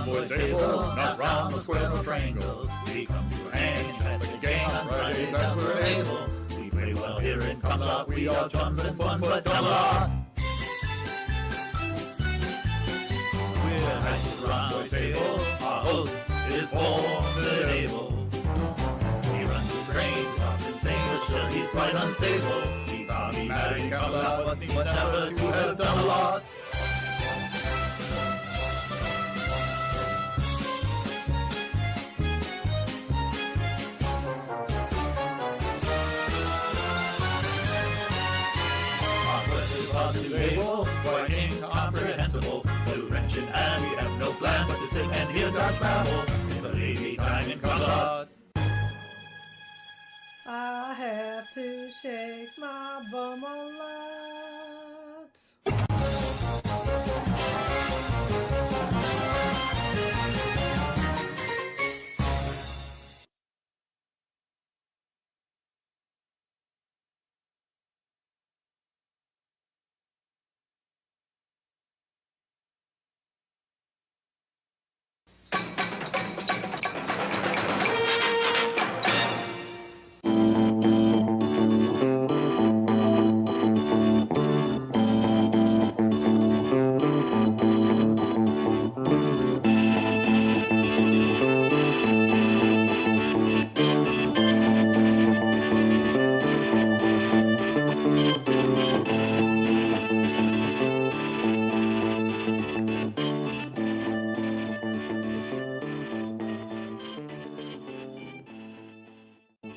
round table, not round the square or triangle. We come to hang and the gang on Fridays as we're able. We play well here in Camelot, we are chums and fun, but Camelot. We're at the round table, our host is formidable. He runs his train, lots insane, but sure he's quite unstable. He's automatic Camelot, but seems never to have done a lot. Able, quite incomprehensible. Too wretched and we have no plan but to sit and hear Dodge babble. It's a lazy time in Camelot. I have to shake my bum a lot.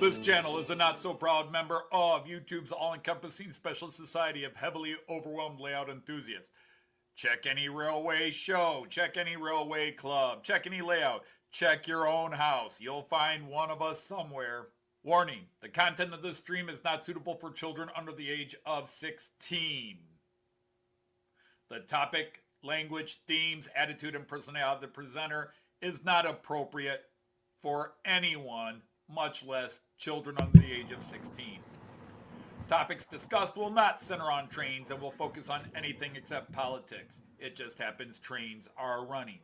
This channel is a not-so-proud member of YouTube's all-encompassing special society of heavily overwhelmed layout enthusiasts. Check any railway show, check any railway club, check any layout, check your own house. You'll find one of us somewhere. Warning, the content of this stream is not suitable for children under the age of 16. The topic, language, themes, attitude, and personality of the presenter is not appropriate for anyone, much less children under the age of 16. Topics discussed will not center on trains and will focus on anything except politics. It just happens trains are running.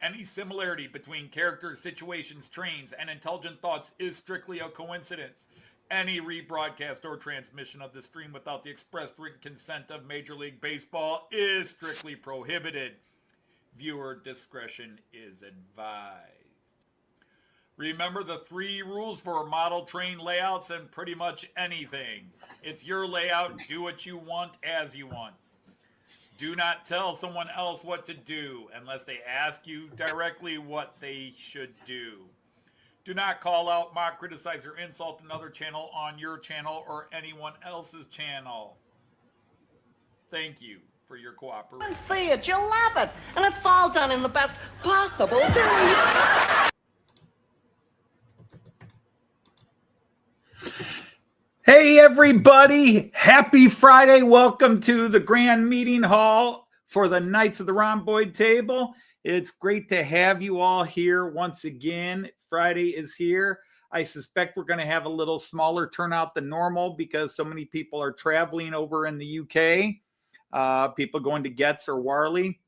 Any similarity between characters, situations, trains, and intelligent thoughts is strictly a coincidence. Any rebroadcast or transmission of the stream without the express written consent of Major League Baseball is strictly prohibited. Viewer discretion is advised. Remember the 3 rules for model train layouts and pretty much anything. It's your layout, do what you want as you want. Do not tell someone else what to do unless they ask you directly what they should do. Do not call out, mock, criticize, or insult another channel on your channel or anyone else's channel. Thank you for your cooperation. See it, you'll love it, and it's all done in the best possible way. Hey everybody, happy Friday. Welcome to the Grand Meeting Hall for the Knights of the Rhomboid Table. It's great to have you all here once again. Friday is here. I suspect we're going to have a little smaller turnout than normal because so many people are traveling over in the UK. People going to Getz or Warley,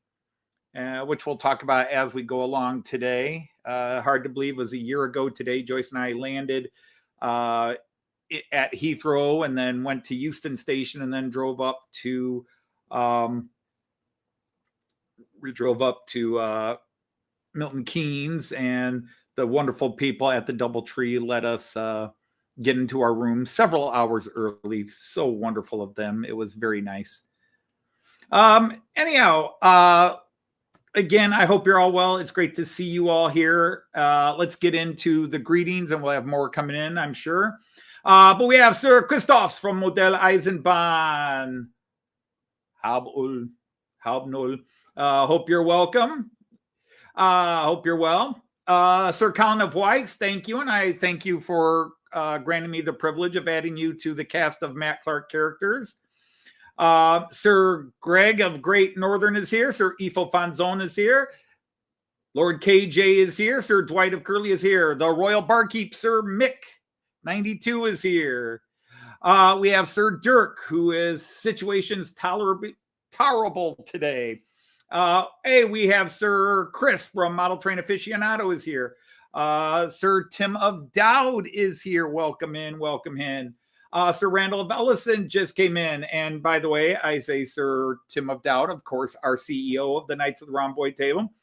which we'll talk about as we go along today. Hard to believe it was a year ago today. Joyce and I landed at Heathrow and then went to Euston Station and then drove up to Milton Keynes, and the wonderful people at the DoubleTree let us get into our room several hours early. So wonderful of them. It was very nice. Anyhow, again, I hope you're all well. It's great to see you all here. Let's get into the greetings, and we'll have more coming in, I'm sure. But we have Sir Christophs from Modell Eisenbahn. Hab null. Hope you're welcome. Hope you're well. Sir Colin of Wykes, thank you. And I thank you for granting me the privilege of adding you to the cast of Matt Clark characters. Sir Greg of Great Northern is here. Sir Ifo Fanzone is here. Lord KJ is here. Sir Dwight of Curly is here. The Royal Barkeep, Sir Mick 92 is here. We have Sir Dirk, who is situations tolerable today. Hey, we have Sir Chris from Model Train Aficionado is here. Sir Tim of Dowd is here. Welcome in, welcome in. Sir Randall of Ellison just came in. And by the way, I say Sir Tim of Dowd, of course, our CEO of the Knights of the Rhomboid Table.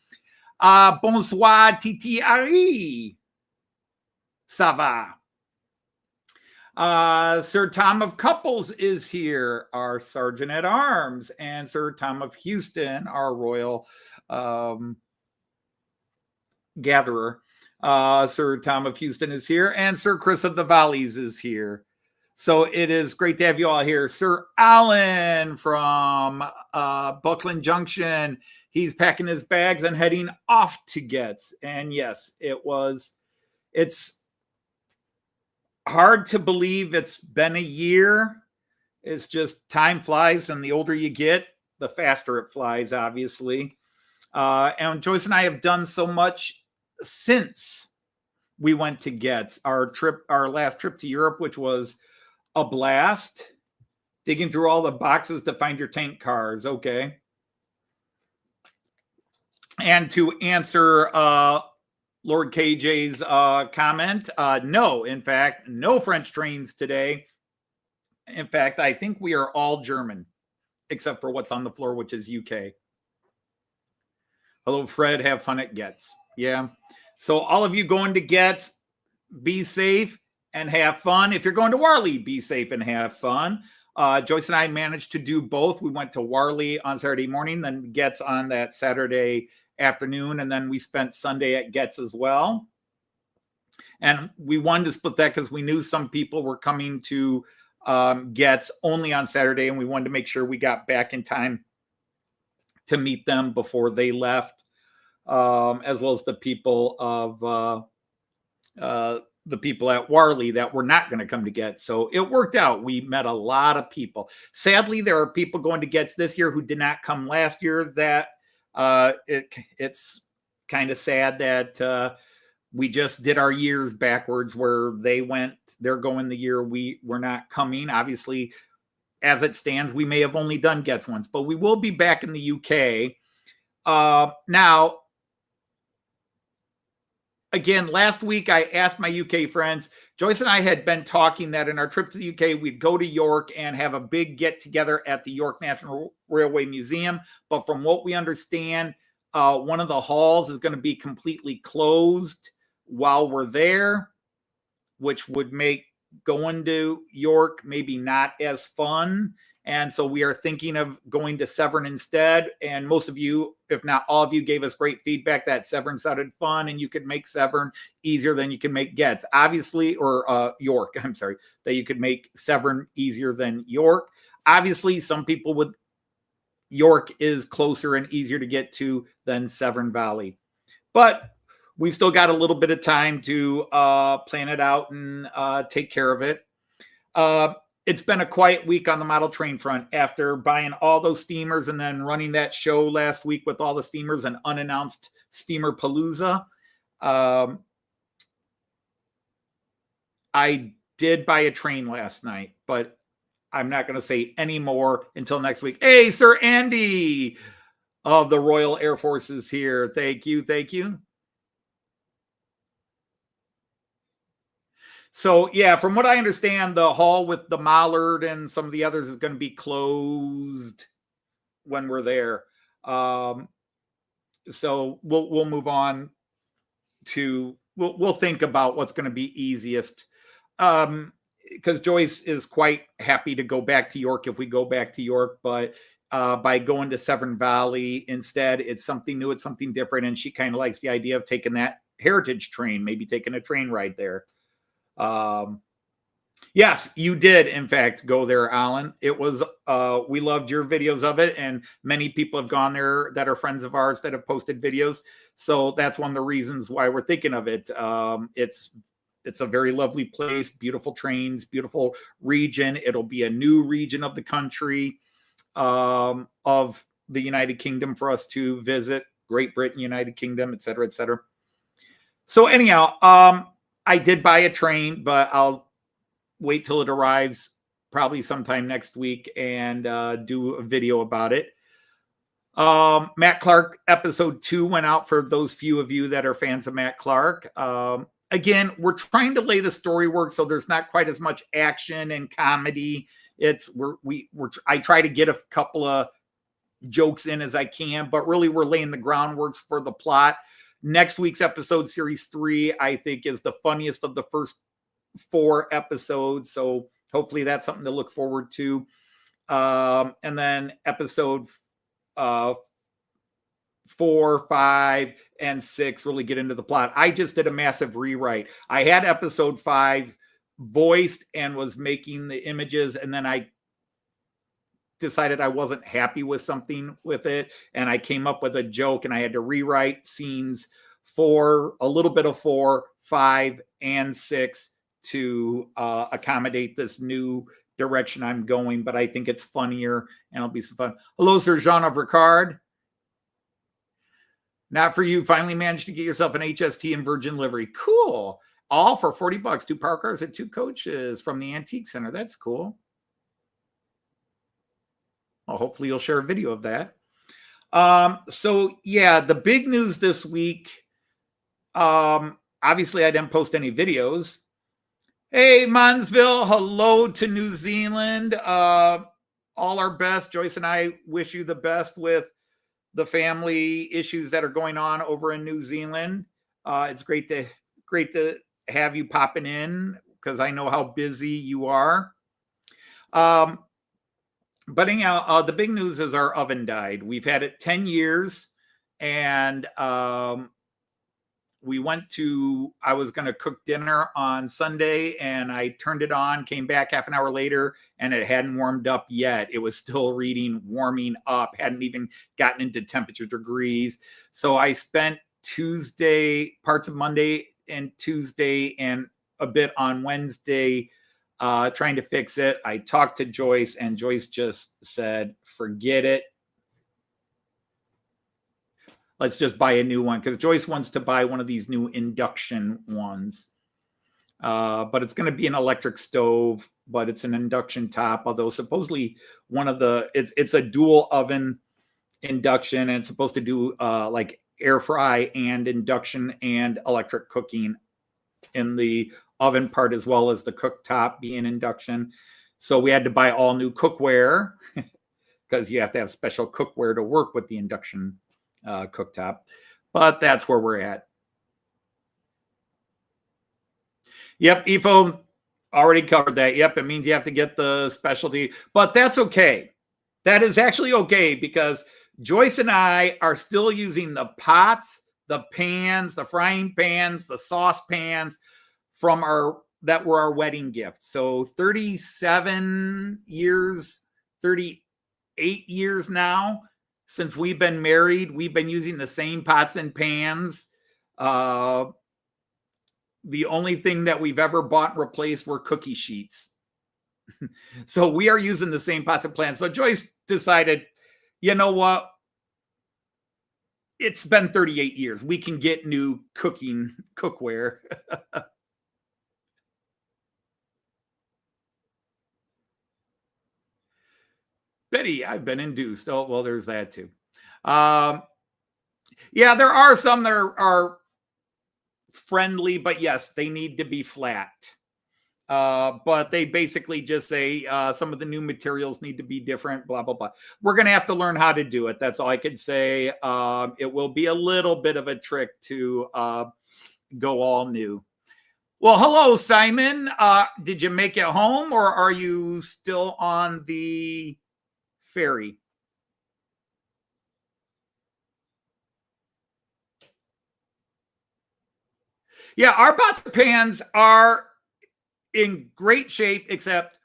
Bonsoir, Titi Ari. Ça va? Sir Tom of Couples is here, our Sergeant at Arms, and Sir Tom of Houston, our Royal Gatherer. Sir Tom of Houston is here, and Sir Chris of the Valleys is here. So it is great to have you all here. Sir Alan from Buckland Junction, he's packing his bags and heading off to Getz. And yes, it's hard to believe it's been a year. It's just time flies, and the older you get, the faster it flies, obviously. And Joyce and I have done so much since we went to Getz. Our last trip to Europe, which was a blast. Digging through all the boxes to find your tank cars. Okay. And to answer Lord KJ's comment, no, in fact, no French trains today. In fact, I think we are all German, except for what's on the floor, which is UK. Hello, Fred. Have fun at Getz. Yeah. So all of you going to Getz, be safe and have fun. If you're going to Warley, be safe and have fun. Joyce and I managed to do both. We went to Warley on Saturday morning, then Getz on that Saturday afternoon, and then we spent Sunday at Getz as well. And we wanted to split that because we knew some people were coming to Getz only on Saturday, and we wanted to make sure we got back in time to meet them before they left, as well as the people of the people at Warley that were not going to come to Getz. So it worked out. We met a lot of people. Sadly, there are people going to Getz this year who did not come last year. That it's kind of sad that we just did our years backwards, where they're going the year we were not coming. Obviously, as it stands, we may have only done Getz once, but we will be back in the UK. Now, again, last week I asked my UK friends, Joyce and I had been talking that in our trip to the UK, we'd go to York and have a big get together at the York National Railway Museum. But from what we understand, one of the halls is going to be completely closed while we're there, which would make going to York maybe not as fun. And so we are thinking of going to Severn instead. And most of you, if not all of you, gave us great feedback that Severn sounded fun and you could make Severn easier than you can make Getz, obviously, or York. I'm sorry, that you could make Severn easier than York. Obviously, some people would. York is closer and easier to get to than Severn Valley. But we've still got a little bit of time to plan it out and take care of it. It's been a quiet week on the model train front after buying all those steamers and then running that show last week with all the steamers and unannounced Steamer Palooza. I did buy a train last night, but I'm not going to say any more until next week. Hey, Sir Andy of the Royal Air Force is here. Thank you. Thank you. So, yeah, from what I understand, the hall with the Mallard and some of the others is going to be closed when we're there. So we'll move on to, we'll think about what's going to be easiest. Because Joyce is quite happy to go back to York if we go back to York, but by going to Severn Valley instead, it's something new, it's something different, and she kind of likes the idea of taking that heritage train, maybe taking a train ride there. Yes, you did, in fact, go there, Alan. It was, we loved your videos of it, and many people have gone there that are friends of ours that have posted videos. So that's one of the reasons why we're thinking of it. It's a very lovely place, beautiful trains, beautiful region. It'll be a new region of the country, of the United Kingdom for us to visit. Great Britain, United Kingdom, et cetera, et cetera. So anyhow, I did buy a train, but I'll wait till it arrives probably sometime next week and do a video about it. Matt Clark episode 2 went out for those few of you that are fans of Matt Clark. Again, we're trying to lay the story work so there's not quite as much action and comedy. I try to get a couple of jokes in as I can, but really we're laying the groundwork for the plot. Next week's episode, series 3, I think is the funniest of the first 4 episodes. So hopefully that's something to look forward to. And then episode 4, 5, and 6 really get into the plot. I just did a massive rewrite. I had episode 5 voiced and was making the images, and then I decided I wasn't happy with something with it, and I came up with a joke, and I had to rewrite scenes for a little bit of 4, 5, and 6 to accommodate this new direction I'm going, but I think it's funnier and it'll be some fun. Hello, Sir Jean of Ricard. Not for you. Finally managed to get yourself an HST in Virgin livery. Cool. All for $40. 2 power cars and 2 coaches from the Antique Center. That's cool. Well, hopefully you'll share a video of that. So yeah, the big news this week. Obviously I didn't post any videos. Hey, Mansville. Hello to New Zealand. All our best. Joyce and I wish you the best with the family issues that are going on over in New Zealand. It's great to have you popping in because I know how busy you are. But anyhow, the big news is our oven died. We've had it 10 years, and I was going to cook dinner on Sunday, and I turned it on, came back half an hour later, and it hadn't warmed up yet. It was still reading warming up, hadn't even gotten into temperature degrees. So I spent parts of Monday and Tuesday and a bit on Wednesday trying to fix it. I talked to Joyce, and Joyce just said, forget it. Let's just buy a new one, because Joyce wants to buy one of these new induction ones. But it's going to be an electric stove, but it's an induction top, although supposedly it's a dual oven induction, and it's supposed to do like air fry and induction and electric cooking in the oven part, as well as the cooktop being induction. So we had to buy all new cookware because you have to have special cookware to work with the induction cooktop, but that's where we're at. Yep, EFO already covered that. Yep, it means you have to get the specialty, but that's okay. That is actually okay, because Joyce and I are still using the pots, the pans, the frying pans, the saucepans that were our wedding gift. So 38 years now since we've been married, we've been using the same pots and pans. The only thing that we've ever bought and replaced were cookie sheets. So we are using the same pots and pans. So Joyce decided, you know what? It's been 38 years. We can get new cookware. Betty, I've been induced. Oh, well, there's that too. Yeah, there are some that are friendly, but yes, they need to be flat. But they basically just say some of the new materials need to be different, blah, blah, blah. We're going to have to learn how to do it. That's all I can say. It will be a little bit of a trick to go all new. Well, hello, Simon. Did you make it home, or are you still on the ferry? Yeah, our pots and pans are in great shape, except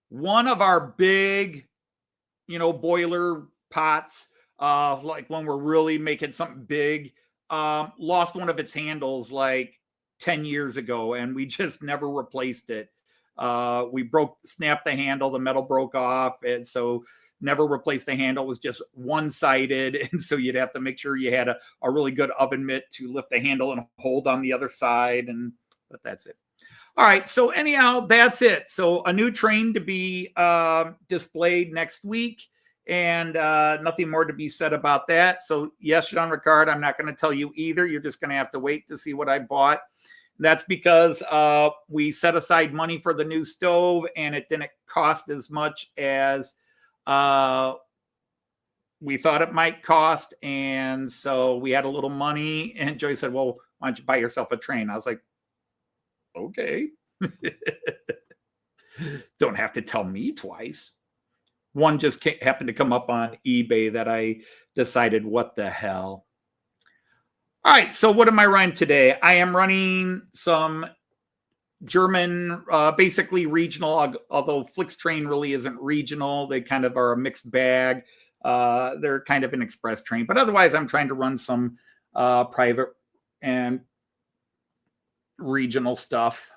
one of our big, boiler pots, like when we're really making something big, lost one of its handles like 10 years ago, and we just never replaced it. We snapped the handle, the metal broke off, and so never replaced the handle. It was just one-sided, and so you'd have to make sure you had a really good oven mitt to lift the handle and hold on the other side, but that's it. All right, so anyhow, that's it. So a new train to be displayed next week, And nothing more to be said about that. So yes, Jean Ricard, I'm not going to tell you either. You're just going to have to wait to see what I bought. That's because we set aside money for the new stove, and it didn't cost as much as we thought it might cost. And so we had a little money, and Joy said, well, why don't you buy yourself a train? I was like, okay. Don't have to tell me twice. One just happened to come up on eBay that I decided, what the hell. All right, so what am I running today? I am running some German, basically regional, although Flixtrain really isn't regional. They kind of are a mixed bag. They're kind of an express train. But otherwise, I'm trying to run some private and regional stuff.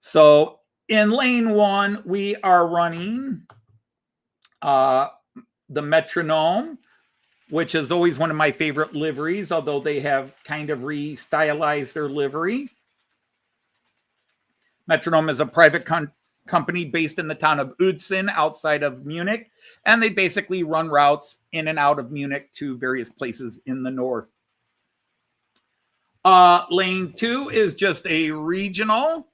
So in lane 1, we are running the Metronom, which is always one of my favorite liveries, although they have kind of re-stylized their livery. Metronom is a private company based in the town of Uelzen outside of Munich, and they basically run routes in and out of Munich to various places in the north. Lane 2 is just a regional.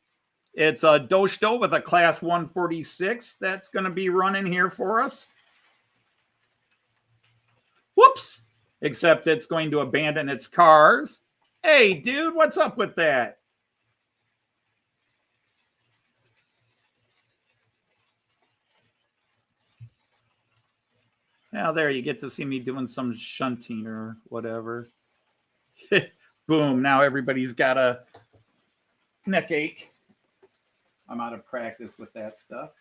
It's a DoSto with a class 146 that's going to be running here for us. Whoops! Except it's going to abandon its cars. Hey, dude, what's up with that? Now there, you get to see me doing some shunting or whatever. Boom, now everybody's got a neck ache. I'm out of practice with that stuff.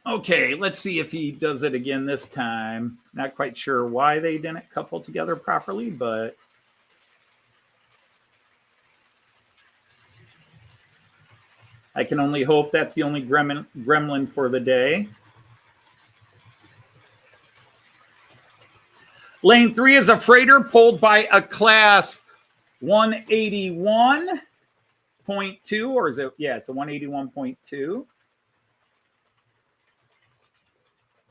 Okay, let's see if he does it again this time. Not quite sure why they didn't couple together properly, but I can only hope that's the only gremlin for the day. Lane 3 is a freighter pulled by a class 181.2, or is it? Yeah, it's a 181.2.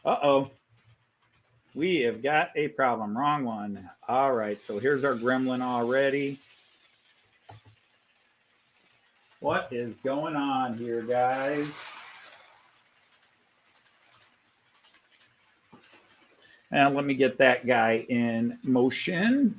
Uh-oh. We have got a problem. Wrong one. All right, so here's our gremlin already. What is going on here, guys? And let me get that guy in motion.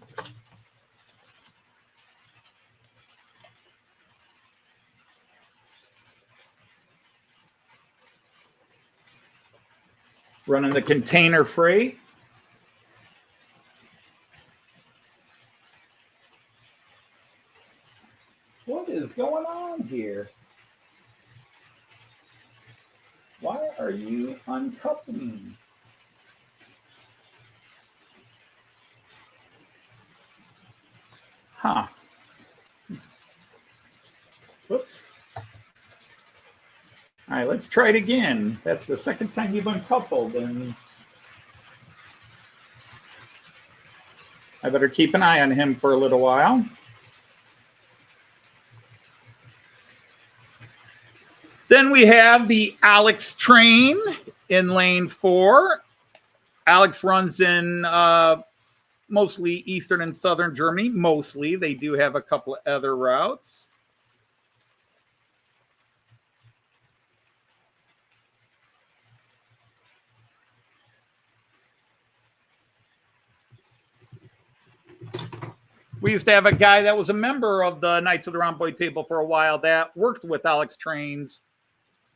Running the container freight. What is going on here? Why are you uncoupling? Huh. Whoops. All right, let's try it again. That's the second time you've uncoupled, and I better keep an eye on him for a little while. Then we have the Alex train in lane 4. Alex runs in mostly eastern and southern Germany. Mostly. They do have a couple of other routes. We used to have a guy that was a member of the Knights of the Round Boy Table for a while that worked with Alex Trains.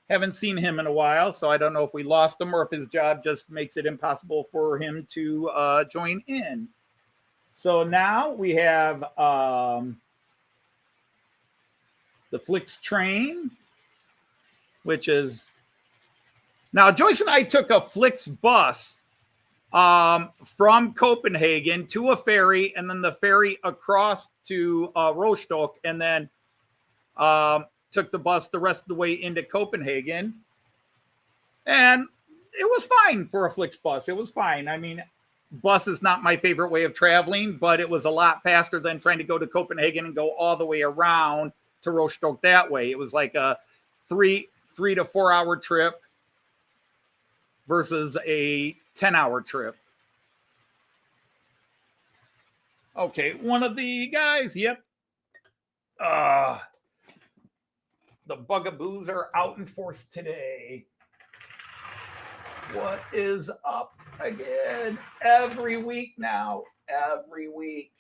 Haven't seen him in a while, so I don't know if we lost him or if his job just makes it impossible for him to join in. So now we have the Flixtrain, which is... Now, Joyce and I took a Flix bus from Copenhagen to a ferry, and then the ferry across to Rostock, and then took the bus the rest of the way into Copenhagen. And it was fine for a Flix bus. It was fine. I mean, bus is not my favorite way of traveling, but it was a lot faster than trying to go to Copenhagen and go all the way around to Rostock that way. It was like a 3 to 4 hour trip versus a 10-hour trip. Okay, one of the guys, yep. The bugaboos are out in force today. What is up again? Every week now. Every week.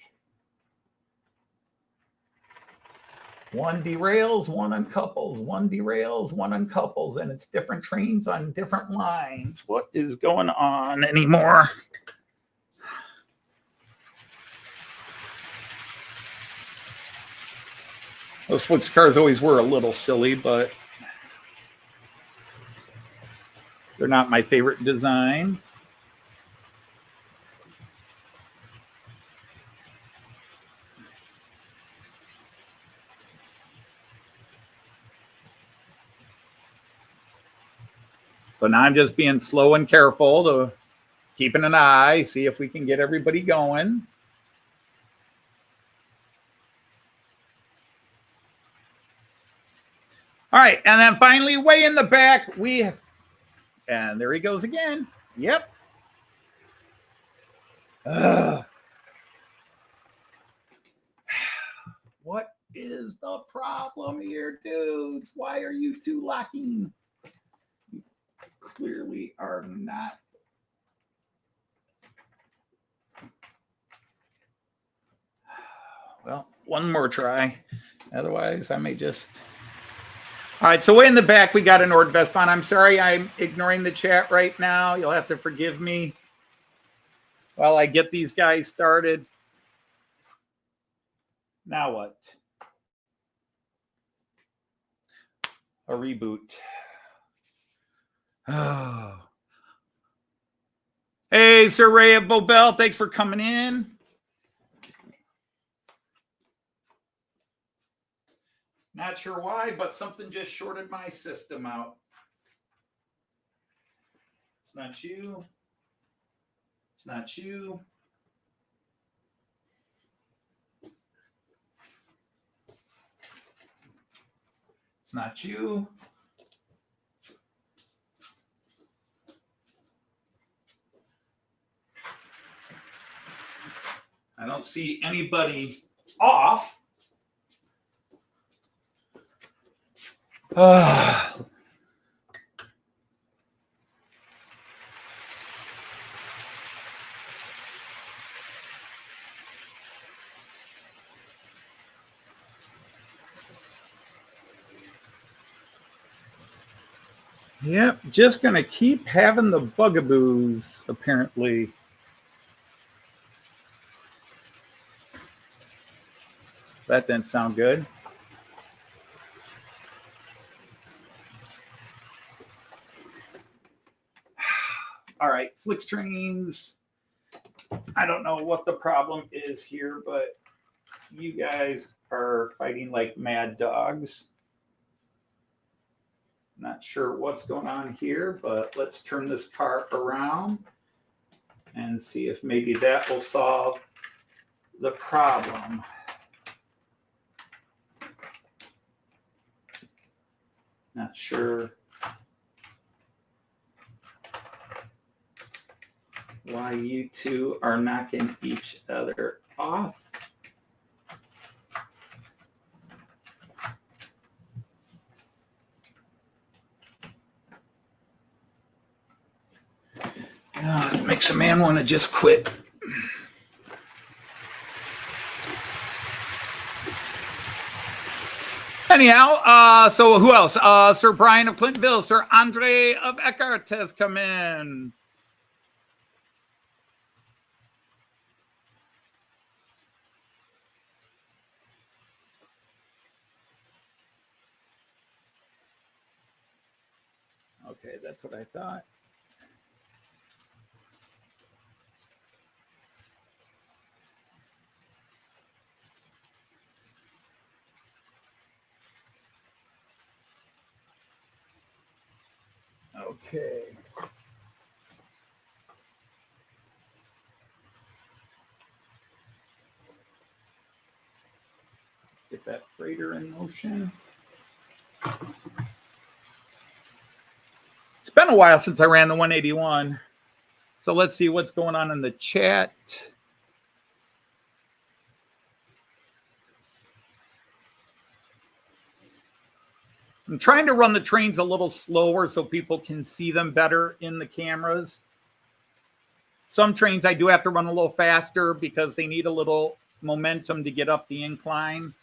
One derails, one uncouples. One derails, one uncouples. And it's different trains on different lines. What is going on anymore? Those Flix cars always were a little silly, but they're not my favorite design. So now I'm just being slow and careful to keeping an eye, see if we can get everybody going. All right, and then finally, way in the back, and there he goes again. Yep. What is the problem here, dudes? Why are you two locking? You clearly are not. Well, one more try. Otherwise, I may just... All right, so way in the back, we got a NordWestBahn. I'm sorry I'm ignoring the chat right now. You'll have to forgive me while I get these guys started. Now what? A reboot. Oh. Hey, Sir Ray of Bobel, thanks for coming in. Not sure why, but something just shorted my system out. It's not you. It's not you. It's not you. I don't see anybody off. Yep, just going to keep having the bugaboos, apparently. That didn't sound good. All right, Flixtrains. I don't know what the problem is here, but you guys are fighting like mad dogs. Not sure what's going on here, but let's turn this car around and see if maybe that will solve the problem. Not sure why you two are knocking each other off. It makes a man want to just quit. Anyhow, so who else? Sir Brian of Clintonville, Sir Andre of Eckhart has come in. Okay, that's what I thought. Okay. Let's get that freighter in motion. been a while since I ran the 181. So let's see what's going on in the chat. I'm trying to run the trains a little slower so people can see them better in the cameras. Some trains I do have to run a little faster because they need a little momentum to get up the incline.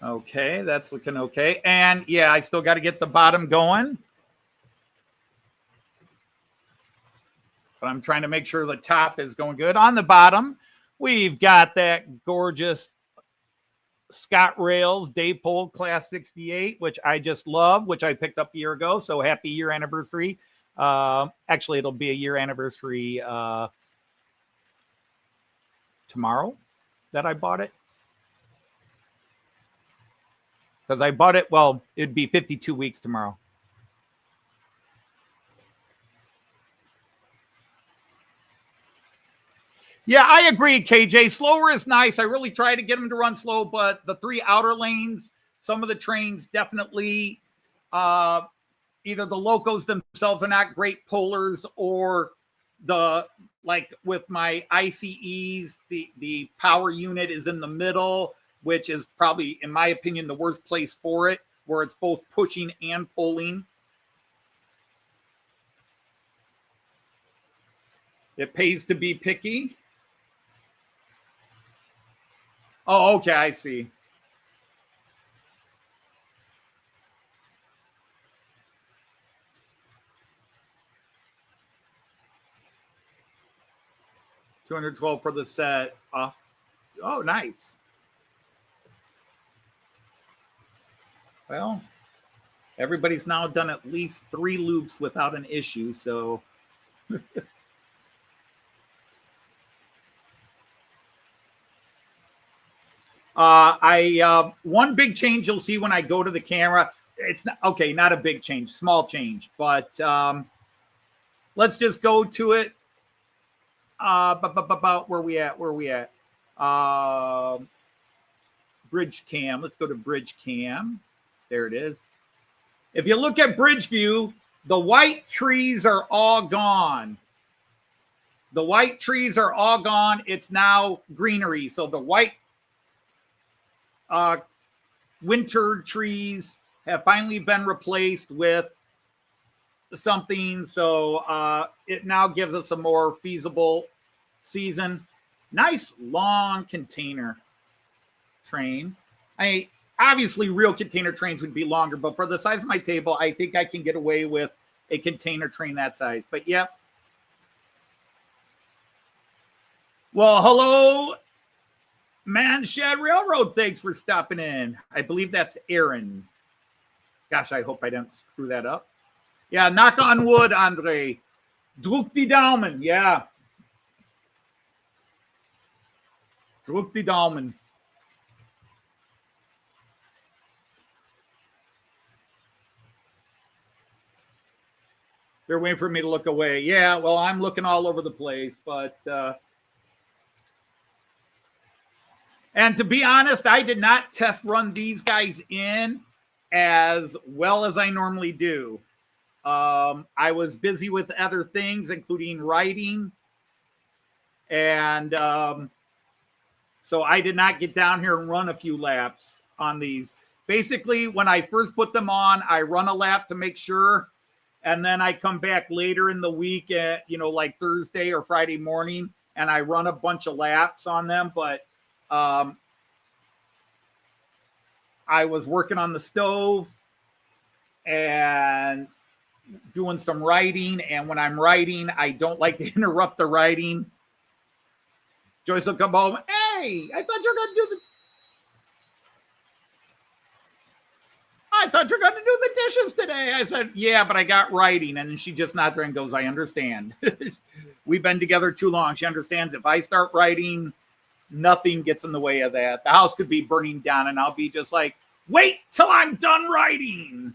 Okay, that's looking okay. And yeah, I still got to get the bottom going. But I'm trying to make sure the top is going good. On the bottom, we've got that gorgeous Scotrails Dapol Class 68, which I just love, which I picked up a year ago. So happy year anniversary. Actually, it'll be a year anniversary tomorrow that I bought it. Because I bought it, well, it'd be 52 weeks tomorrow. Yeah, I agree, KJ. Slower is nice. I really try to get them to run slow, but the 3 outer lanes, some of the trains definitely, either the locos themselves are not great pullers, or like with my ICEs, the power unit is in the middle, which is probably, in my opinion, the worst place for it, where it's both pushing and pulling. It pays to be picky. Oh, okay, I see. $212 for the set off. Oh, nice. Well, everybody's now done at least 3 loops without an issue, so. One big change you'll see when I go to the camera. It's not okay, not a big change, small change, but let's just go to it. Where we at? Bridge cam. Let's go to bridge cam. There it is. If you look at bridge view, the white trees are all gone. The white trees are all gone. It's now greenery. So the white winter trees have finally been replaced with something. So it now gives us a more feasible season. Nice long container train. Obviously real container trains would be longer, but for the size of my table, I think I can get away with a container train that size. But yeah. Well, hello, Manshed Railroad. Thanks for stopping in. I believe that's Aaron. Gosh, I hope I didn't screw that up. Yeah, knock on wood, Andre. Druk die Daumen. Yeah. Druk die Daumen. They're waiting for me to look away. Yeah, well, I'm looking all over the place, but and to be honest, I did not test run these guys in as well as I normally do. I was busy with other things, including writing. And so I did not get down here and run a few laps on these. Basically, when I first put them on, I run a lap to make sure. And then I come back later in the week at, like Thursday or Friday morning, and I run a bunch of laps on them. But I was working on the stove and doing some writing. And when I'm writing, I don't like to interrupt the writing. Joyce will come home. Hey, I thought you were going to do the dishes today. I said, yeah, but I got writing. And then she just nods there and goes, I understand. We've been together too long. She understands if I start writing, nothing gets in the way of that. The house could be burning down and I'll be just like, wait till I'm done writing.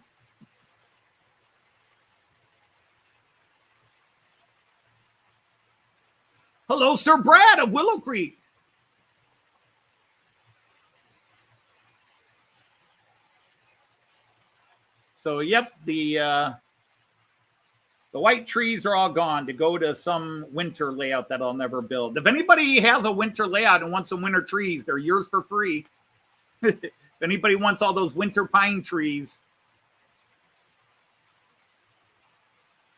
Hello, Sir Brad of Willow Creek. So, yep, the white trees are all gone to go to some winter layout that I'll never build. If anybody has a winter layout and wants some winter trees, they're yours for free. If anybody wants all those winter pine trees,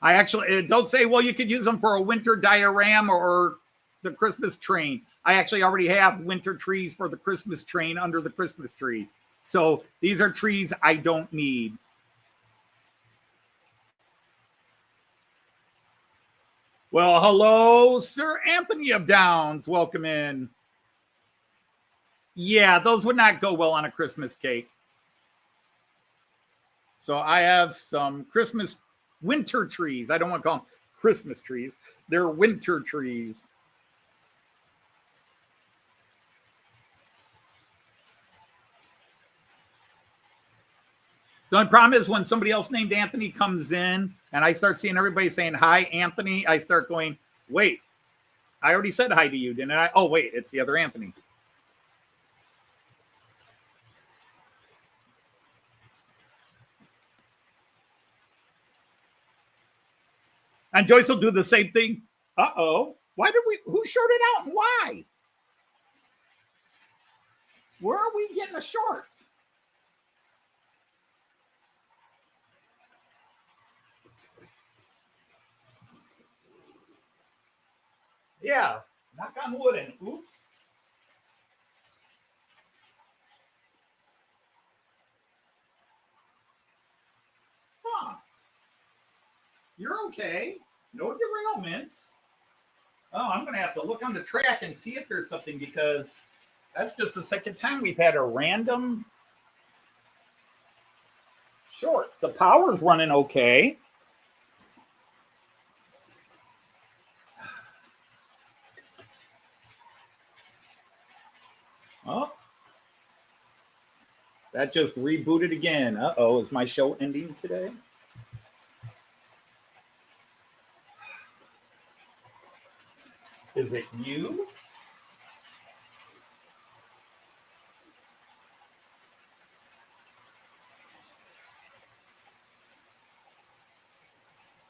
I actually don't say, well, you could use them for a winter diorama or the Christmas train. I actually already have winter trees for the Christmas train under the Christmas tree. So these are trees I don't need. Well, hello, Sir Anthony of Downs. Welcome in. Yeah, those would not go well on a Christmas cake. So I have some Christmas winter trees. I don't want to call them Christmas trees. They're winter trees. The only problem is when somebody else named Anthony comes in and I start seeing everybody saying, hi, Anthony, I start going, wait, I already said hi to you, didn't I? Oh, wait, it's the other Anthony. And Joyce will do the same thing. Uh-oh. Who shorted out and why? Where are we getting a short? Yeah, knock on wood and oops. Huh. You're okay. No derailments. Oh, I'm going to have to look on the track and see if there's something because that's just the second time we've had a random short. The power's running okay. Oh, that just rebooted again. Uh-oh, is my show ending today? Is it you?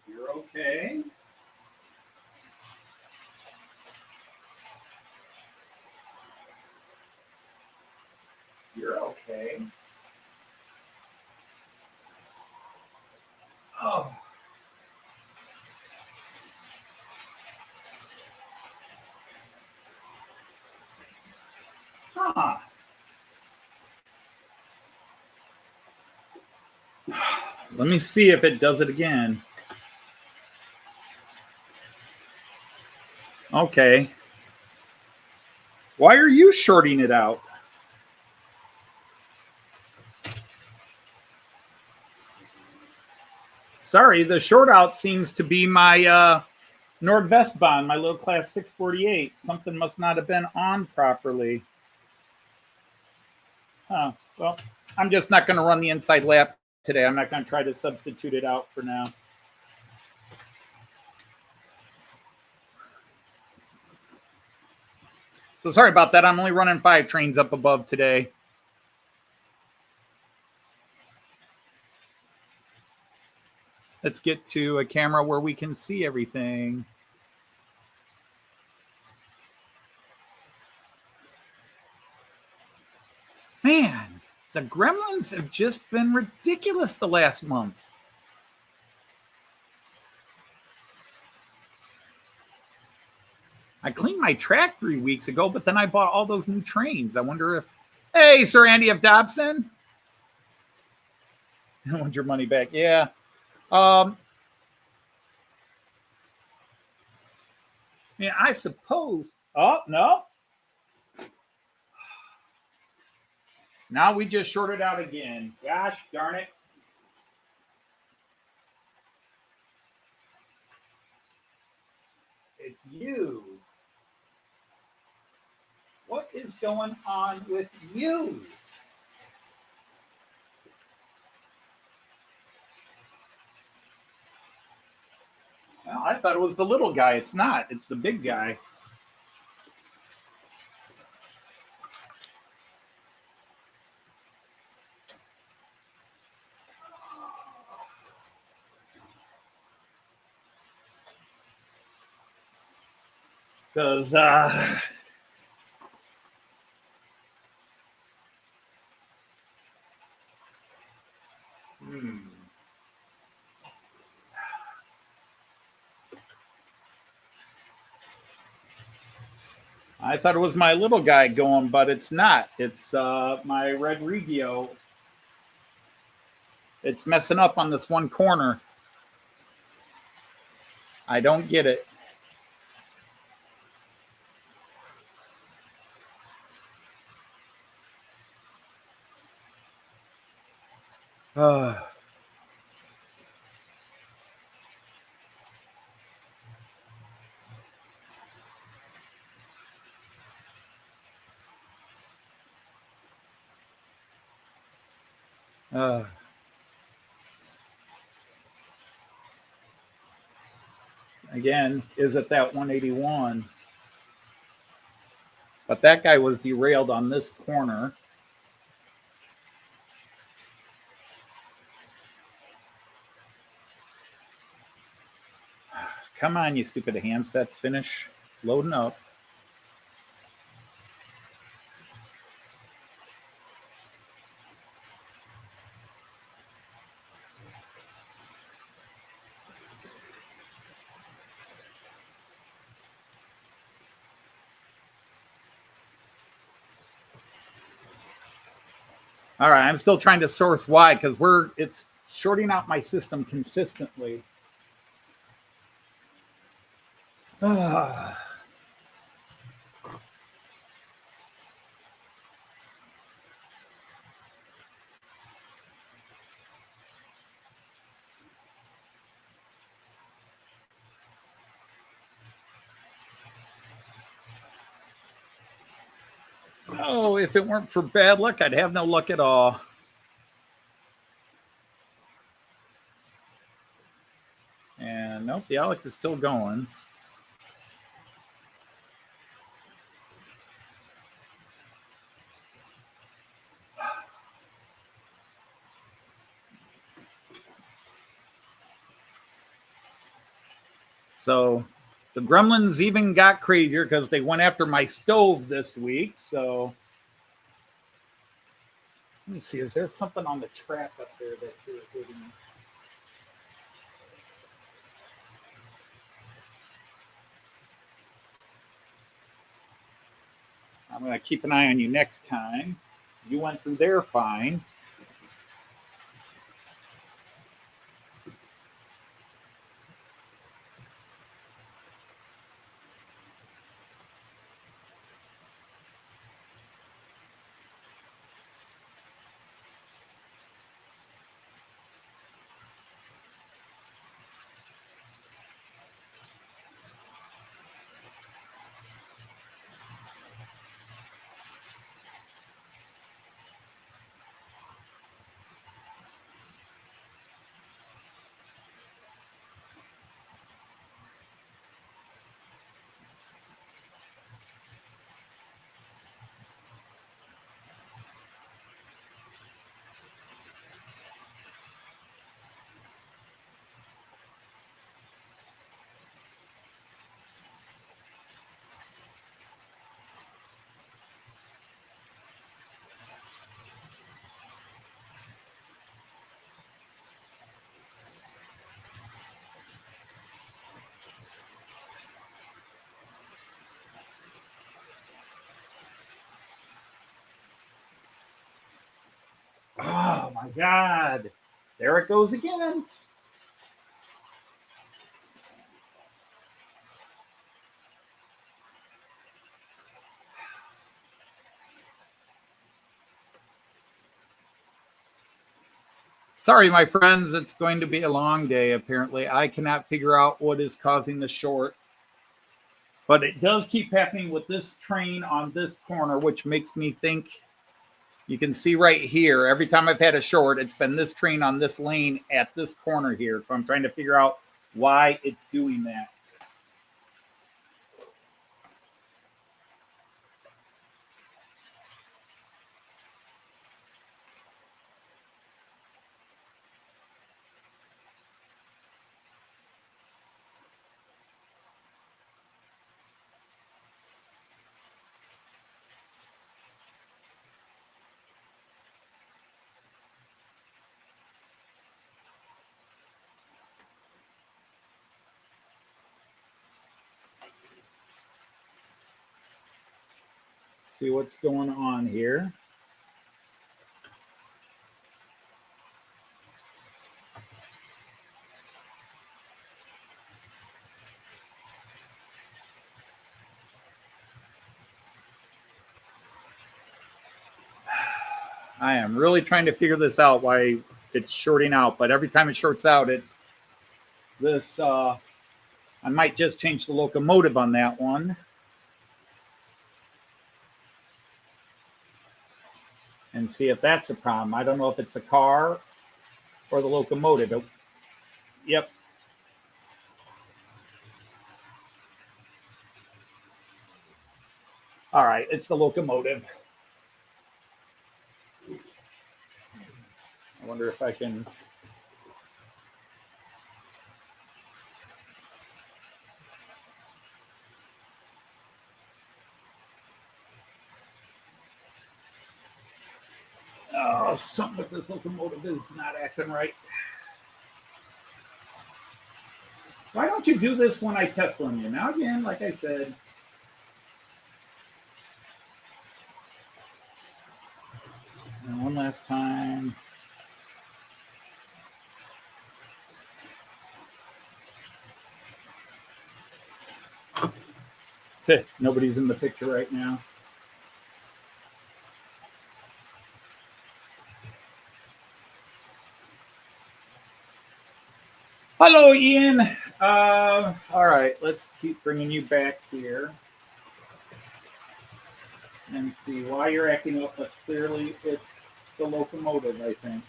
You're okay. You're okay. Oh. Huh. Let me see if it does it again. Okay. Why are you shorting it out? Sorry, the short out seems to be my NordWestBahn, my little class 648. Something must not have been on properly. Huh. Well, I'm just not going to run the inside lap today. I'm not going to try to substitute it out for now. So sorry about that. I'm only running 5 trains up above today. Let's get to a camera where we can see everything. Man, the gremlins have just been ridiculous the last month. I cleaned my track 3 weeks ago, but then I bought all those new trains. I wonder if... Hey, Sir Andy of Dobson. I want your money back. Yeah. Yeah, I suppose... Oh, no. Now we just shorted out again. Gosh darn it. It's you. What is going on with you? Well, I thought it was the little guy. It's not. It's the big guy. Because I thought it was my little guy going, but it's not. It's my red Regio. It's messing up on this one corner. I don't get it. Again, is it that 181? But that guy was derailed on this corner. Come on, you stupid handsets. Finish loading up. All right, I'm still trying to source why, because it's shorting out my system consistently. Oh, if it weren't for bad luck, I'd have no luck at all. And nope, the Alex is still going. So the Gremlins even got crazier because they went after my stove this week. So let me see, is there something on the track up there that you're hitting? I'm going to keep an eye on you next time. You went through there fine. Oh my God. There it goes again. Sorry, my friends, it's going to be a long day, apparently. I cannot figure out what is causing the short. But it does keep happening with this train on this corner, which makes me think, you can see right here, every time I've had a short, it's been this train on this lane at this corner here. So I'm trying to figure out why it's doing that. see what's going on here. I am really trying to figure this out, why it's shorting out, but every time it shorts out, it's this. I might just change the locomotive on that one. And see if that's a problem. I don't know if it's the car or the locomotive. Yep. All right, it's the locomotive. I wonder if I can. Oh, something with this locomotive is not acting right. Why don't you do this when I test run you? Now, again, like I said, and one last time. Nobody's in the picture right now. Hello, Ian. All right, let's keep bringing you back here and see why you're acting up. But clearly, it's the locomotive, I think,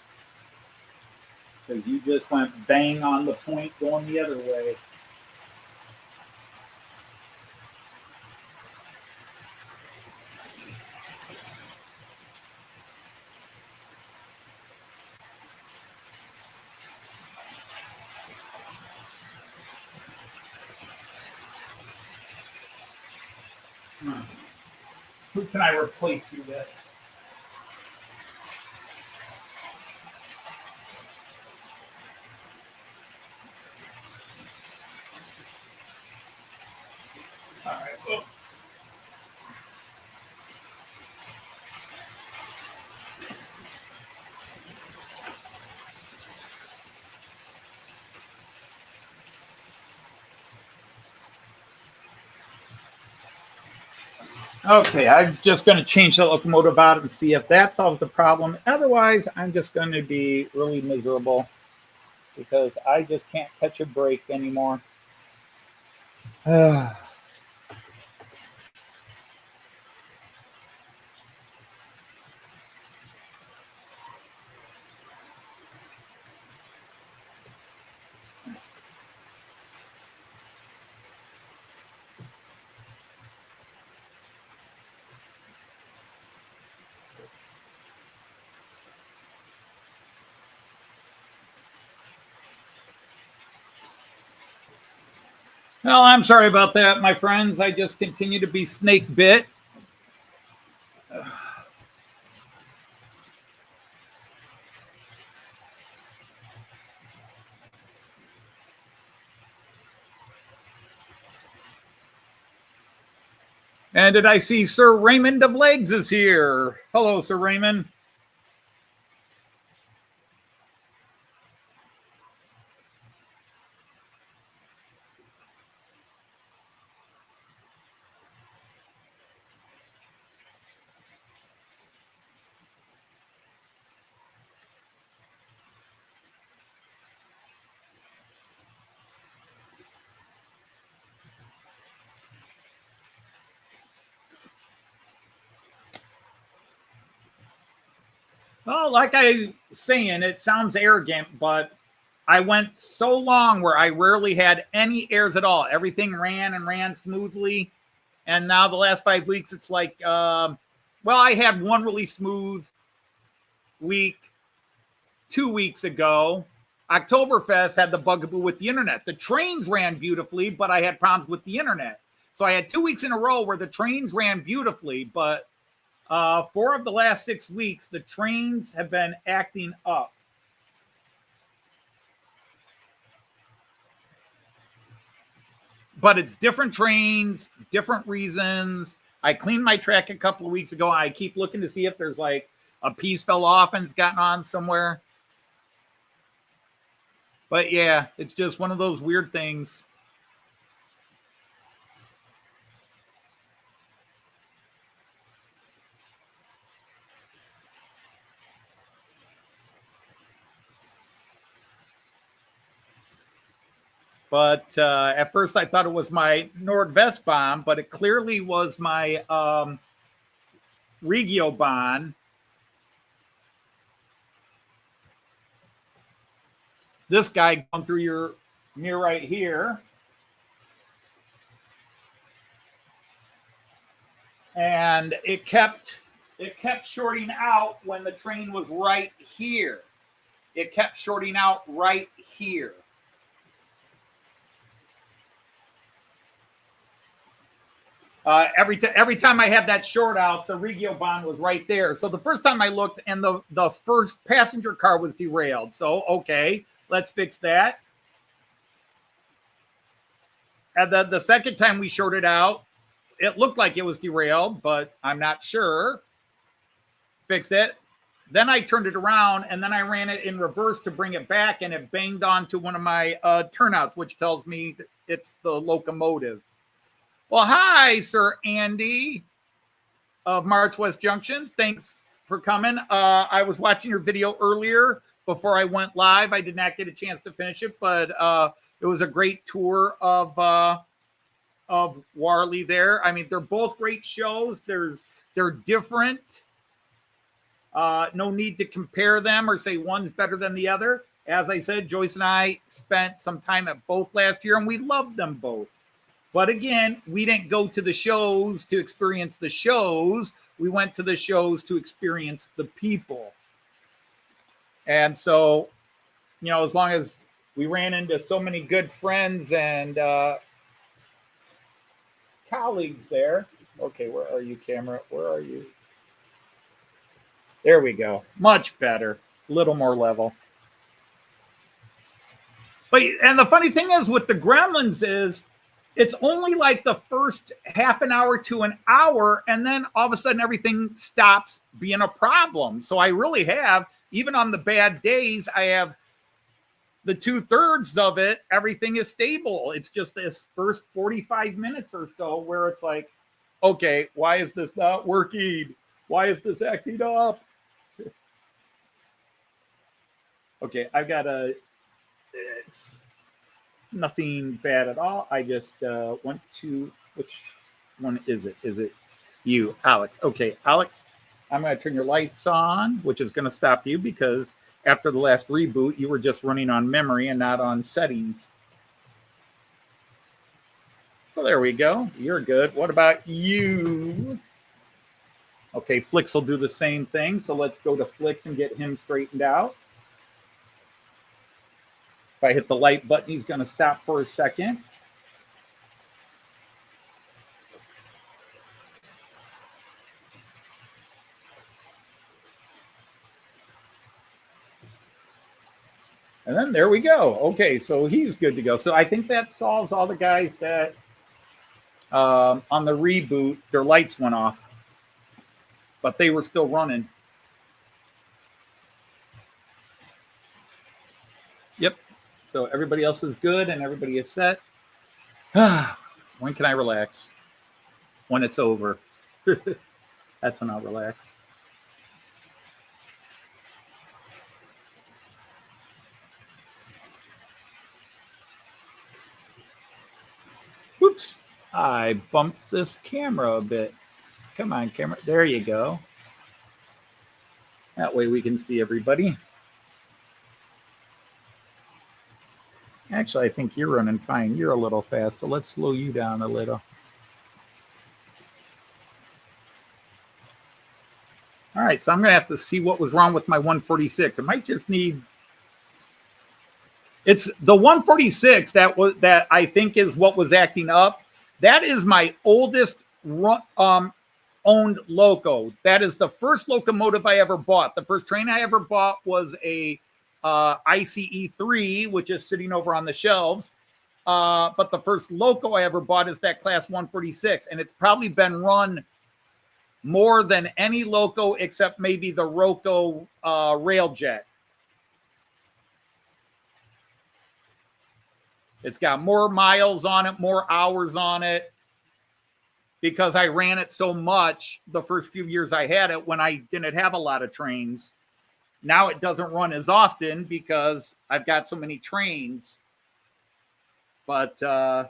because you just went bang on the point going the other way. Who can I replace you with? All right. Oh. Okay, I'm just going to change the locomotive out and see if that solves the problem. Otherwise, I'm just going to be really miserable because I just can't catch a break anymore. Well, I'm sorry about that, my friends. I just continue to be snake bit. And did I see Sir Raymond of Legs is here? Hello, Sir Raymond. Well, like I was saying, it sounds arrogant, but I went so long where I rarely had any errors at all. Everything ran and ran smoothly. And now the last 5 weeks, it's like, well, I had one really smooth week 2 weeks ago. Oktoberfest had the bugaboo with the internet. The trains ran beautifully, but I had problems with the internet. So I had 2 weeks in a row where the trains ran beautifully, but 4 of the last 6 weeks, the trains have been acting up. but it's different trains, different reasons. I cleaned my track a couple of weeks ago. I keep looking to see if there's like a piece fell off and it's gotten on somewhere. But yeah, it's just one of those weird things. But at first I thought it was my NordWestBahn, but it clearly was my Regio Bahn. This guy going through your mirror right here. And it kept shorting out when the train was right here. It kept shorting out right here. Every time I had that short out, the Regio Bahn was right there. So the first time I looked, and the first passenger car was derailed. So, okay, let's fix that. And then the second time we shorted out, it looked like it was derailed, but I'm not sure. Fixed it. Then I turned it around, and then I ran it in reverse to bring it back, and it banged onto one of my turnouts, which tells me it's the locomotive. Well, hi, Sir Andy of March West Junction. Thanks for coming. I was watching your video earlier before I went live. I did not get a chance to finish it, but it was a great tour of Warley there. I mean, they're both great shows. They're different. No need to compare them or say one's better than the other. As I said, Joyce and I spent some time at both last year, and we loved them both. But again, we didn't go to the shows to experience the shows. We went to the shows to experience the people. And so, you know, as long as we ran into so many good friends and colleagues there. Okay, where are you, camera? Where are you? There we go. Much better. A little more level. But, and the funny thing is with the Gremlins is, it's only like the first half an hour to an hour, and then all of a sudden everything stops being a problem. So I really have, even on the bad days, I have the 2/3 of it, everything is stable. It's just this first 45 minutes or so where it's like, okay, why is this not working? Why is this acting up? Okay, I've got it's nothing bad at all. I just went to, which one is it? Is it you, Alex? Okay, Alex, I'm going to turn your lights on, which is going to stop you because after the last reboot, you were just running on memory and not on settings. So there we go. You're good. What about you? Okay, Flix will do the same thing. So let's go to Flix and get him straightened out. If I hit the light button, he's going to stop for a second. And then there we go. Okay, so he's good to go. So I think that solves all the guys that on the reboot, their lights went off, but they were still running. Yep. So everybody else is good and everybody is set. When can I relax? When it's over. That's when I'll relax. Whoops. I bumped this camera a bit. Come on, camera. There you go. That way we can see everybody. Actually, I think you're running fine. You're a little fast, so let's slow you down a little. All right, so I'm going to have to see what was wrong with my 146. It might just need... It's the 146 that I think is what was acting up. That is my oldest owned loco. That is the first locomotive I ever bought. The first train I ever bought was a ICE 3, which is sitting over on the shelves. but the first Loco I ever bought is that Class 146, and it's probably been run more than any Loco except maybe the Roco Railjet. It's got more miles on it, more hours on it, because I ran it so much the first few years I had it when I didn't have a lot of trains. Now it doesn't run as often because I've got so many trains. But, danke,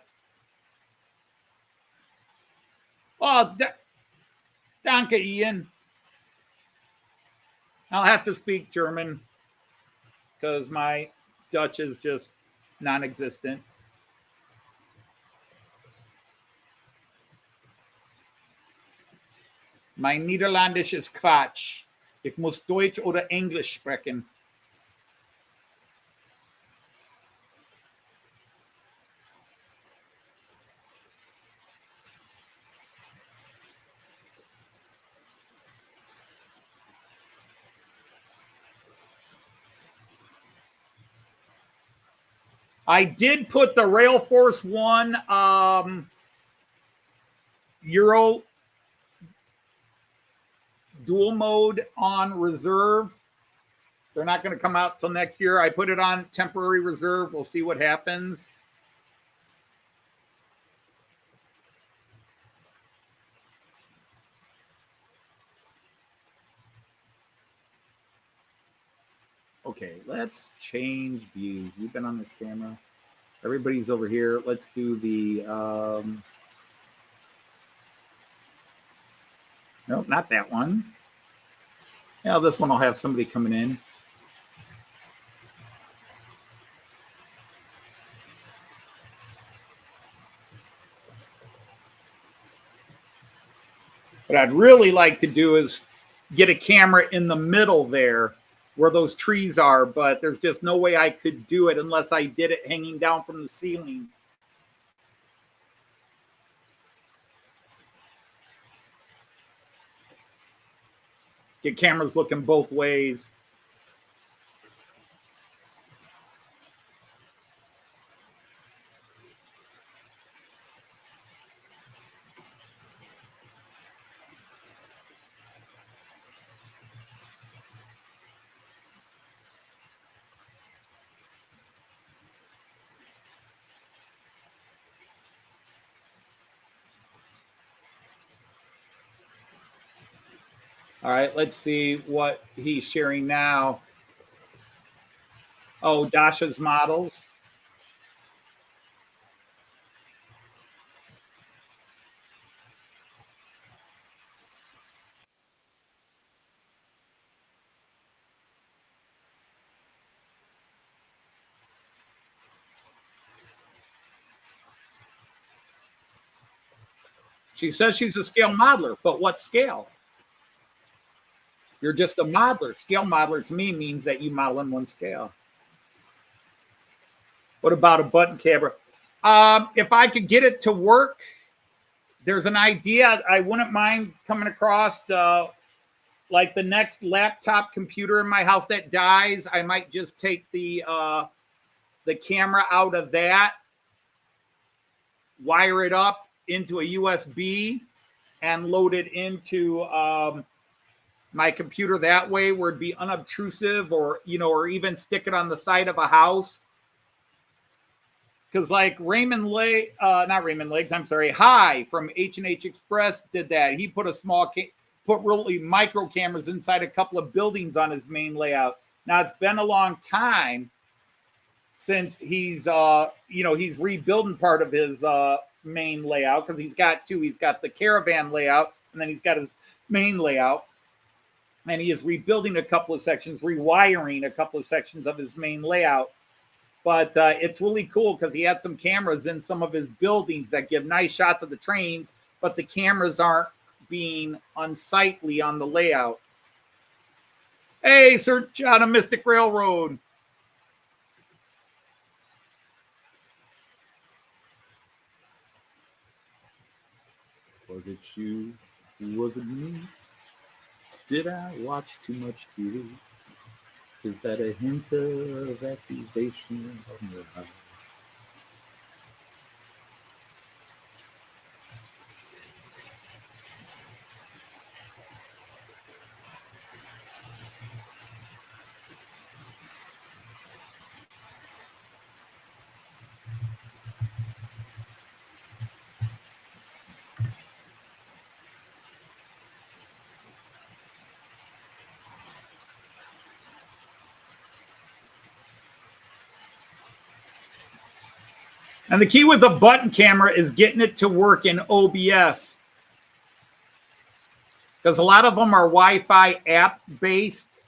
Ian. I'll have to speak German because my Dutch is just non-existent. Mein Niederländisch ist Quatsch. Ich muss Deutsch oder Englisch sprechen. I did put the Rail Force One Euro dual mode on reserve. They're not going to come out till next year. I put it on temporary reserve. We'll see what happens. Okay, let's change views. You've been on this camera. Everybody's over here. Let's do the... Nope, not that one. Yeah, this one will have somebody coming in. What I'd really like to do is get a camera in the middle there where those trees are, but there's just no way I could do it unless I did it hanging down from the ceiling. Get cameras looking both ways. All right, let's see what he's sharing now. Oh, Dasha's models. She says she's a scale modeler, but what scale? You're just a modeler. Scale modeler to me means that you model in one scale. What about a button camera? If I could get it to work, there's an idea. I wouldn't mind coming across like the next laptop computer in my house that dies. I might just take the camera out of that, wire it up into a USB, and load it into my computer that way, where it'd be unobtrusive, or or even stick it on the side of a house. Because like Hi from H&H Express did that. He put put really micro cameras inside a couple of buildings on his main layout. Now it's been a long time since he's he's rebuilding part of his main layout, because he's got two. He's got the caravan layout, and then he's got his main layout. And he is rebuilding a couple of sections, rewiring a couple of sections of his main layout. But it's really cool because he had some cameras in some of his buildings that give nice shots of the trains, but the cameras aren't being unsightly on the layout. Hey, search on a Mystic Railroad. Was it you? Was it me? Did I watch too much TV? Is that a hint of accusation on your heart? And the key with a button camera is getting it to work in OBS. Because a lot of them are Wi-Fi app based,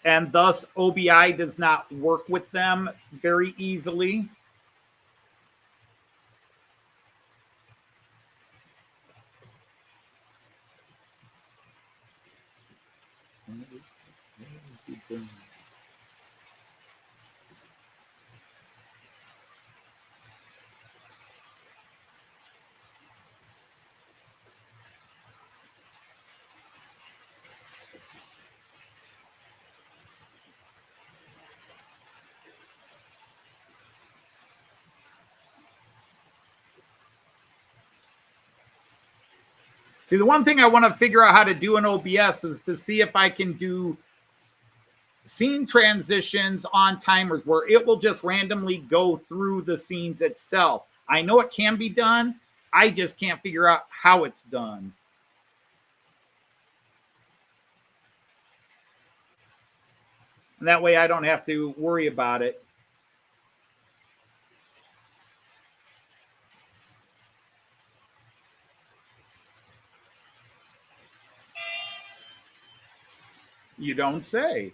and thus OBI does not work with them very easily. See, the one thing I want to figure out how to do in OBS is to see if I can do scene transitions on timers where it will just randomly go through the scenes itself. I know it can be done. I just can't figure out how it's done. And that way I don't have to worry about it. You don't say.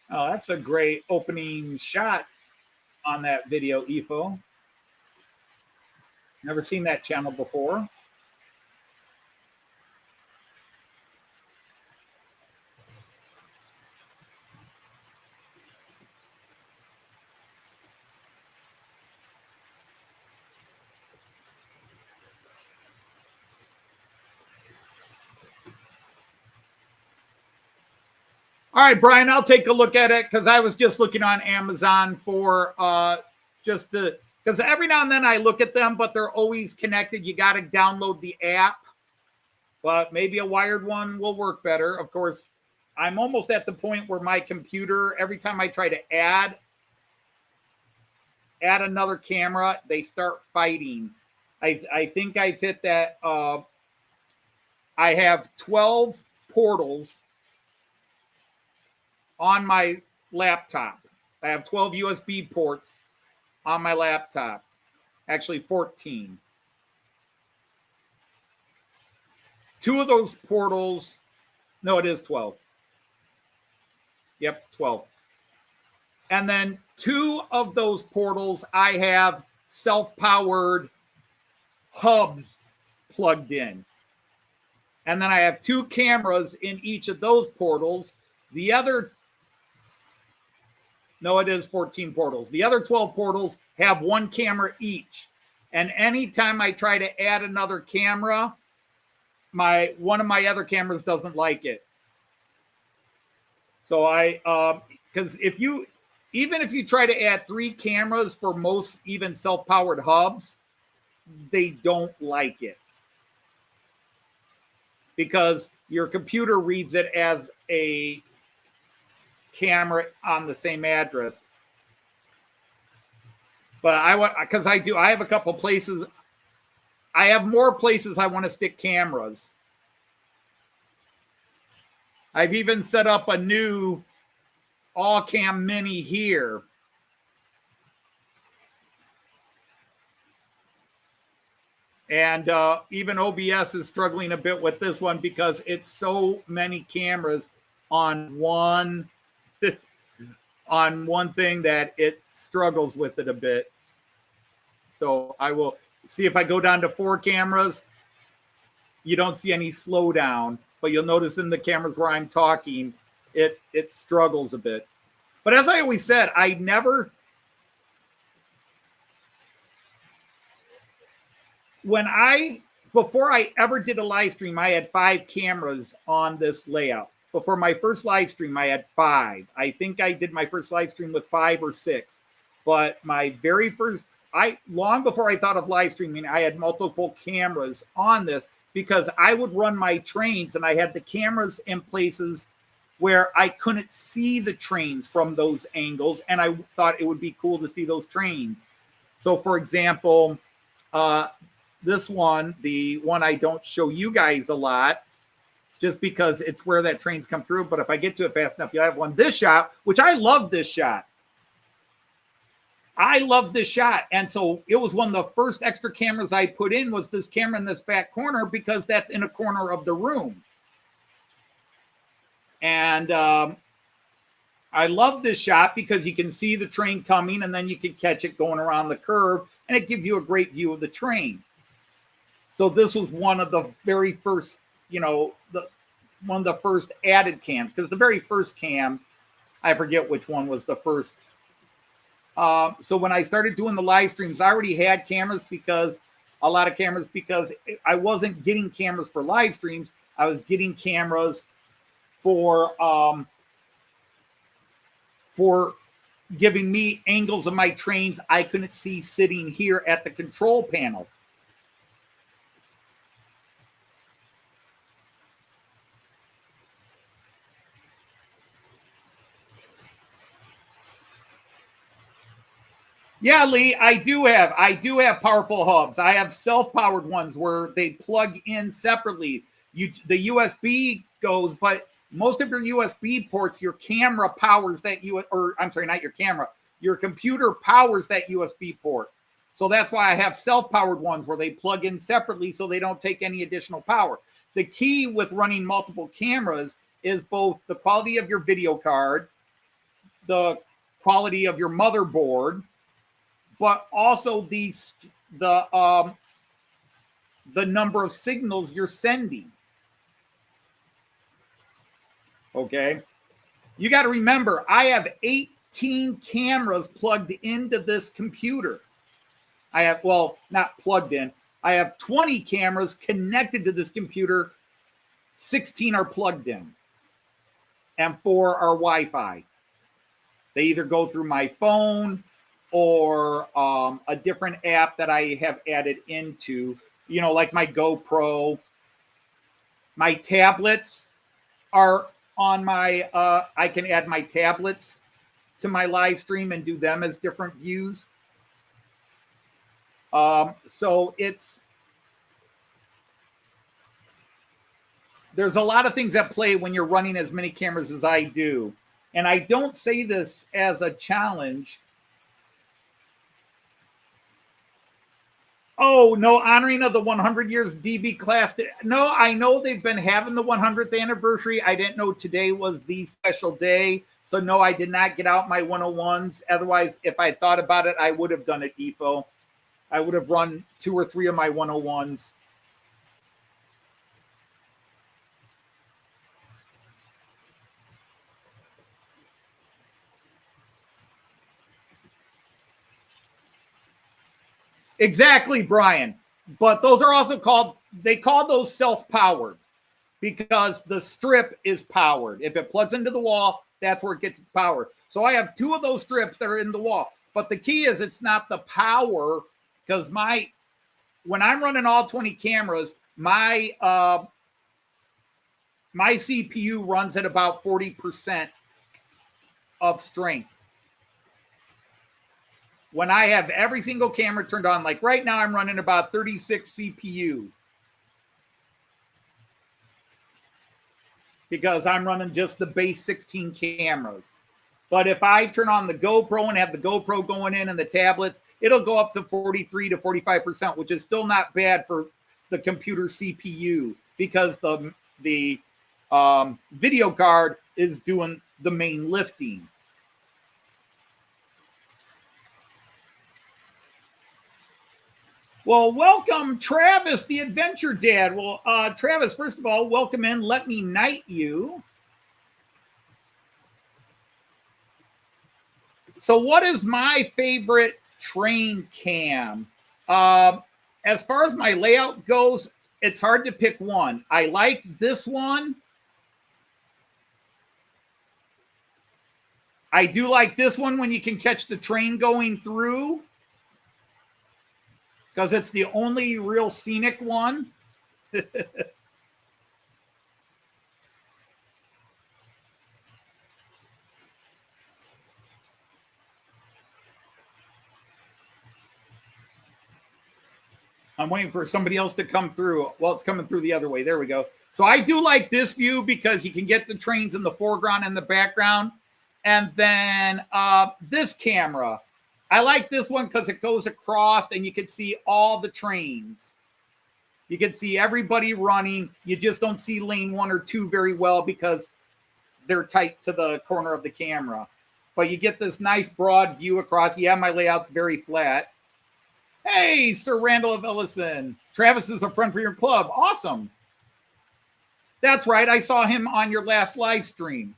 Oh, that's a great opening shot on that video, Ifo. Never seen that channel before. All right, Brian, I'll take a look at it because I was just looking on Amazon for just to, because every now and then I look at them, but they're always connected. You got to download the app, but maybe a wired one will work better. Of course, I'm almost at the point where my computer, every time I try to add another camera, they start fighting. I think I've hit that. I have 12 portals on my laptop. I have 12 USB ports on my laptop. Actually, 14. 2 of those portals, no, it is 12. Yep, 12. And then 2 of those portals, I have self-powered hubs plugged in. And then I have 2 cameras in each of those portals. The other, no, it is 14 portals. The other 12 portals have 1 camera each. And anytime I try to add another camera, one of my other cameras doesn't like it. So because even if you try to add 3 cameras for most even self-powered hubs, they don't like it. Because your computer reads it as a camera on the same address. But I have a couple places. I have more places I want to stick cameras. I've even set up a new all cam mini here. And even OBS is struggling a bit with this one because it's so many cameras on one thing that it struggles with it a bit. So I will see if I go down to 4 cameras, you don't see any slowdown, but you'll notice in the cameras where I'm talking, it struggles a bit. But as I always said, before I ever did a live stream, I had 5 cameras on this layout. Before my first live stream, I had 5. I think I did my first live stream with 5 or 6. But my very first, long before I thought of live streaming, I had multiple cameras on this because I would run my trains and I had the cameras in places where I couldn't see the trains from those angles. And I thought it would be cool to see those trains. So for example, this one, the one I don't show you guys a lot, just because it's where that trains come through. But if I get to it fast enough, you'll have one. This shot, which I love this shot. I love this shot. And so it was one of the first extra cameras I put in was this camera in this back corner because that's in a corner of the room. And I love this shot because you can see the train coming and then you can catch it going around the curve and it gives you a great view of the train. So this was one of the very first, one of the first added cams, because the very first cam, I forget which one was the first. So when I started doing the live streams, I already had cameras because I wasn't getting cameras for live streams. I was getting cameras for giving me angles of my trains I couldn't see sitting here at the control panel. Yeah, Lee, I do have powerful hubs. I have self-powered ones where they plug in separately. The USB goes, but most of your USB ports, your camera powers that your computer powers that USB port. So that's why I have self-powered ones where they plug in separately so they don't take any additional power. The key with running multiple cameras is both the quality of your video card, the quality of your motherboard, but also the number of signals you're sending. Okay. You got to remember, I have 18 cameras plugged into this computer. Not plugged in. I have 20 cameras connected to this computer. 16 are plugged in. And 4 are Wi-Fi. They either go through my phone or a different app that I have added into, like my GoPro. My tablets are on my, I can add my tablets to my live stream and do them as different views. So there's a lot of things at play when you're running as many cameras as I do. And I don't say this as a challenge. Oh, no honoring of the 100 years DB class. No, I know they've been having the 100th anniversary. I didn't know today was the special day. So no, I did not get out my 101s. Otherwise, if I thought about it, I would have done it, EFO. I would have run 2 or 3 of my 101s. Exactly, Brian. But those are also they call those self-powered because the strip is powered. If it plugs into the wall, that's where it gets its power. So I have 2 of those strips that are in the wall. But the key is it's not the power, because when I'm running all 20 cameras, my CPU runs at about 40% of strength. When I have every single camera turned on, like right now, I'm running about 36 CPU. Because I'm running just the base 16 cameras. But if I turn on the GoPro and have the GoPro going in and the tablets, it'll go up to 43 to 45%, which is still not bad for the computer CPU because the video card is doing the main lifting. Well, welcome, Travis, the Adventure Dad. Well, Travis, first of all, welcome in. Let me knight you. So what is my favorite train cam? As far as my layout goes, it's hard to pick one. I like this one. I do like this one when you can catch the train going through, because it's the only real scenic one. I'm waiting for somebody else to come through. Well, it's coming through the other way. There we go. So I do like this view because you can get the trains in the foreground and the background. And then this camera. I like this one because it goes across and you can see all the trains. You can see everybody running. You just don't see lane 1 or 2 very well because they're tight to the corner of the camera. But you get this nice broad view across. Yeah, my layout's very flat. Hey, Sir Randall of Ellison. Travis is a friend for your club. Awesome. That's right. I saw him on your last live stream.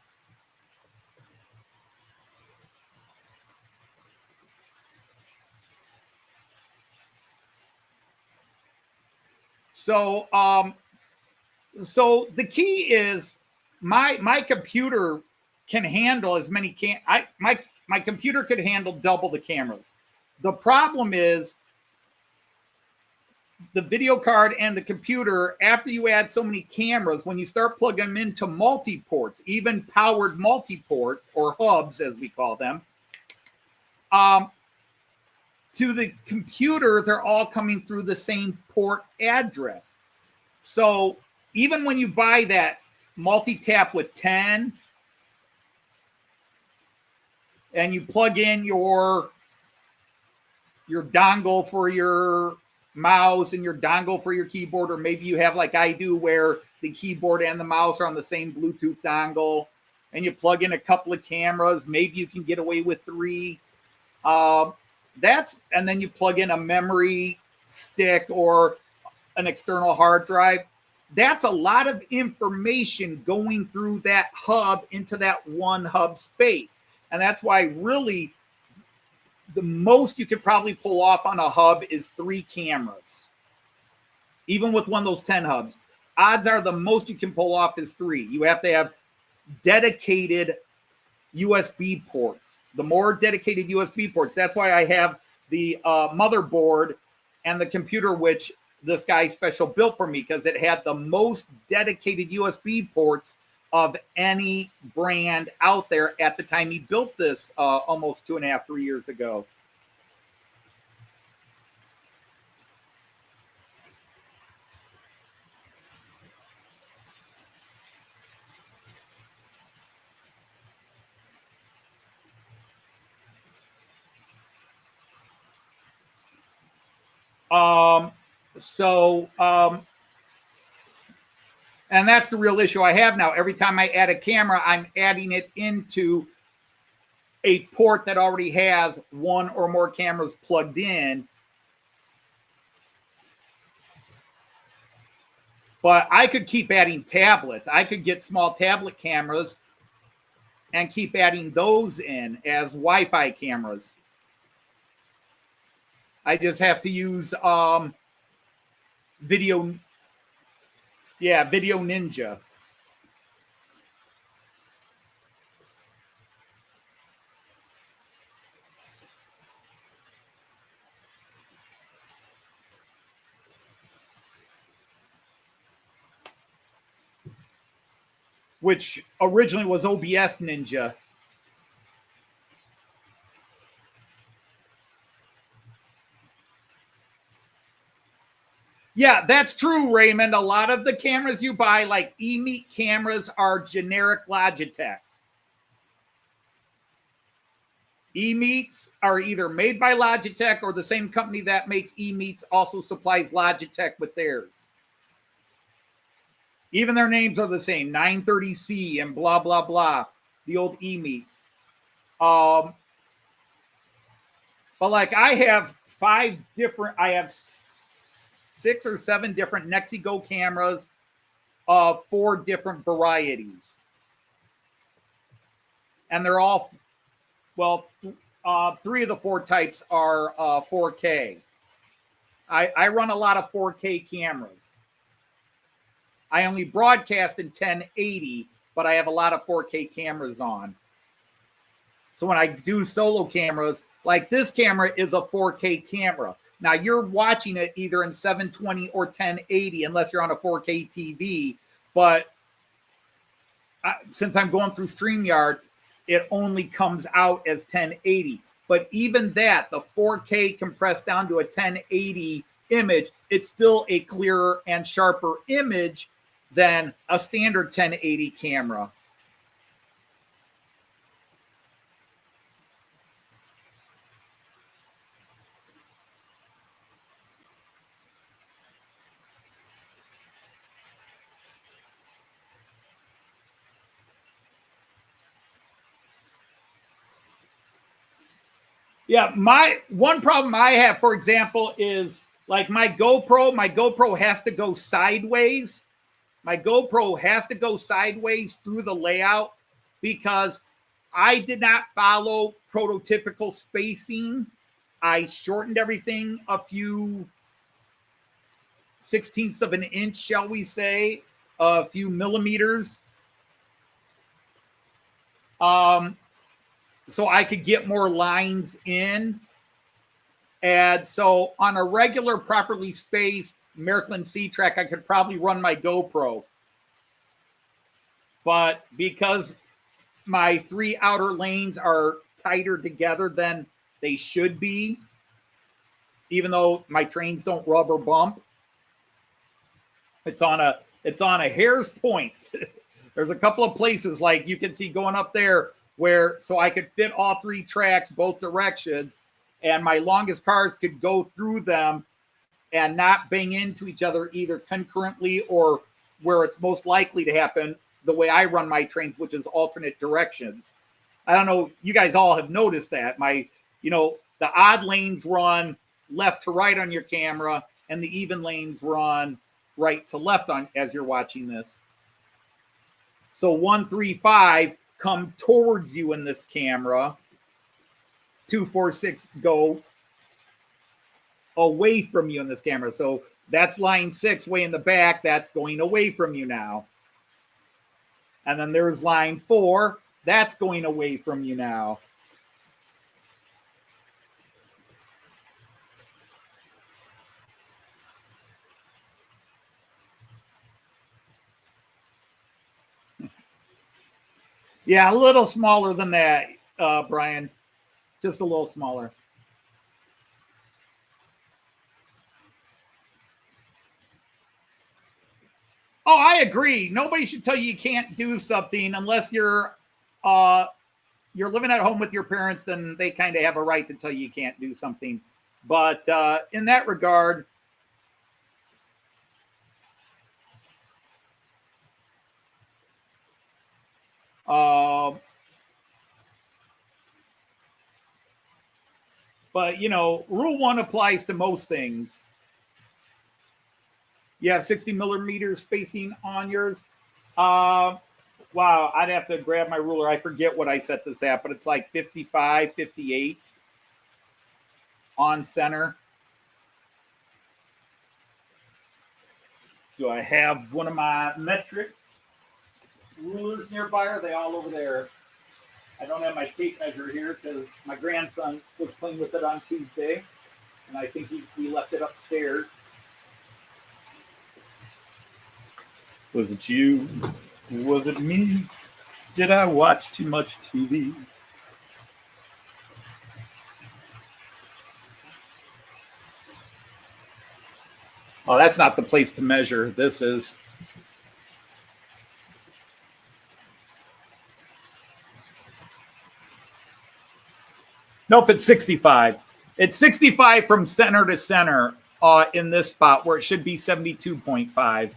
So the key is my computer can handle as many my computer could handle double the cameras. The problem is the video card and the computer, after you add so many cameras, when you start plugging them into multi-ports, even powered multi-ports or hubs as we call them, to the computer, they're all coming through the same port address. So even when you buy that multi-tap with 10 and you plug in your dongle for your mouse and your dongle for your keyboard, or maybe you have like I do where the keyboard and the mouse are on the same Bluetooth dongle, and you plug in a couple of cameras, maybe you can get away with 3. And then you plug in a memory stick or an external hard drive. That's a lot of information going through that hub into that one hub space. And that's why really the most you could probably pull off on a hub is 3 cameras. Even with one of those 10 hubs, odds are the most you can pull off is 3. You have to have dedicated USB ports. The more dedicated USB ports, that's why I have the motherboard and the computer, which this guy special built for me, because it had the most dedicated USB ports of any brand out there at the time he built this almost 2.5, 3 years ago. And that's the real issue I have now. Every time I add a camera, I'm adding it into a port that already has 1 or more cameras plugged in. But I could keep adding tablets. I could get small tablet cameras and keep adding those in as Wi-Fi cameras. I just have to use Video Ninja. Which originally was OBS Ninja. Yeah, that's true, Raymond. A lot of the cameras you buy, like eMeet cameras, are generic Logitechs. E-meets are either made by Logitech or the same company that makes E-meets also supplies Logitech with theirs. Even their names are the same, 930C and blah, blah, blah, the old E-meets. But like I have 6 or 7 different Nexigo cameras of 4 different varieties. And they're all, well, 3 of the 4 types are 4K. I run a lot of 4K cameras. I only broadcast in 1080, but I have a lot of 4K cameras on. So when I do solo cameras, like this camera is a 4K camera. Now you're watching it either in 720 or 1080, unless you're on a 4K TV. But since I'm going through StreamYard, it only comes out as 1080. But even that, the 4K compressed down to a 1080 image, it's still a clearer and sharper image than a standard 1080 camera. Yeah, my one problem I have, for example, is like my GoPro has to go sideways. My GoPro has to go sideways through the layout because I did not follow prototypical spacing. I shortened everything a few 16ths of an inch, shall we say, a few millimeters. So I could get more lines in. And so on a regular, properly spaced Märklin C-Track, I could probably run my GoPro. But because my 3 outer lanes are tighter together than they should be, even though my trains don't rub or bump, it's on a hair's point. There's a couple of places like you can see going up there where so I could fit all 3 tracks both directions, and my longest cars could go through them and not bang into each other either concurrently or where it's most likely to happen the way I run my trains, which is alternate directions. I don't know, you guys all have noticed that. The odd lanes run left to right on your camera and the even lanes run right to left on as you're watching this. So 1, 3, 5 come towards you in this camera. 2, 4, 6 go away from you in this camera. So that's line 6 way in the back. That's going away from you now. And then there's line 4. That's going away from you now. Yeah, a little smaller than that, Brian. Just a little smaller. Oh, I agree. Nobody should tell you can't do something unless you're living at home with your parents. Then they kind of have a right to tell you can't do something. But in that regard, but rule 1 applies to most things. You have 60 millimeter spacing on yours. Wow, I'd have to grab my ruler. I forget what I set this at, but it's like 55, 58 on center. Do I have one of my metric rulers nearby? Or are they all over there? I don't have my tape measure here because my grandson was playing with it on Tuesday, and I think he left it upstairs. Was it you? Was it me? Did I watch too much TV? Oh, that's not the place to measure. This is. Nope, it's 65. It's 65 from center to center in this spot where it should be 72.5.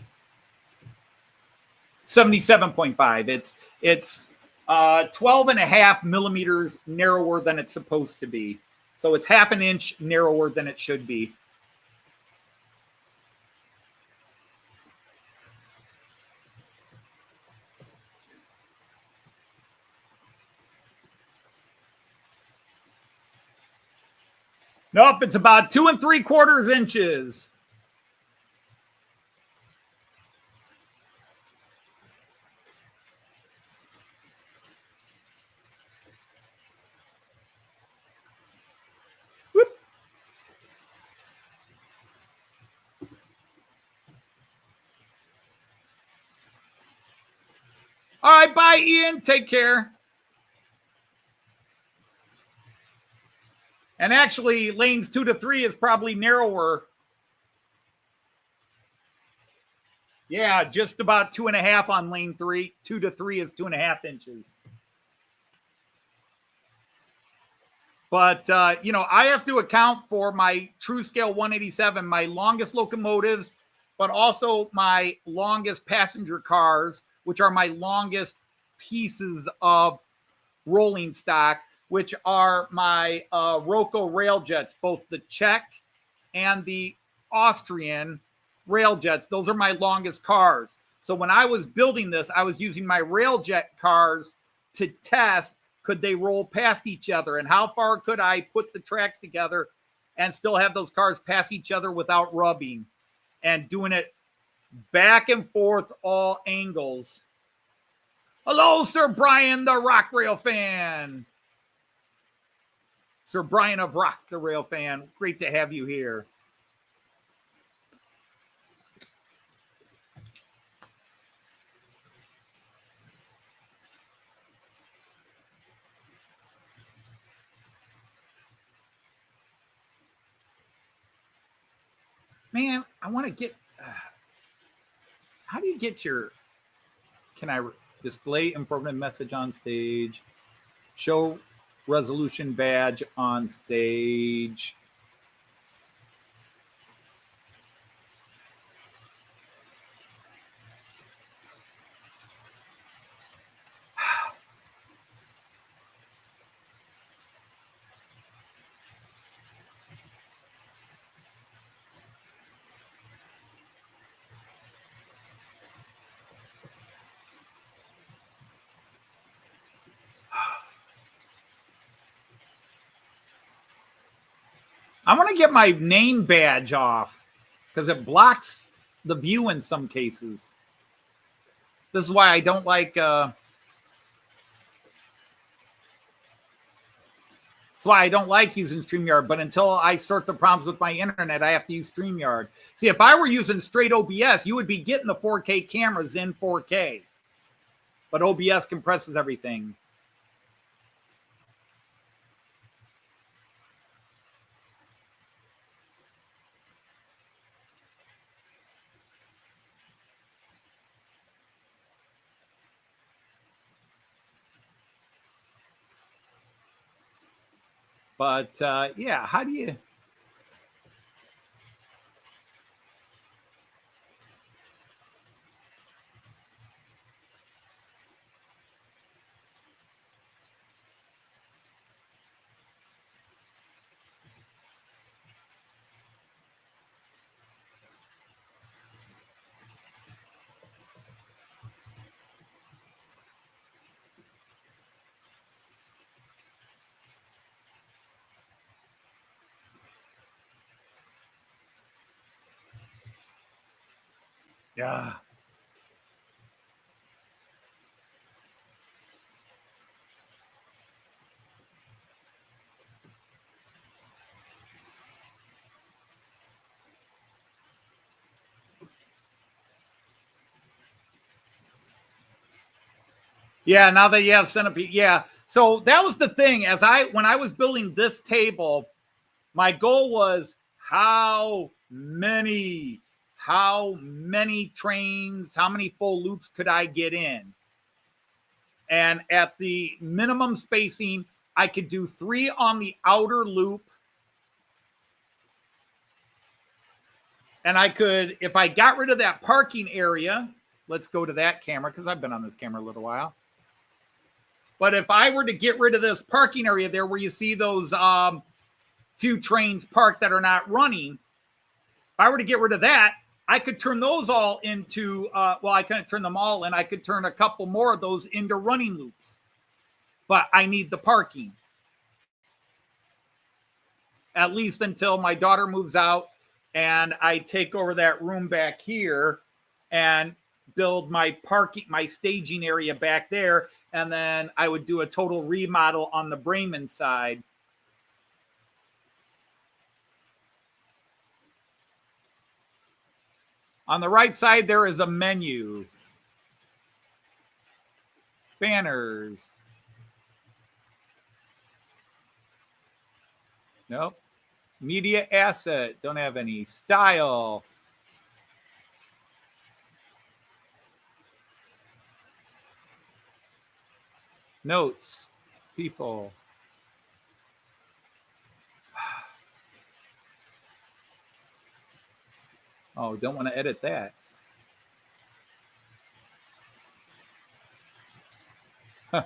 77.5. It's 12 and a half millimeters narrower than it's supposed to be. So it's half an inch narrower than it should be. Nope, it's about 2 3/4 inches. Whoop. All right, bye, Ian. Take care. And actually, lanes 2 to 3 is probably narrower. Yeah, just about 2.5 on lane 3. 2 to 3 is 2.5 inches. But, I have to account for my true scale 187, my longest locomotives, but also my longest passenger cars, which are my longest pieces of rolling stock, which are my Roco railjets, both the Czech and the Austrian railjets. Those are my longest cars. So when I was building this, I was using my railjet cars to test, could they roll past each other and how far could I put the tracks together and still have those cars pass each other without rubbing, and doing it back and forth, all angles. Hello, Sir Brian, the Rock Rail fan. Sir Brian of Rock, the Rail fan. Great to have you here. Man, I want to get, how do you get your, can I display informative message on stage? Show resolution badge on stage. I want to get my name badge off because it blocks the view in some cases. This is why I don't like, that's why I don't like using StreamYard, but until I sort the problems with my internet, I have to use StreamYard. See, if I were using straight OBS, you would be getting the 4K cameras in 4K, but OBS compresses everything. But yeah, how do you? Yeah. Yeah, now that you have centipede, yeah. So that was the thing. When I was building this table, my goal was how many trains, how many full loops could I get in? And at the minimum spacing, I could do 3 on the outer loop. And I could, if I got rid of that parking area, let's go to that camera because I've been on this camera a little while. But if I were to get rid of this parking area there where you see those few trains parked that are not running, if I were to get rid of that, I could turn those all into, I couldn't turn them all in. I could turn a couple more of those into running loops. But I need the parking. At least until my daughter moves out and I take over that room back here and build my parking, my staging area back there. And then I would do a total remodel on the Bremen side. On the right side, there is a menu. Banners. Nope. Media asset. Don't have any. Style. Notes. People. Oh, don't want to edit that. Huh.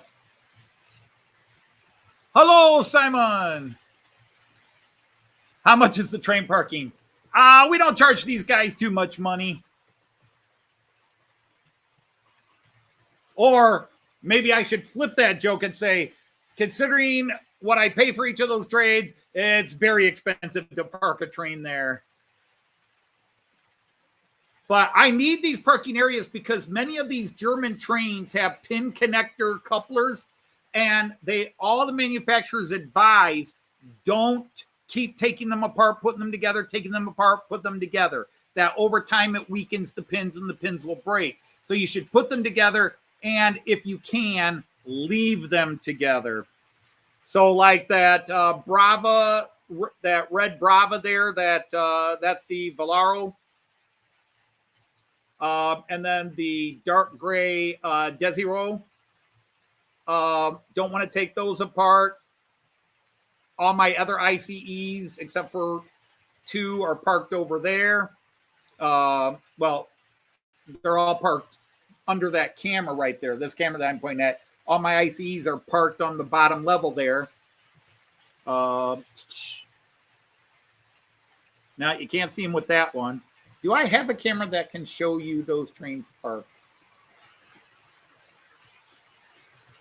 Hello, Simon. How much is the train parking? We don't charge these guys too much money. Or maybe I should flip that joke and say, considering what I pay for each of those trades, it's very expensive to park a train there. But I need these parking areas because many of these German trains have pin connector couplers, and all the manufacturers advise don't keep taking them apart, putting them together, taking them apart, put them together. That over time it weakens the pins and the pins will break. So you should put them together, and if you can, leave them together. So like that Brava, that red Brava there, that's the Valaro. And then the dark gray Desiro. Don't want to take those apart. All my other ICEs, except for 2, are parked over there. Well, they're all parked under that camera right there. This camera that I'm pointing at. All my ICEs are parked on the bottom level there. Now, you can't see them with that one. Do I have a camera that can show you those trains parked?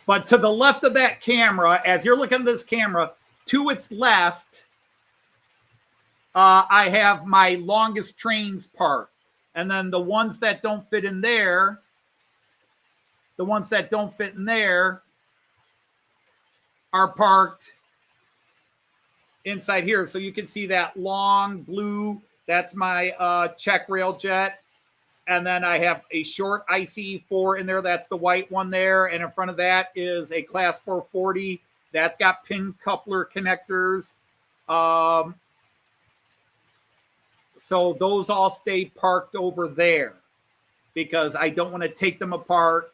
But to the left of that camera, as you're looking at this camera, to its left, I have my longest trains parked. And then the ones that don't fit in there, are parked inside here. So you can see that long blue, that's my Czech rail jet. And then I have a short ICE4 in there. That's the white one there. And in front of that is a Class 440. That's got pin coupler connectors. So those all stay parked over there because I don't want to take them apart.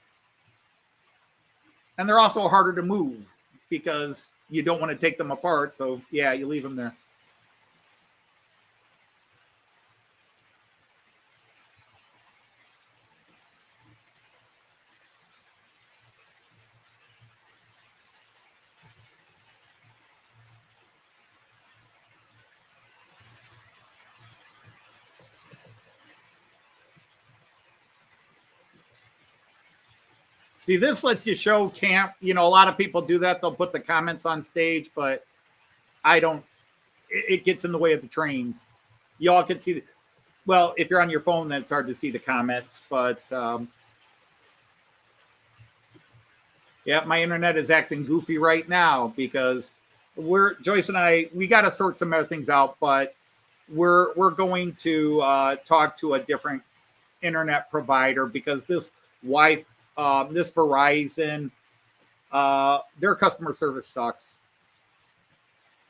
And they're also harder to move because you don't want to take them apart. So yeah, you leave them there. See, this lets you show camp. You know, a lot of people do that. They'll put the comments on stage, but I don't. It gets in the way of the trains. Y'all can see. Well, if you're on your phone, then it's hard to see the comments. But yeah, my internet is acting goofy right now because Joyce and I, we got to sort some other things out. But we're going to talk to a different internet provider because this this Verizon, their customer service sucks.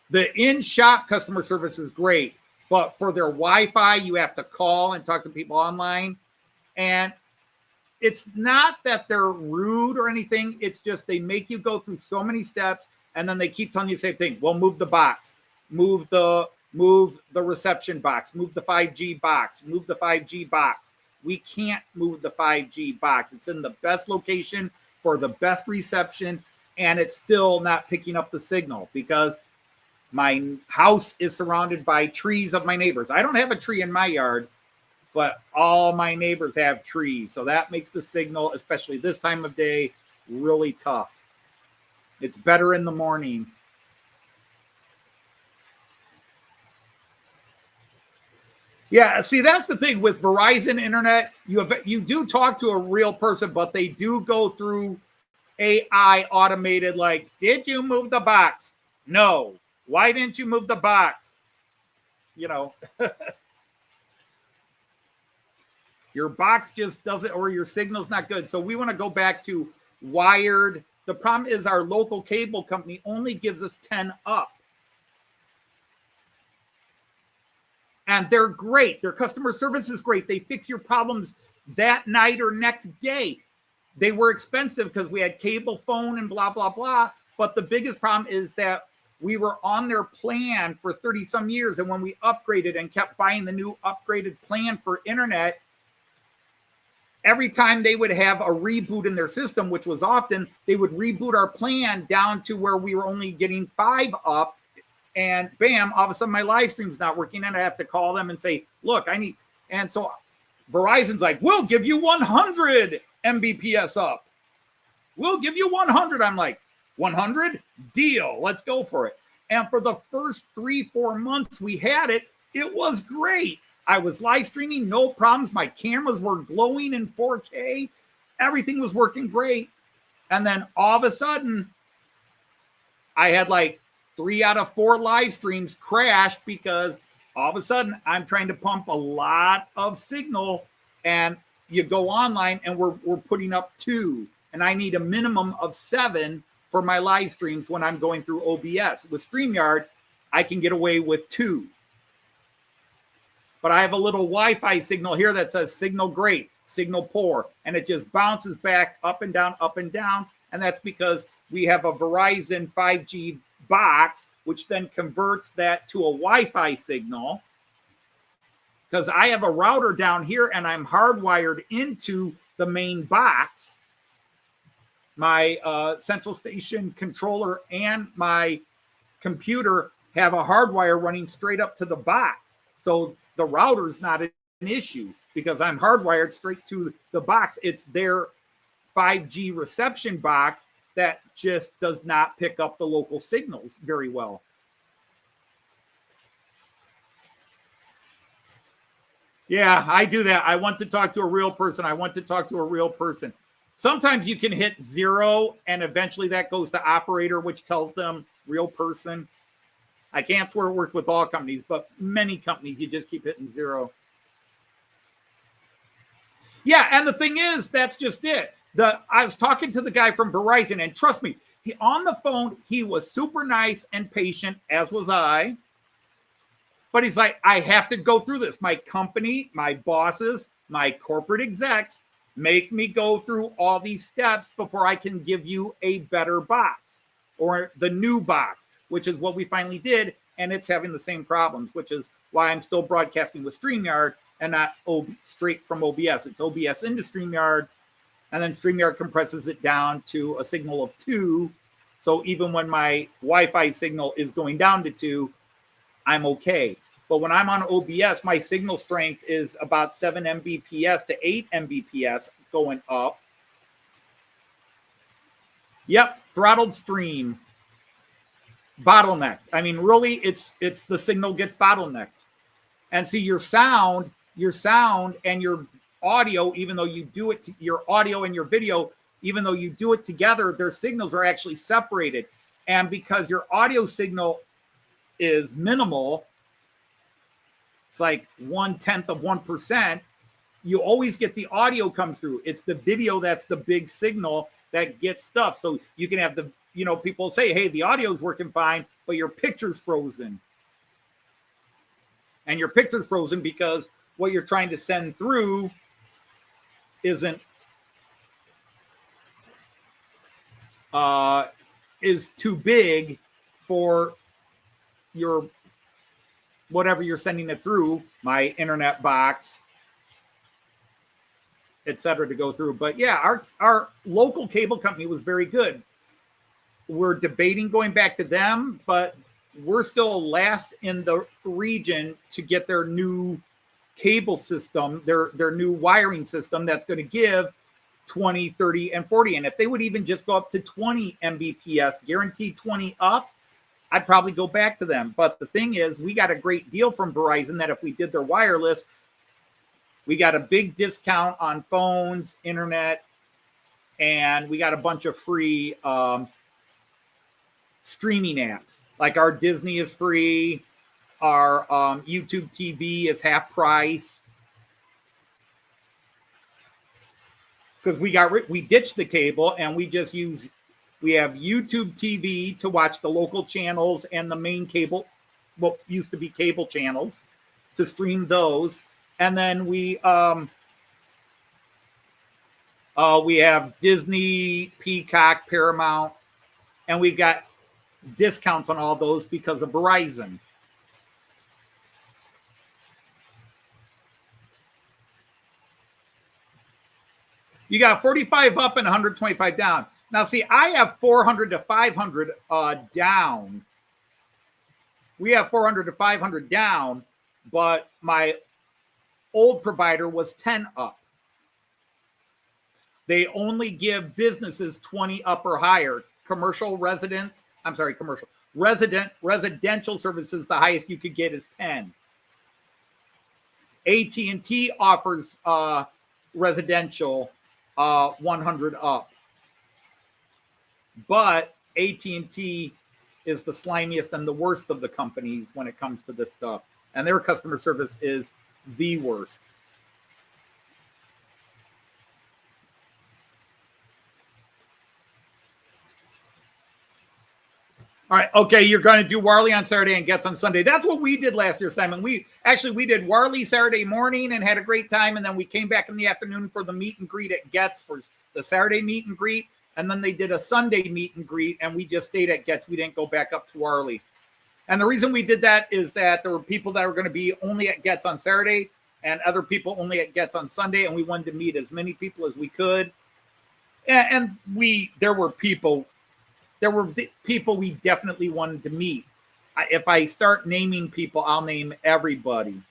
The in-shop customer service is great, but for their Wi-Fi, you have to call and talk to people online. And it's not that they're rude or anything. It's just they make you go through so many steps. And then they keep telling you the same thing. Well, move the box, move the reception box, move the 5G box, move the 5G box. We can't move the 5G box. It's in the best location for the best reception, and it's still not picking up the signal because my house is surrounded by trees of my neighbors. I don't have a tree in my yard, but all my neighbors have trees. So that makes the signal, especially this time of day, really tough. It's better in the morning. Yeah, see, that's the thing with Verizon Internet. You do talk to a real person, but they do go through AI automated, like, did you move the box? No. Why didn't you move the box? You know, your box just doesn't, or your signal's not good. So we want to go back to wired. The problem is our local cable company only gives us 10 up. And they're great. Their customer service is great. They fix your problems that night or next day. They were expensive because we had cable phone and blah, blah, blah. But the biggest problem is that we were on their plan for 30 some years. And when we upgraded and kept buying the new upgraded plan for internet, every time they would have a reboot in their system, which was often, they would reboot our plan down to where we were only getting 5 up. And bam, all of a sudden my live stream's not working. And I have to call them and say, look, I need. And so Verizon's like, we'll give you 100 Mbps up. We'll give you 100. I'm like, 100? Deal. Let's go for it. And for the first 3-4 months we had it, it was great. I was live streaming, no problems. My cameras were glowing in 4K. Everything was working great. And then all of a sudden, I had like 3 out of 4 live streams crash because all of a sudden I'm trying to pump a lot of signal, and you go online and we're putting up 2, and I need a minimum of 7 for my live streams when I'm going through OBS. With StreamYard, I can get away with 2. But I have a little Wi-Fi signal here that says signal great, signal poor, and it just bounces back up and down, and that's because we have a Verizon 5G box, which then converts that to a Wi-Fi signal, because I have a router down here and I'm hardwired into the main box. My central station controller and my computer have a hardwire running straight up to the box. So the router is not an issue because I'm hardwired straight to the box. It's their 5G reception box that just does not pick up the local signals very well. Yeah, I do that. I want to talk to a real person. Sometimes you can hit 0 and eventually that goes to operator, which tells them real person. I can't swear it works with all companies, but many companies, you just keep hitting 0. Yeah, and the thing is, that's just it. I was talking to the guy from Verizon, and trust me, on the phone, he was super nice and patient, as was I. But he's like, I have to go through this. My company, my bosses, my corporate execs make me go through all these steps before I can give you a better box or the new box, which is what we finally did. And it's having the same problems, which is why I'm still broadcasting with StreamYard and not straight from OBS. It's OBS into StreamYard, and then StreamYard compresses it down to a signal of 2. So even when my Wi-Fi signal is going down to 2, I'm okay. But when I'm on OBS, my signal strength is about 7 Mbps to 8 Mbps going up. Yep, throttled stream. Bottleneck. I mean, really, it's the signal gets bottlenecked. And see, your sound and your audio, even though you do it, your audio and your video, even though you do it together, their signals are actually separated. And because your audio signal is minimal, it's like 1/10 of 1%, you always get the audio comes through. It's the video that's the big signal that gets stuff. So you can have people say, hey, the audio's working fine, but your picture's frozen. And your picture's frozen because what you're trying to send through isn't is too big for your whatever you're sending it through, my internet box, etc., to go through. But yeah, our local cable company was very good. We're debating going back to them, but we're still last in the region to get their new cable system, their new wiring system that's going to give 20, 30, and 40. And if they would even just go up to 20 Mbps, guaranteed 20 up, I'd probably go back to them. But the thing is, we got a great deal from Verizon that if we did their wireless, we got a big discount on phones, internet, and we got a bunch of free streaming apps. Like our Disney is free, our YouTube TV is half price. Because we ditched the cable and we have YouTube TV to watch the local channels and the main cable, what used to be cable channels, to stream those. And then we have Disney, Peacock, Paramount, and we've got discounts on all those because of Verizon. You got 45 up and 125 down. Now, see, I have 400 to 500 down. We have 400 to 500 down, but my old provider was 10 up. They only give businesses 20 up or higher. Residential services, the highest you could get is 10. AT&T offers residential 100 up. But AT&T is the slimiest and the worst of the companies when it comes to this stuff. And their customer service is the worst. All right. Okay. You're going to do Warley on Saturday and Getz on Sunday. That's what we did last year, Simon. We did Warley Saturday morning and had a great time. And then we came back in the afternoon for the meet and greet at Getz for the Saturday meet and greet. And then they did a Sunday meet and greet, and we just stayed at Getz. We didn't go back up to Warley. And the reason we did that is that there were people that were going to be only at Getz on Saturday and other people only at Getz on Sunday. And we wanted to meet as many people as we could. And there were people we definitely wanted to meet. If I start naming people, I'll name everybody.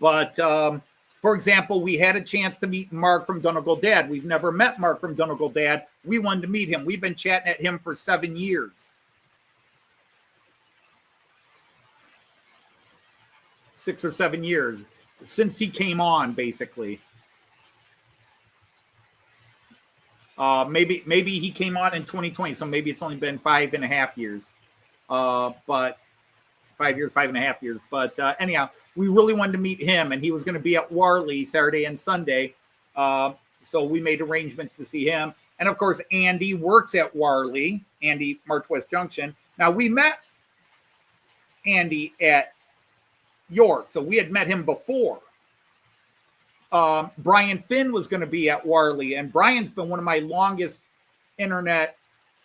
But, for example, we had a chance to meet Mark from Donegal Dad. We've never met Mark from Donegal Dad. We wanted to meet him. We've been chatting at him for 7 years. 6 or 7 years since he came on, basically. Maybe he came on in 2020, so maybe it's only been 5.5 years. But 5 years, 5.5 years. But anyhow, we really wanted to meet him, and he was going to be at Warley Saturday and Sunday. So we made arrangements to see him. And of course, Andy works at Warley, Andy, March West Junction. Now, we met Andy at York, so we had met him before. Brian Finn was going to be at Warley, and Brian's been one of my longest internet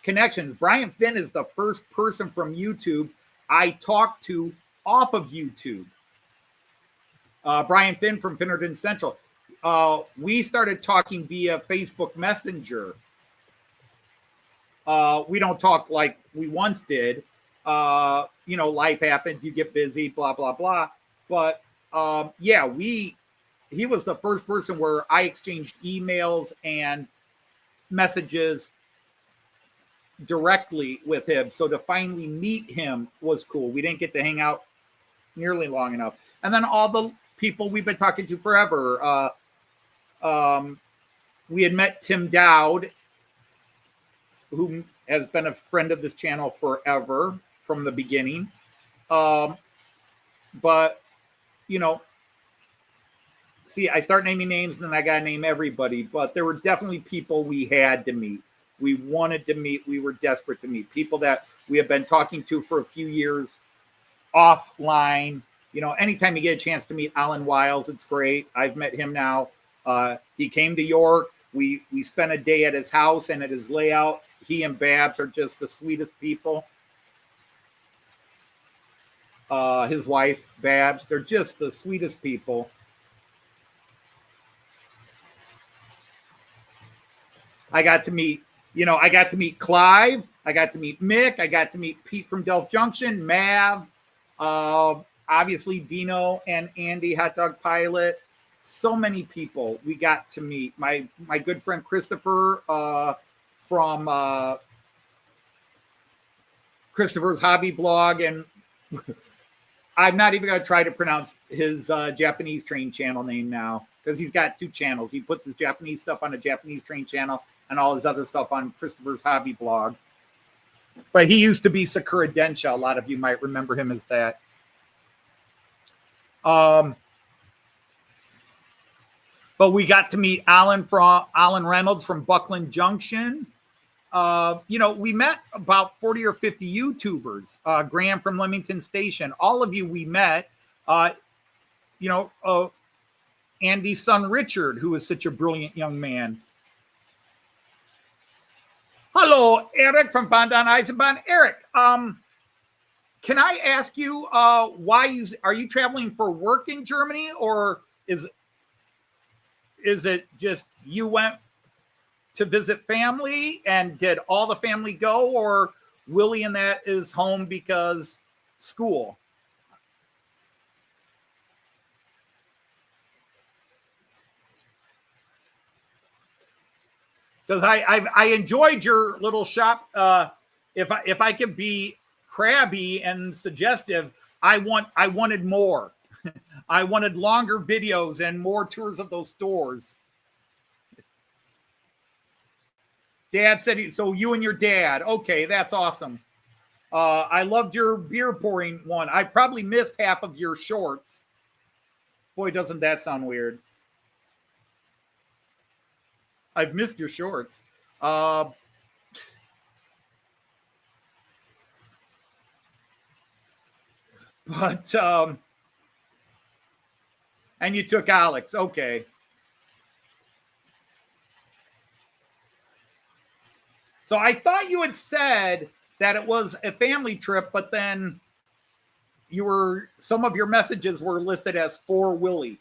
connections. Brian Finn is the first person from YouTube I talked to off of YouTube. Brian Finn from Finnerton Central. We started talking via Facebook Messenger. We don't talk like we once did. Life happens, you get busy, blah, blah, blah. But he was the first person where I exchanged emails and messages directly with him. So to finally meet him was cool. We didn't get to hang out nearly long enough. And then all the people we've been talking to forever. We had met Tim Dowd, who has been a friend of this channel forever from the beginning. But, see, I start naming names and then I got to name everybody. But there were definitely people we had to meet. We wanted to meet. We were desperate to meet. People that we have been talking to for a few years offline. Anytime you get a chance to meet Alan Wiles, it's great. I've met him now. He came to York. We spent a day at his house and at his layout. he and Babs are just the sweetest people. His wife, Babs, they're just the sweetest people. I got to meet Clive. I got to meet Mick. I got to meet Pete from Delft Junction, Mav, obviously Dino and Andy, Hot Dog Pilot. So many people we got to meet. My good friend Christopher from Christopher's Hobby Blog, and I'm not even going to try to pronounce his Japanese train channel name now, because he's got 2 channels. He puts his Japanese stuff on a Japanese train channel and all his other stuff on Christopher's Hobby Blog. But he used to be Sakura Densha. A lot of you might remember him as that. But we got to meet Alan Reynolds from Buckland Junction. We met about 40 or 50 YouTubers. Graham from Leamington Station. All of you we met. Andy's son Richard, who is such a brilliant young man. Hello, Eric from Bandon Eisenbahn. Eric, can I ask you why are you traveling for work in Germany, or is it just you went to visit family, and did all the family go, or Willie and that is home because school? Because I enjoyed your little shop. If I could be crabby and suggestive, I wanted more. I wanted longer videos and more tours of those stores. Dad said, so you and your dad. Okay, that's awesome. I loved your beer pouring one. I probably missed half of your shorts. Boy, doesn't that sound weird. I've missed your shorts. But and you took Alex. Okay. So I thought you had said that it was a family trip, but then some of your messages were listed as for Willie.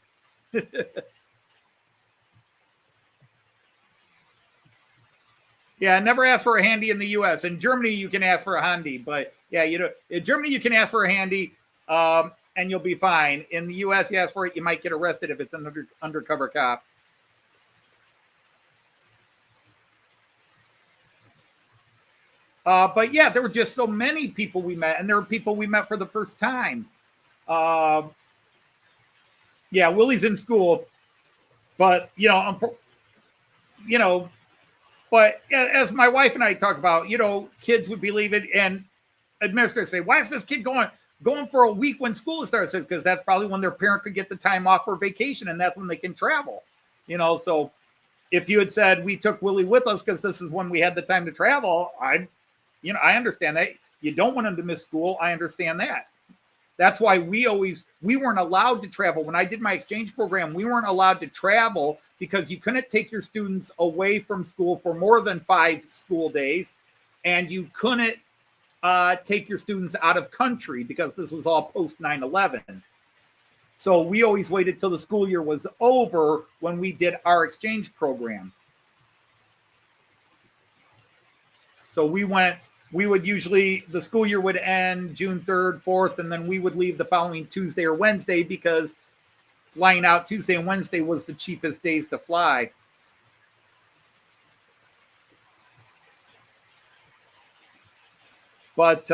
Yeah, never ask for a handy in the U.S. In Germany, you can ask for a handy, but yeah, in Germany you can ask for a handy, and you'll be fine. In the U.S., you ask for it, you might get arrested if it's an undercover cop. But yeah, there were just so many people we met, and there were people we met for the first time. Yeah, Willie's in school, but but as my wife and I talk about, kids would be leaving, and administrators say, "Why is this kid going for a week when school starts?" Because that's probably when their parent could get the time off for vacation, and that's when they can travel. So if you had said we took Willie with us because this is when we had the time to travel, I understand that. You don't want him to miss school. I understand that. That's why we weren't allowed to travel. When I did my exchange program, we weren't allowed to travel because you couldn't take your students away from school for more than 5 school days. And you couldn't take your students out of country because this was all post 9/11. So we always waited till the school year was over when we did our exchange program. So the school year would end June 3rd, 4th, and then we would leave the following Tuesday or Wednesday because flying out Tuesday and Wednesday was the cheapest days to fly. But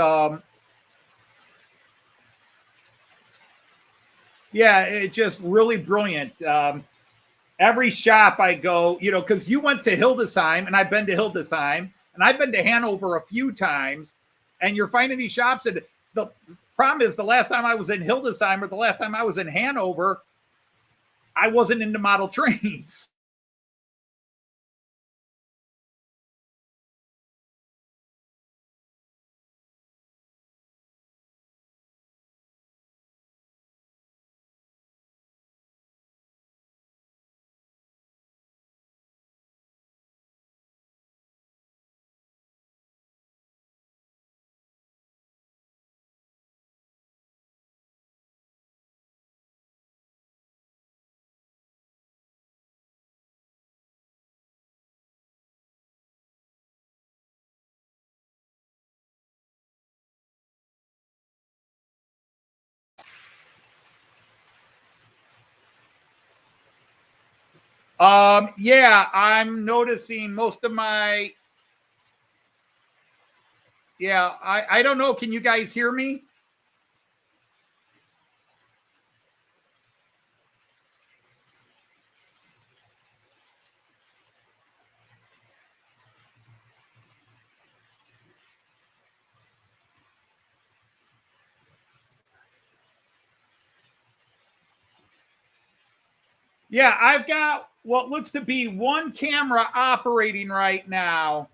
yeah, it's just really brilliant. Every shop I go, because you went to Hildesheim, and I've been to Hildesheim, and I've been to Hanover a few times, and you're finding these shops. And the problem is, the last time I was in Hildesheim or the last time I was in Hanover, I wasn't into model trains. Yeah, I'm noticing most of my. Yeah, I don't know. Can you guys hear me? Yeah, I've got what looks to be one camera operating right now.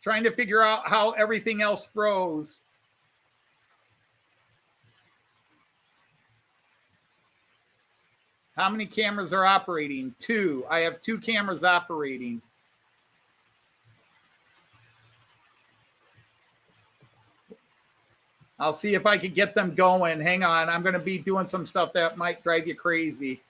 Trying to figure out how everything else froze. How many cameras are operating? 2. I have 2 cameras operating. I'll see if I can get them going. Hang on. I'm going to be doing some stuff that might drive you crazy.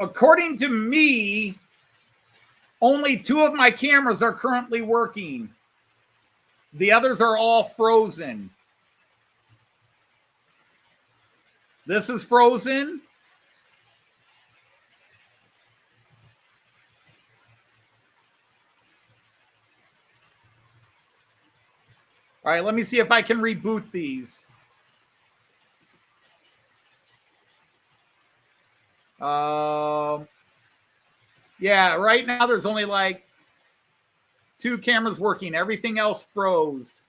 According to me, only 2 of my cameras are currently working. The others are all frozen. This is frozen. All right, let me see if I can reboot these. Yeah, right now there's only like 2 cameras working. Everything else froze.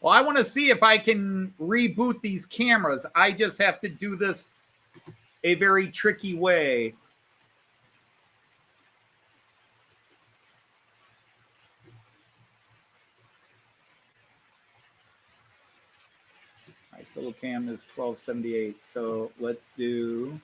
Well, I want to see if I can reboot these cameras. I just have to do this a very tricky way. All right, solo cam is 1278. So let's do.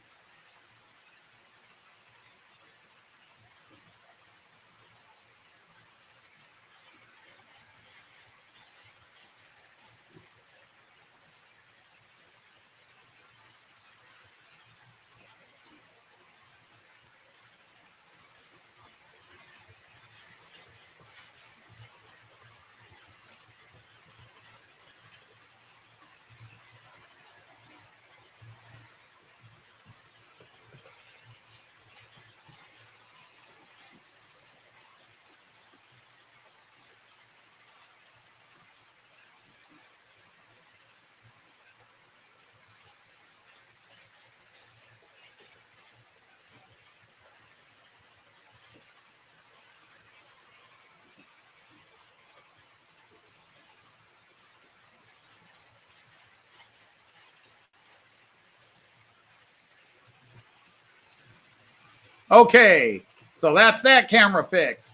Okay, so that's that camera fixed.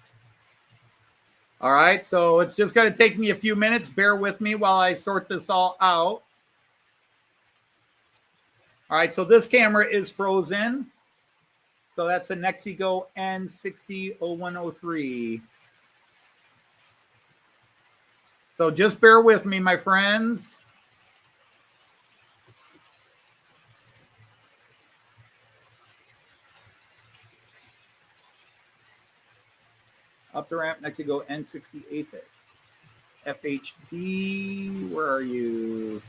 All right, so it's just going to take me a few minutes. Bear with me while I sort this all out. All right, so this camera is frozen. So that's a Nexigo N600103. So just bear with me, my friends. Up the ramp, Nexigo N68 FHD. Where are you?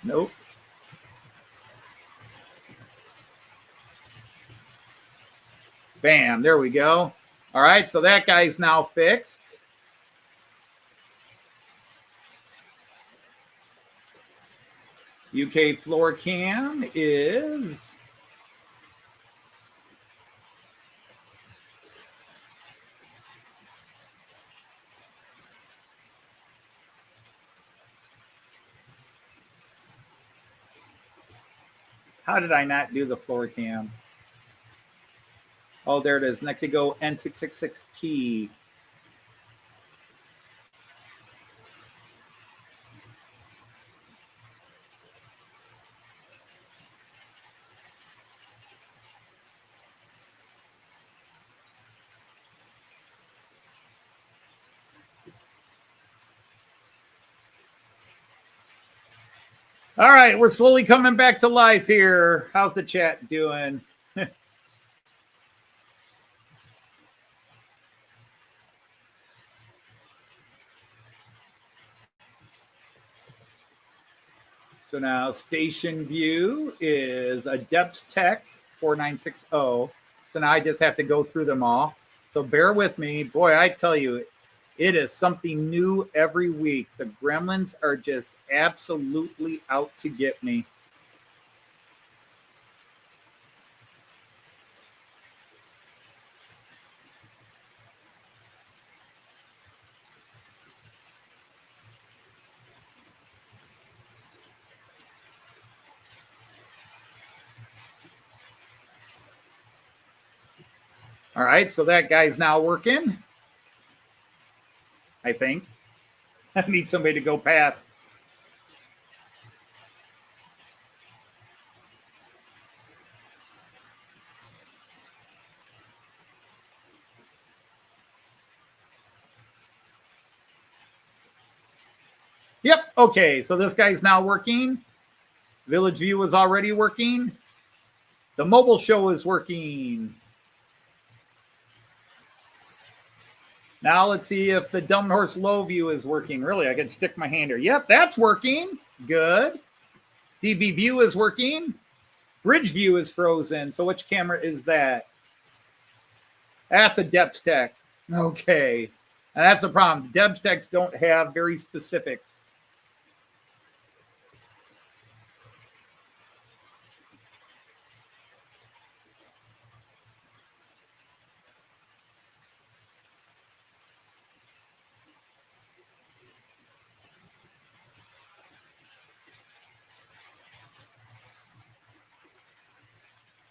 Nope. Bam, there we go. All right, so that guy's now fixed. UK floor cam is How did I not do the floor cam? Oh, there it is. Next you go N666P. All right, we're slowly coming back to life here. How's the chat doing? So now station view is a Depths Tech 4960. So now I just have to go through them all. So bear with me. Boy, I tell you, it is something new every week. The gremlins are just absolutely out to get me. All right, so that guy's now working. I think. I need somebody to go past. Yep, okay, so this guy's now working. Village View is already working. The mobile show is working. Now let's see if the Delmenhorst low view is working. Really, I can stick my hand here. Yep, that's working. Good. DB view is working. Bridge view is frozen. So which camera is that? That's a Depths Tech. Okay. And that's the problem. Depths Techs don't have very specifics.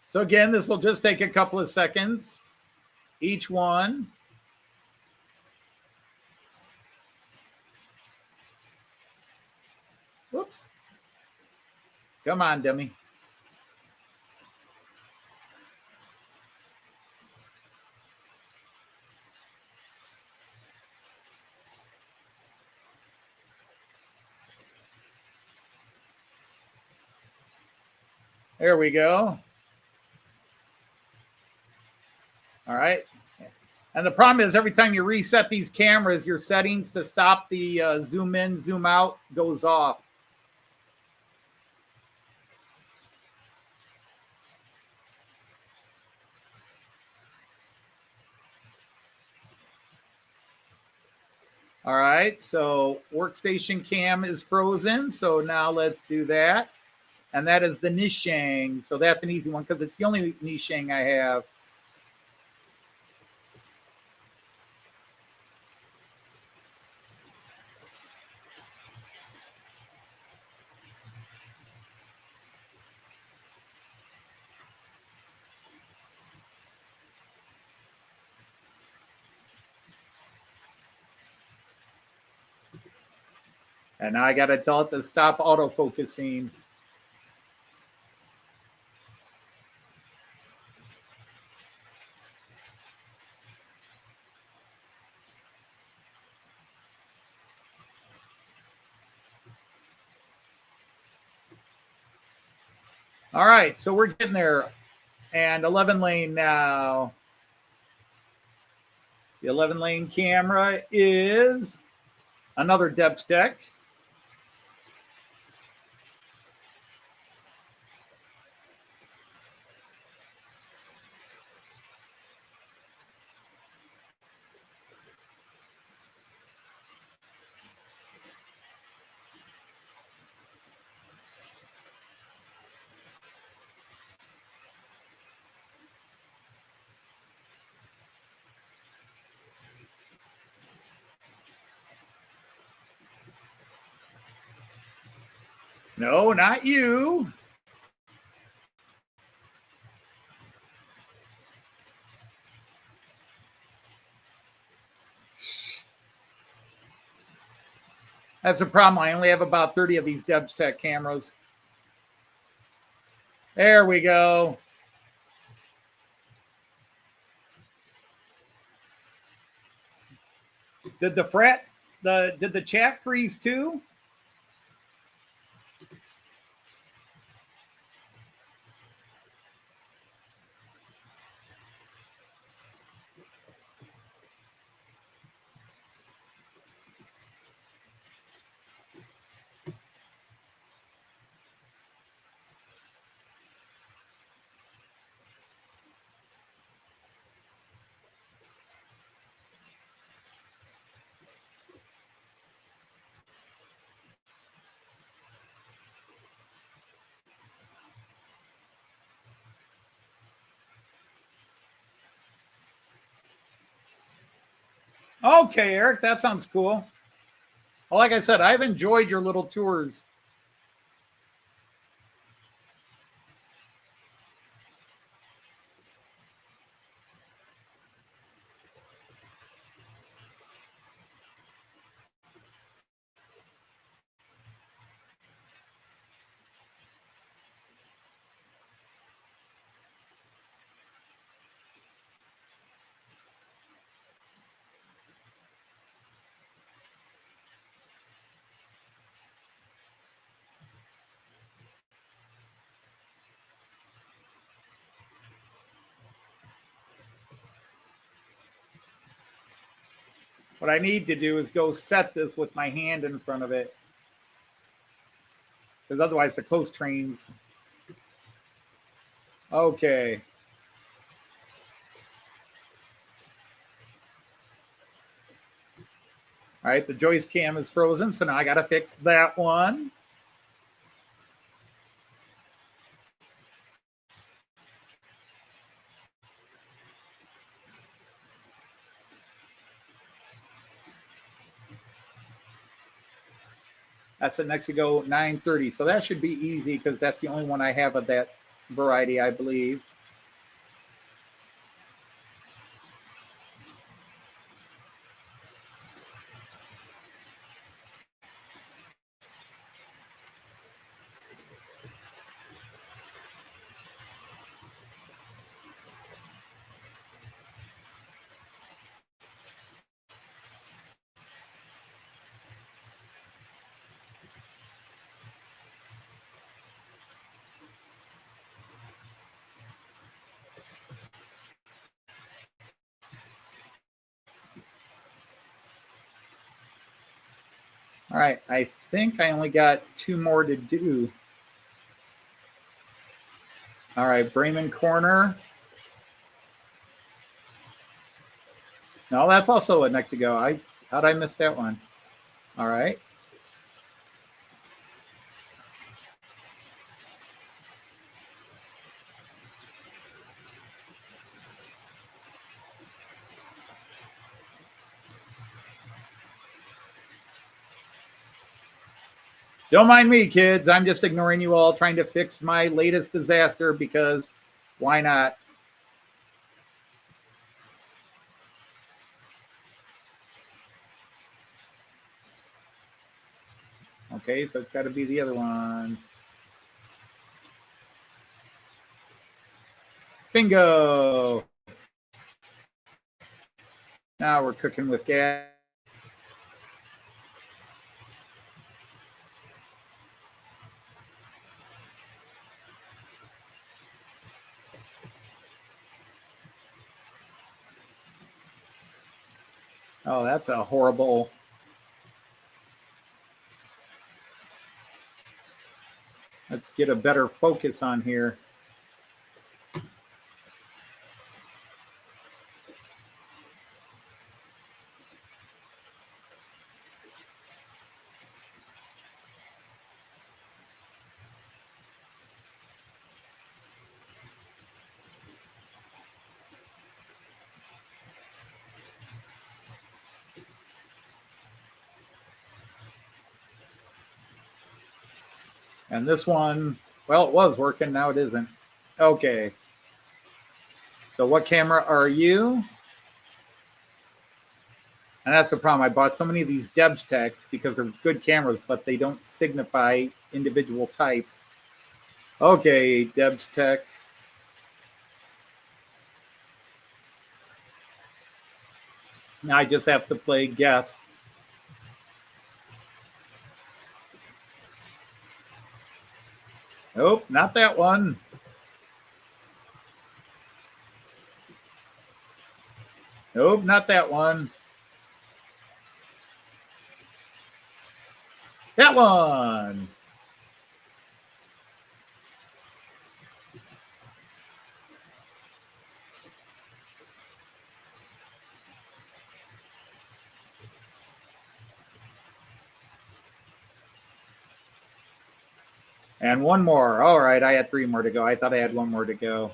So again, this will just take a couple of seconds. Each one. Whoops. Come on, dummy. There we go. All right. And the problem is every time you reset these cameras, your settings to stop the zoom in, zoom out goes off. All right, so workstation cam is frozen. So now let's do that. And that is the Nishang. So that's an easy one because it's the only Nishang I have. And now I got to tell it to stop autofocusing. All right, so we're getting there. And 11 lane now. The 11 lane camera is another Depths Tech. No, not you. That's the problem. I only have about 30 of these DevTech cameras. There we go. Did the chat freeze too? Okay, Eric, that sounds cool. Well, like I said, I've enjoyed your little tours. What I need to do is go set this with my hand in front of it. Because otherwise the close trains. Okay. All right, the joist cam is frozen, so now I got to fix that one. That's a Mexico 930. So that should be easy because that's the only one I have of that variety, I believe. All right, I think I only got 2 more to do. All right, Bremen corner. No, that's also a Mexico. How'd I miss that one? All right. Don't mind me, kids. I'm just ignoring you all, trying to fix my latest disaster because why not? Okay, so it's got to be the other one. Bingo. Now we're cooking with gas. Oh, that's a horrible. Let's get a better focus on here. And this one, well, it was working. Now it isn't. Okay. So what camera are you? And that's the problem. I bought so many of these Debs Tech because they're good cameras, but they don't signify individual types. Okay, Debs Tech. Now I just have to play guess. Nope, not that one. Nope, not that one. That one. And one more. All right, I had 3 more to go. I thought I had 1 more to go.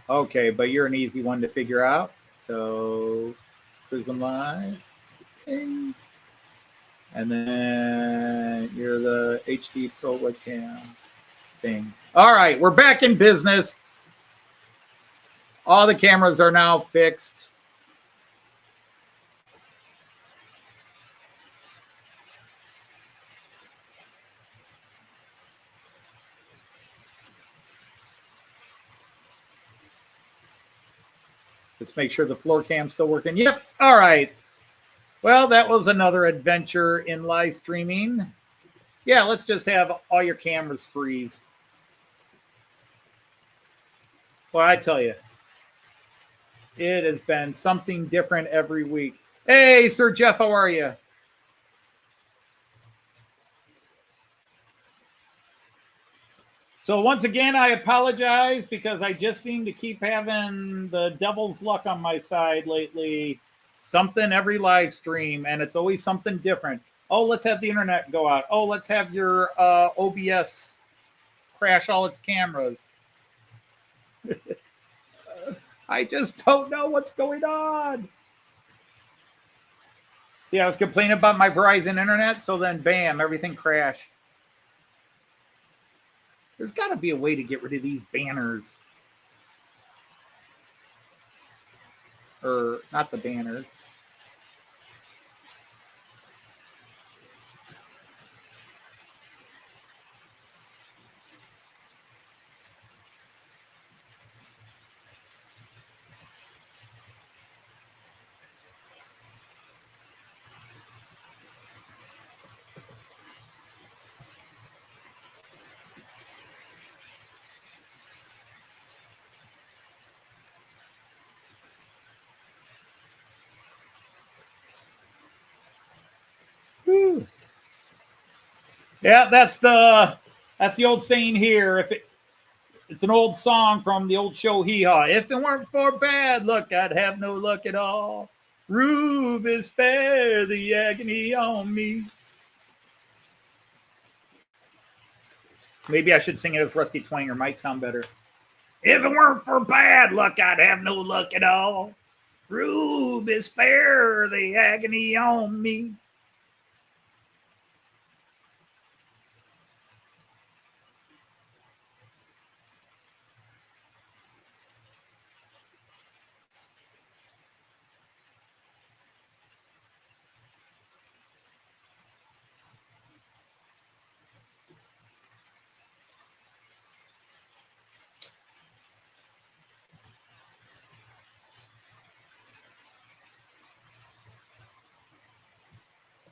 Okay, but you're an easy one to figure out. So, Prism Live. And then you're the HD Pro webcam thing. All right, we're back in business. All the cameras are now fixed. Let's make sure the floor cam's still working. Yep. All right. Well, that was another adventure in live streaming. Yeah, let's just have all your cameras freeze. Well, I tell you, it has been something different every week. Hey, Sir Jeff, how are you? So once again, I apologize because I just seem to keep having the devil's luck on my side lately. Something every live stream, and it's always something different. Oh, let's have the internet go out. Oh, let's have your OBS crash all its cameras. I just don't know what's going on. See, I was complaining about my Verizon internet, so then bam, everything crashed. There's got to be a way to get rid of these banners. Or not the banners. Whew. Yeah, that's the old saying here. It's an old song from the old show Hee Haw. If it weren't for bad luck, I'd have no luck at all. Rube is spare the agony on me. Maybe I should sing it as Rusty Twanger. Might sound better. If it weren't for bad luck, I'd have no luck at all. Rube is spare the agony on me.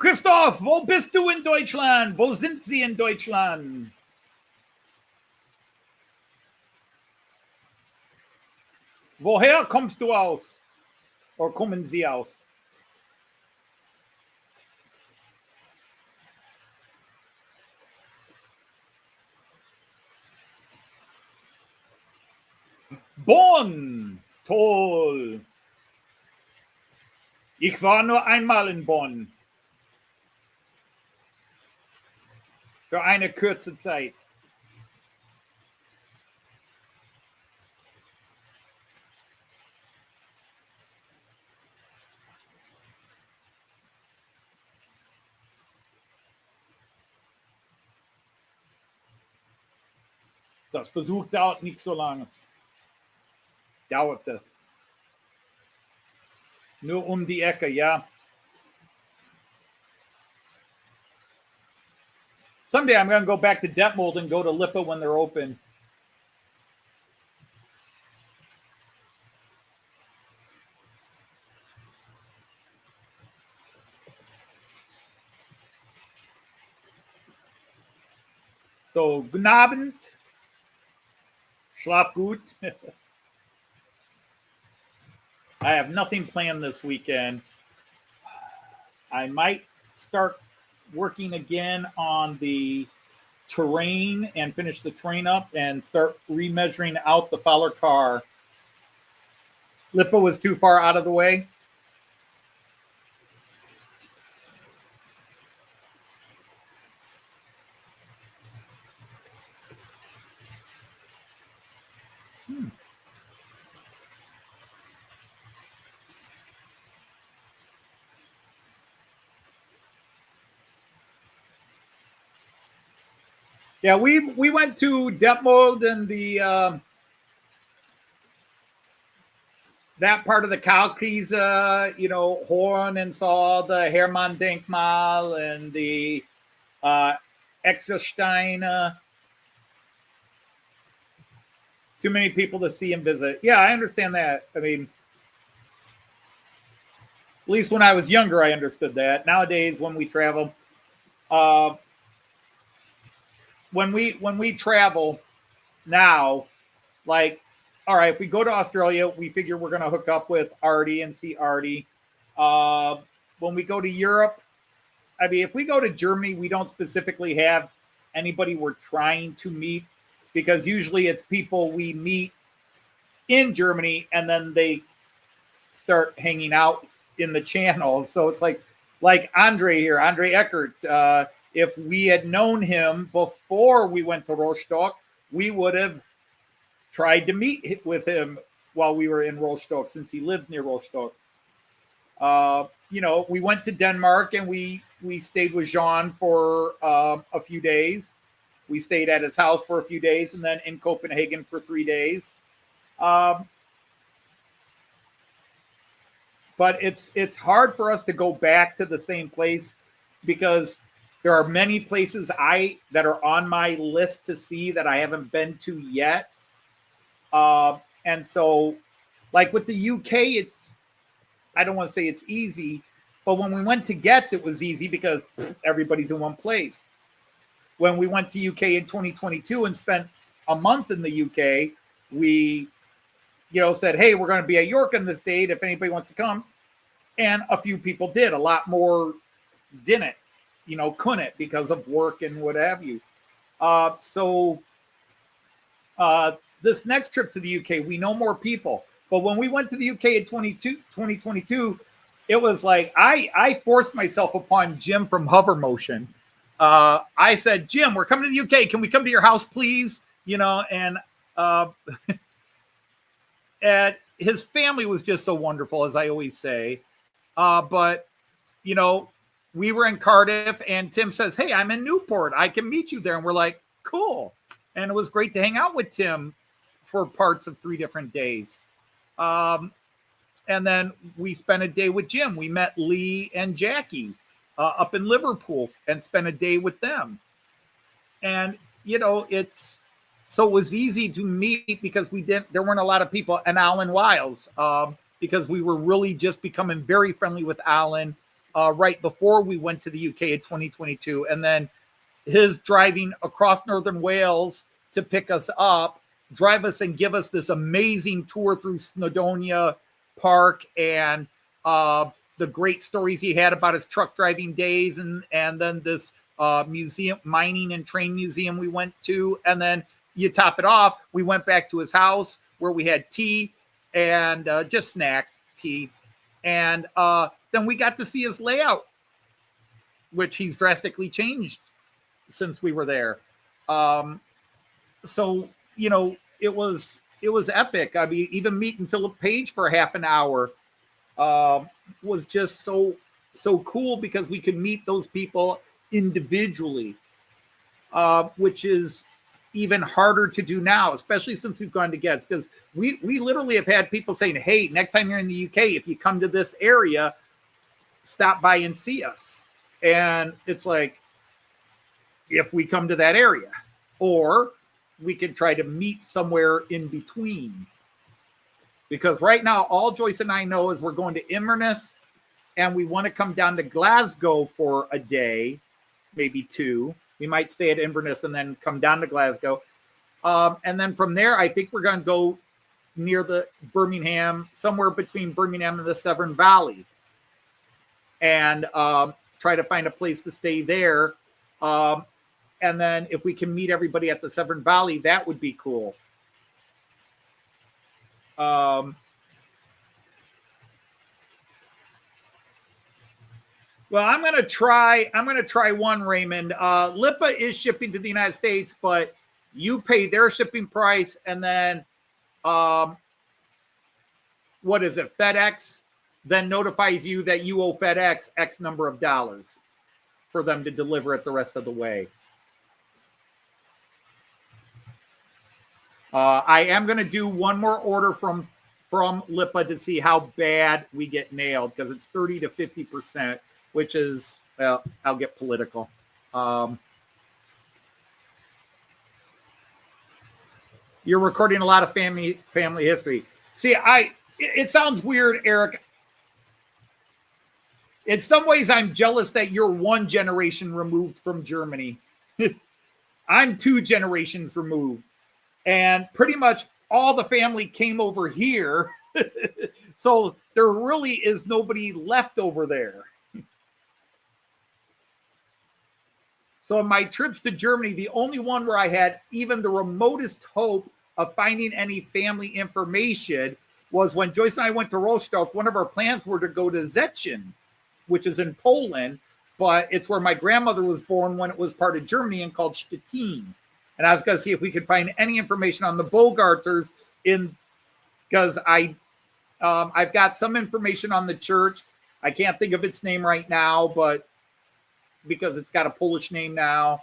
Christoph, wo bist du in Deutschland? Wo sind Sie in Deutschland? Woher kommst du aus? Oder kommen Sie aus? Bonn, toll. Ich war nur einmal in Bonn. Für eine kurze Zeit. Das Besuch dauert nicht so lange. Dauerte. Nur die Ecke, yeah. Someday I'm going to go back to Detmold and go to Lippe when they're open. So, guten Abend. Schlaf gut. I have nothing planned this weekend. I might start working again on the terrain and finish the train up and start remeasuring out the Fowler car. Lippe was too far out of the way. Yeah, we went to Detmold and the that part of the Kalkriese, Horn, and saw the Hermann Denkmal and the Exelstein. Too many people to see and visit. Yeah, I understand that. I mean, at least when I was younger, I understood that. Nowadays, when we travel, when we travel now, like, all right, if we go to Australia, we figure we're going to hook up with Artie and see Artie. When we go to Europe, I mean, if we go to Germany, we don't specifically have anybody we're trying to meet, because usually it's people we meet in Germany and then they start hanging out in the channel. So it's like Andre here, Andre Eckert. If we had known him before we went to Rostock, we would have tried to meet with him while we were in Rostock, since he lives near Rostock. We went to Denmark and we stayed with Jean for a few days. We stayed at his house for a few days, and then in Copenhagen for 3 days. But it's hard for us to go back to the same place, because there are many places that are on my list to see that I haven't been to yet. And so, like with the UK, I don't want to say it's easy, but when we went to Getz, it was easy because everybody's in one place. When we went to UK in 2022 and spent a month in the UK, we, said, hey, we're going to be at York on this date if anybody wants to come. And a few people did. A lot more didn't, couldn't because of work and what have you. This next trip to the UK, we know more people. But when we went to the UK in 2022, it was like I forced myself upon Jim from Hover Motion. I said, Jim, we're coming to the UK. Can we come to your house, please? And his family was just so wonderful, as I always say. But we were in Cardiff, and Tim says, hey, I'm in Newport. I can meet you there. And we're like, cool. And it was great to hang out with Tim for parts of 3 different days. And then we spent a day with Jim. We met Lee and Jackie up in Liverpool and spent a day with them. And, it was easy to meet because there weren't a lot of people, and Alan Wiles, because we were really just becoming very friendly with Alan right before we went to the UK in 2022. And then his driving across Northern Wales to pick us up, drive us and give us this amazing tour through Snowdonia Park, and the great stories he had about his truck driving days, and then this museum, mining and train museum we went to. And then you top it off, we went back to his house where we had tea and just snack tea. And then we got to see his layout, which he's drastically changed since we were there. So, it was epic. I mean, even meeting Philip Page for half an hour was just so cool, because we could meet those people individually, which is even harder to do now, especially since we've gone to Gets, because we literally have had people saying, hey, next time you're in the UK, if you come to this area, stop by and see us. And it's like, if we come to that area, or we can try to meet somewhere in between. Because right now, all Joyce and I know is we're going to Inverness, and we want to come down to Glasgow for a day, maybe 2. We might stay at Inverness and then come down to Glasgow. And then from there, I think we're going to go near the Birmingham, somewhere between Birmingham and the Severn Valley, and try to find a place to stay there. And then if we can meet everybody at the Severn Valley, that would be cool. Well, I'm going to try one, Raymond. Lipa is shipping to the United States, but you pay their shipping price, and then what is it? FedEx then notifies you that you owe FedEx X number of dollars for them to deliver it the rest of the way. I am going to do one more order from Lipa to see how bad we get nailed, because it's 30 to 50%, which is, well, I'll get political. You're recording a lot of family history. See, it sounds weird, Eric. In some ways, I'm jealous that you're 1 generation removed from Germany. I'm 2 generations removed. And pretty much all the family came over here. So there really is nobody left over there. So in my trips to Germany, the only one where I had even the remotest hope of finding any family information was when Joyce and I went to Rostock. One of our plans were to go to Szczecin, which is in Poland, but it's where my grandmother was born when it was part of Germany and called Stettin. And I was going to see if we could find any information on the Bogarters because I've got some information on the church. I can't think of its name right now, but because it's got a Polish name now,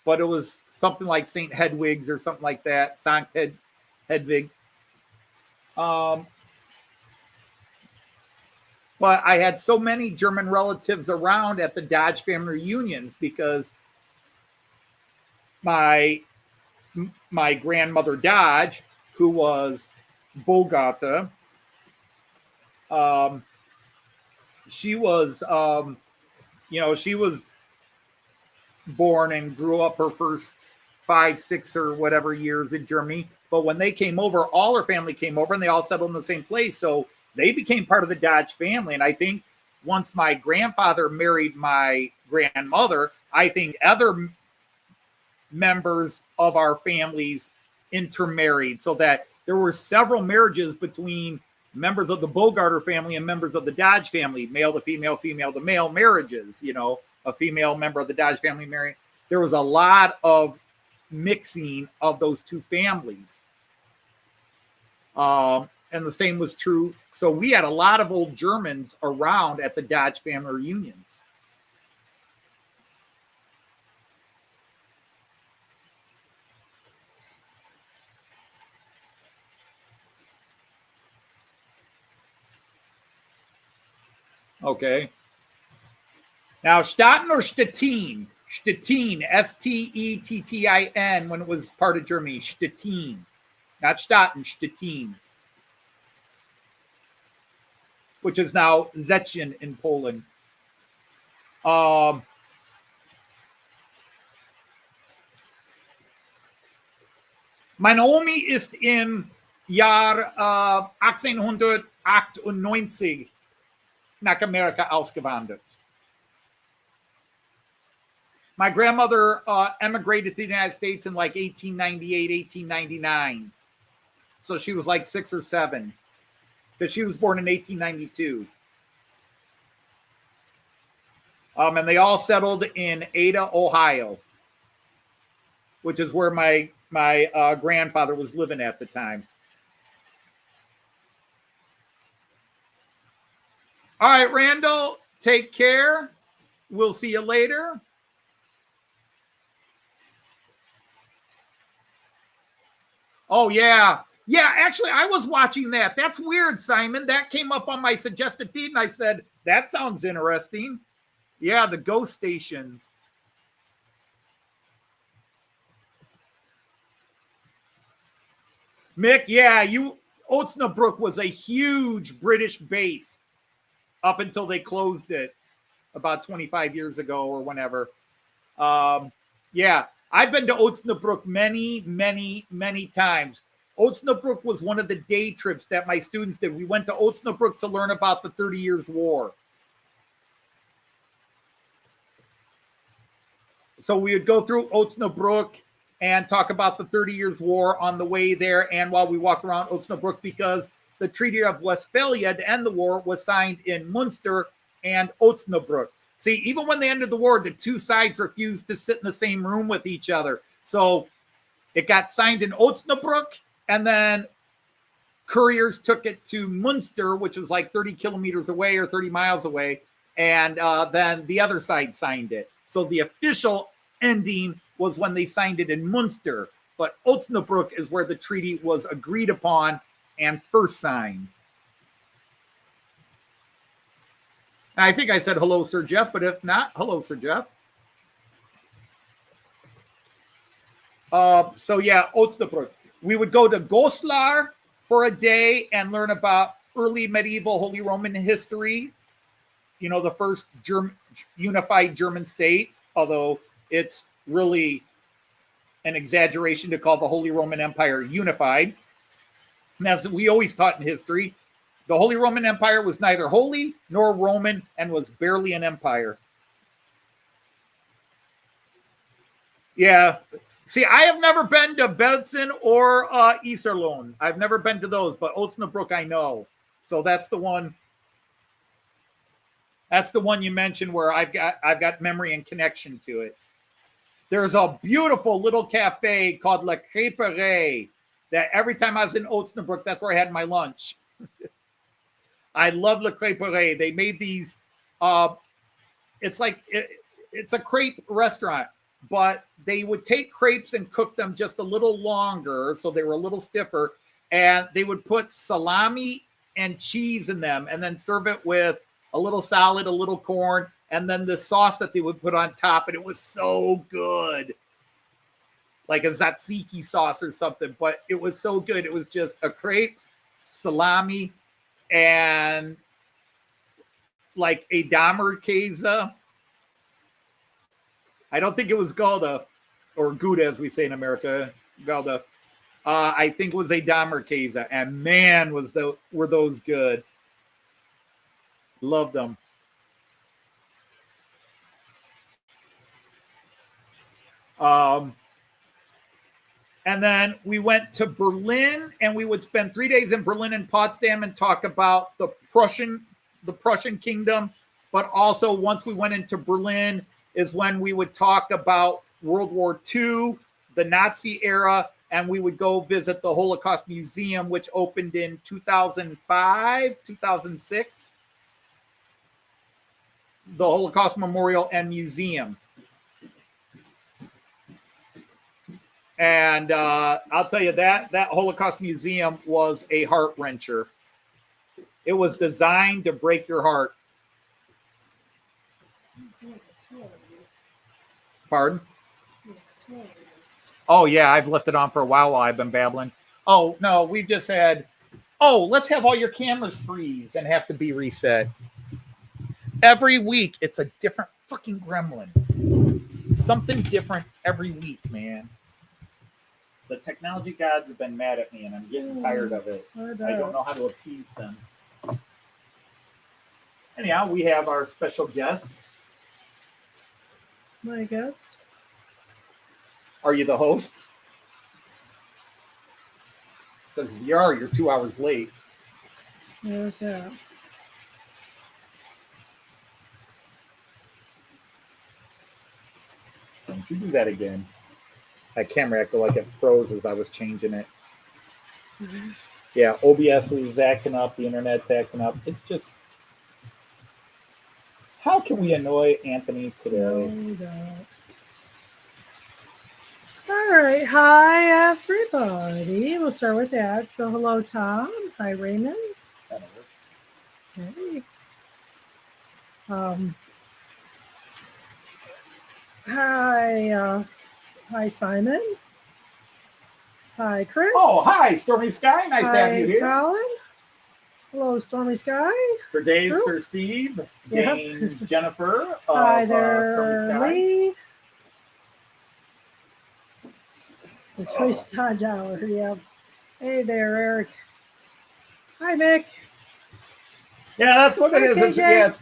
but it was something like St. Hedwig's or something like that. Sankt Hedwig. But I had so many German relatives around at the Dodge family reunions because my grandmother Dodge, who was Bogata, she was, she was born and grew up her first 5, 6 or whatever years in Germany. But when they came over, all her family came over and they all settled in the same place. So they became part of the Dodge family. And I think once my grandfather married my grandmother, I think other members of our families intermarried, so that there were several marriages between members of the Bogarter family and members of the Dodge family, male to female, female to male marriages, a female member of the Dodge family marrying. There was a lot of mixing of those 2 families. And the same was true. So we had a lot of old Germans around at the Dodge family reunions. Okay. Now, Stettin or Stettin? Stettin, Stettin, when it was part of Germany. Stettin. Not Stettin, Stettin. Which is now Szczecin in Poland. Meine Omi ist im Jahr 1898 nach Amerika ausgewandert. My grandmother emigrated to the United States in like 1898, 1899. So she was like 6 or 7. Because she was born in 1892. And they all settled in Ada, Ohio, which is where my grandfather was living at the time. All right, Randall, take care. We'll see you later. Oh, yeah. Yeah, actually, I was watching that. That's weird, Simon. That came up on my suggested feed, and I said, that sounds interesting. Yeah, the ghost stations. Mick, yeah, Osnabrück was a huge British base up until they closed it about 25 years ago or whenever. Yeah, I've been to Osnabrück many, many, many times. Osnabrück was one of the day trips that my students did. We went to Osnabrück to learn about the 30 Years' War. So we would go through Osnabrück and talk about the 30 Years' War on the way there and while we walk around Osnabrück, because the Treaty of Westphalia to end the war was signed in Munster and Osnabrück. See, even when they ended the war, the two sides refused to sit in the same room with each other. So it got signed in Osnabrück, and then couriers took it to Munster, which is like 30 kilometers away or 30 miles away, and then the other side signed it. So the official ending was when they signed it in Munster, but Osnabrück is where the treaty was agreed upon and first signed. And I think I said hello, Sir Jeff, but if not, hello, Sir Jeff. So yeah, Osnabrück. We would go to Goslar for a day and learn about early medieval Holy Roman history. You know, the first unified German state, although it's really an exaggeration to call the Holy Roman Empire unified. And as we always taught in history, the Holy Roman Empire was neither holy nor Roman and was barely an empire. Yeah. See, I have never been to Belsen or Iserlohn. I've never been to those, but Osnabrück I know. So that's the one. That's the one you mentioned where I've got memory and connection to it. There's a beautiful little cafe called La Crêperie that every time I was in Osnabrück, that's where I had my lunch. I love La Crêperie. They made these, it's a crepe restaurant, but they would take crepes and cook them just a little longer, so they were a little stiffer, and they would put salami and cheese in them and then serve it with a little salad, a little corn, and then the sauce that they would put on top, and it was so good. Like a tzatziki sauce or something, but it was so good. It was just a crepe, salami, and like a Damerkäse. I don't think it was Gouda, or Gouda as we say in America, Gouda. I think it was a Damerkäse, and man, were those good. Loved them. And then we went to Berlin, and we would spend 3 days in Berlin and Potsdam and talk about the Prussian kingdom. But also, once we went into Berlin, is when we would talk about World War II, the Nazi era, and we would go visit the Holocaust Museum, which opened in 2005, 2006. The Holocaust Memorial and Museum. And I'll tell you that Holocaust Museum was a heart wrencher. It was designed to break your heart. Pardon? Oh, yeah, I've left it on for a while I've been babbling. Oh, no, we just had, let's have all your cameras freeze and have to be reset. Every week, it's a different fucking gremlin. Something different every week, man. The technology gods have been mad at me, and I'm getting tired of it. I don't know how to appease them. Anyhow, we have our special guest. My guest? Are you the host? Because if you are, you're 2 hours late. There's that. Don't you do that again. That camera acted like it froze as I was changing it. Mm-hmm. Yeah, OBS is acting up. The internet's acting up. It's just... How can we annoy Anthony today? No, All right. Hi, everybody. We'll start with that. So, hello, Tom. Hi, Raymond. Hey. Hi, Simon. Hi, Chris. Oh, hi, Stormy Sky. Nice to have you here. Colin. Hello, Stormy Sky. For Dave, Drew. Sir Steve, Yep. Jane, Jennifer. Hi Stormy there, Sky. Lee. The Choice Dodge Hour. Yeah. Hey there, Eric. Hi, Mick. Yeah, that's what it Hi, is. KJ. It's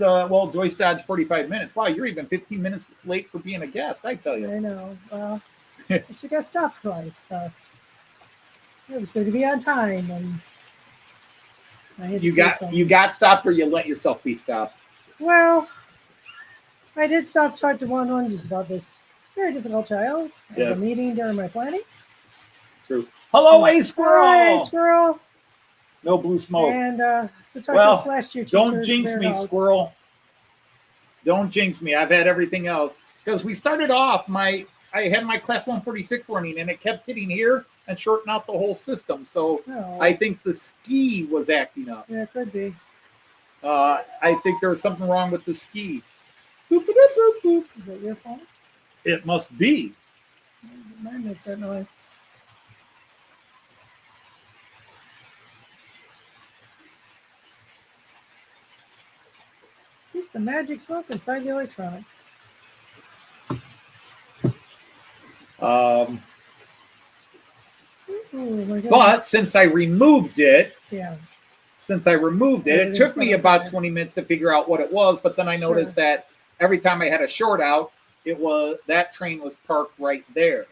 Joyce Dodge 45 minutes. Wow, you're even 15 minutes late for being a guest, I tell you. I know. Well, she got stopped twice, so it was good to be on time. And I had to say something. You got stopped, or you let yourself be stopped? Well, I did stop to talk to one just about this very difficult child. I had a meeting during my planning. True. Hello, A Squirrel. Hi, Squirrel. No blue smoke. And so talk to us last year. Don't jinx me, Squirrel. Don't jinx me. I've had everything else. Because we started off, I had my class 146 running, and it kept hitting here and shorting out the whole system. So I think the ski was acting up. Yeah, it could be. I think there was something wrong with the ski. Boop, boop, boop, boop. Is that your phone? It must be. Mine makes that noise. Keep the magic smoke inside the electronics. But since I removed it, yeah. It took me about 20 minutes to figure out what it was. But then I noticed that every time I had a short out, that train was parked right there.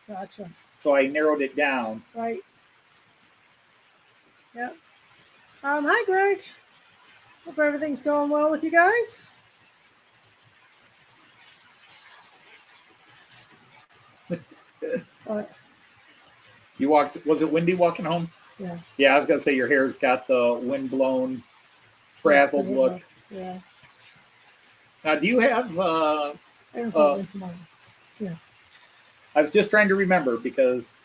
Gotcha. So I narrowed it down. Right. Yep. Hi, Greg. Hope everything's going well with you guys. What? You walked, was it windy walking home? Yeah. Yeah, I was going to say your hair's got the wind-blown, frazzled look. Yeah. Now, do you have... tomorrow. Yeah. I was just trying to remember because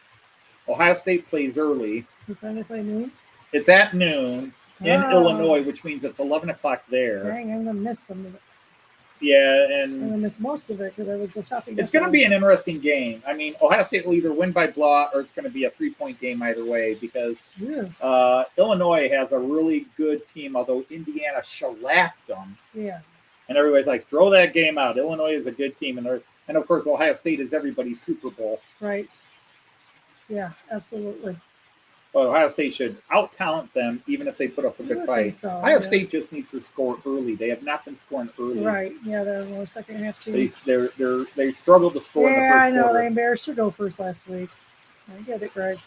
Ohio State plays early. What time they play noon? It's at noon in Illinois, which means it's 11 o'clock there. Dang, I'm going to miss some of it. Yeah, I'm going to miss most of it because I was go shopping. It's going to be an interesting game. I mean, Ohio State will either win by blowout or it's going to be a 3-point game either way because Illinois has a really good team, although Indiana shellacked them. Yeah. And everybody's like, throw that game out. Illinois is a good team. And of course, Ohio State is everybody's Super Bowl. Right. Yeah, absolutely. Well, Ohio State should out-talent them, even if they put up a good fight. So, Ohio State just needs to score early. They have not been scoring early. Right. Yeah, they're more second half too. They struggle to score in the first quarter. Yeah, I know. They embarrassed your Gophers last week. I get it, Greg.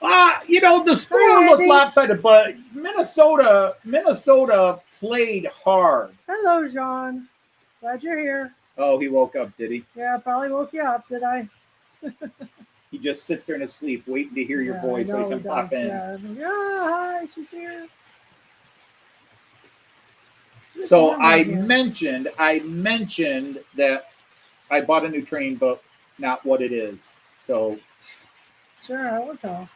The score looked lopsided, but Minnesota played hard. Hello, John. Glad you're here. Oh, he woke up, did he? Yeah, probably woke you up, did I? He just sits there in his sleep waiting to hear your voice so he can pop in. Yeah, hi, she's here. So I mentioned that I bought a new train, but not what it is. So sure, I will tell.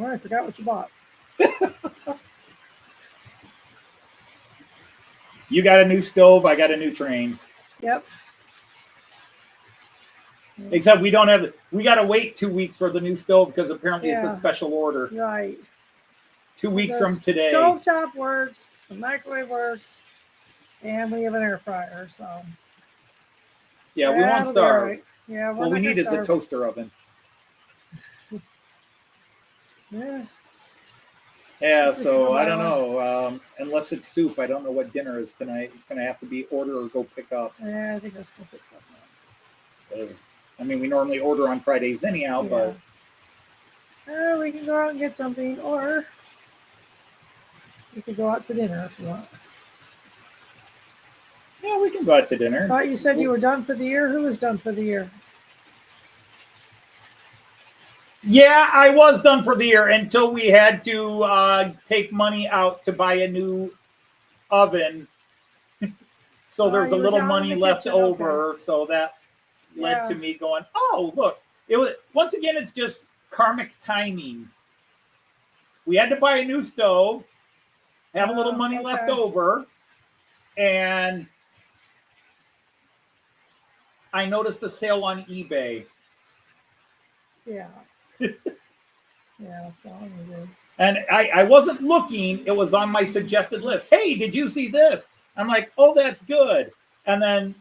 I forgot what you bought. You got a new stove, I got a new train. Yep. Except we got to wait 2 weeks for the new stove because apparently it's a special order. Right. 2 weeks from today. The stovetop works, the microwave works, and we have an air fryer, so. Yeah, we won't starve. Right. Yeah, what we need is a toaster oven. Yeah. Yeah, so I don't know. Unless it's soup, I don't know what dinner is tonight. It's going to have to be order or go pick up. Yeah, I think let's go pick something up. I mean, we normally order on Fridays anyhow, but. We can go out and get something, or we could go out to dinner if you want. Yeah, we can go out to dinner. I thought you said you were done for the year. Who was done for the year? Yeah, I was done for the year until we had to take money out to buy a new oven. So there's a you were little down in money the left kitchen, over. So that led to me going, oh, look. It was, once again, it's just karmic timing. We had to buy a new stove, have a little money left over, and I noticed a sale on eBay. Yeah. Yeah, so anyway. And I wasn't looking. It was on my suggested list. Hey, did you see this? I'm like, oh, that's good. And then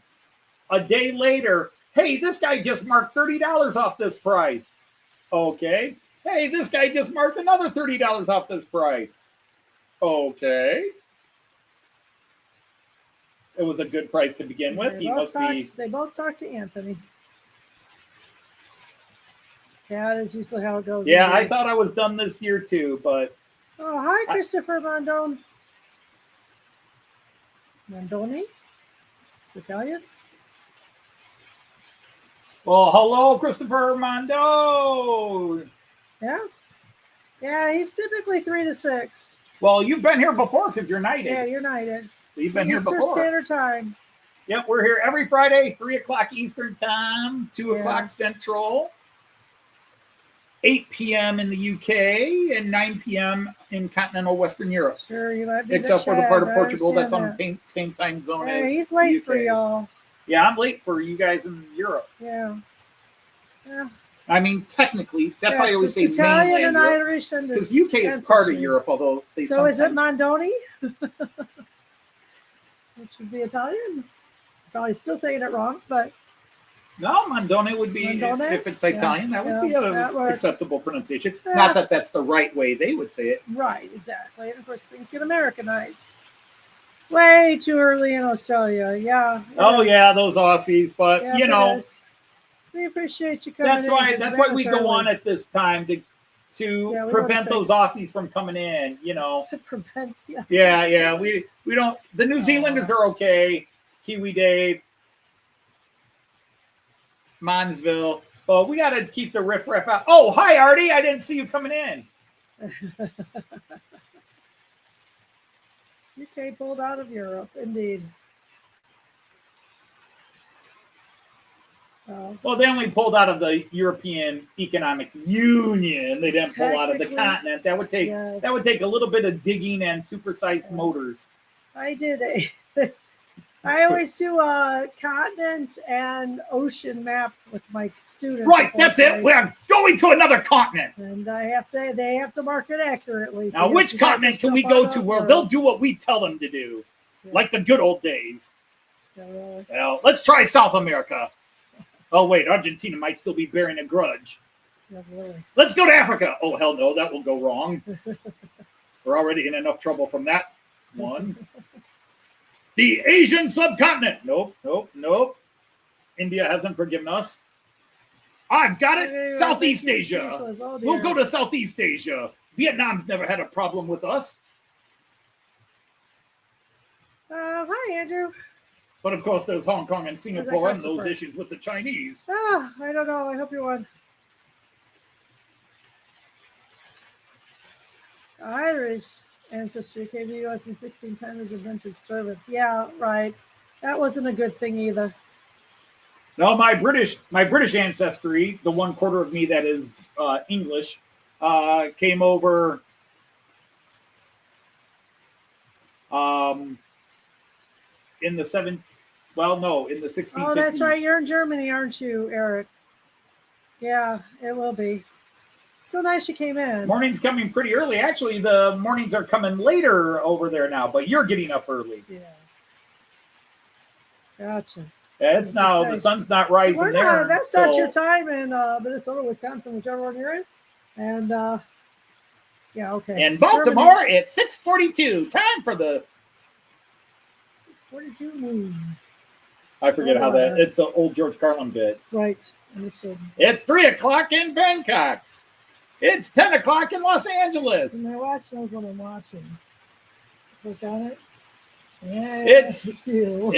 a day later, hey, this guy just marked $30 off this price. Okay. Hey, this guy just marked another $30 off this price. Okay. It was a good price to begin with. They both talked to Anthony. Yeah, that is usually how it goes. Yeah, I thought I was done this year too, but. Oh, hi, Christopher Mondone. Mondoni? It's Italian? Well, hello, Christopher Mondo. Yeah. Yeah, he's typically 3 to 6. Well, you've been here before because you're knighted. Yeah, you're knighted. So you've been here Eastern before. Standard Time. Yep, we're here every Friday, 3 o'clock Eastern Time, 2 o'clock Central, 8 p.m. in the UK, and 9 p.m. in continental Western Europe. Sure, you might be except for the part of Portugal that's on that. the same time zone as he's late UK. for y'all. Yeah, I'm late for you guys in Europe. Yeah. Yeah. I mean, technically, that's why I always say Italian mainland and Europe, Irish and because UK is part of Europe, although they So is it sometimes... Mondoni? It should be Italian. Probably still saying it wrong, but No, Mondone would be, Mondone? if it's Italian, that would be an acceptable pronunciation. Yeah. Not that that's the right way they would say it. right, exactly. And of course, things get Americanized. Way too early in Australia. Yeah. Oh, yeah, those Aussies, but, Yeah, you know... We appreciate you coming That's why we go on at this time to prevent those Aussies from coming in, you know. Prevent, yes. Yeah, we don't. The New Zealanders are okay. Kiwi Dave, Monsville. Well, we got to keep the riff-raff out. Oh, hi, Artie. I didn't see you coming in. UK pulled out of Europe, indeed. So, well, they only pulled out of the European Economic Union. They didn't pull out of the continent. That would take a little bit of digging and supersized motors. I did I always do a continent and ocean map with my students. Right, that's it. We're going to another continent. And they have to mark it accurately. So now, which continent can we go to where they'll do what we tell them to do, like the good old days? Well, let's try South America. Oh, wait, Argentina might still be bearing a grudge. Let's go to Africa. Oh, hell no, that will go wrong. We're already in enough trouble from that one. The Asian subcontinent. Nope. India hasn't forgiven us. I've got it. Southeast Asia. We'll go to Southeast Asia. Vietnam's never had a problem with us. Hi, Andrew. But of course, there's Hong Kong and Singapore and those issues with the Chinese. I don't know. I hope you won. Irish ancestry came to the U.S. in 1610 as a vintage servants. Yeah, right. That wasn't a good thing either. No, my British ancestry, the 1/4 of me that is English, came over. In the 1650s. Oh, that's right. You're in Germany, aren't you, Eric? Yeah, it will be. Still nice you came in. Morning's coming pretty early. Actually, the mornings are coming later over there now, but you're getting up early. Yeah. Gotcha. Yeah, it's now, the sun's not rising there. That's not your time in Minnesota, Wisconsin, whichever one you're in. And, yeah, okay. In Baltimore, it's 6:42. Time for the 42 moons. I forget how that. It's an old George Carlin bit. Right. Understood. It's 3 o'clock in Bangkok. It's 10 o'clock in Los Angeles. And my watch knows what I'm watching. Click on it. Yeah. It's 2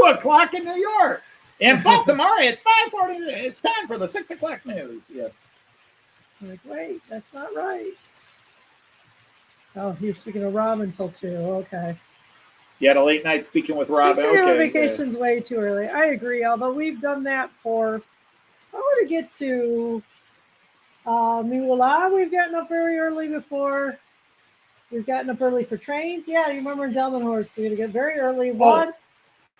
o'clock in New York. In Baltimore, it's 5:40. It's time for the 6 o'clock news. Yeah. I'm like, wait, that's not right. Oh, you're speaking of Rob until 2. Okay. You had a late night speaking with Rob. 6 a.m. Okay, vacation's way too early. I agree. Although we've done that for, I want to get to Miwala. We've gotten up very early before. We've gotten up early for trains. Yeah, you remember in Delmenhorst, we had to get very early.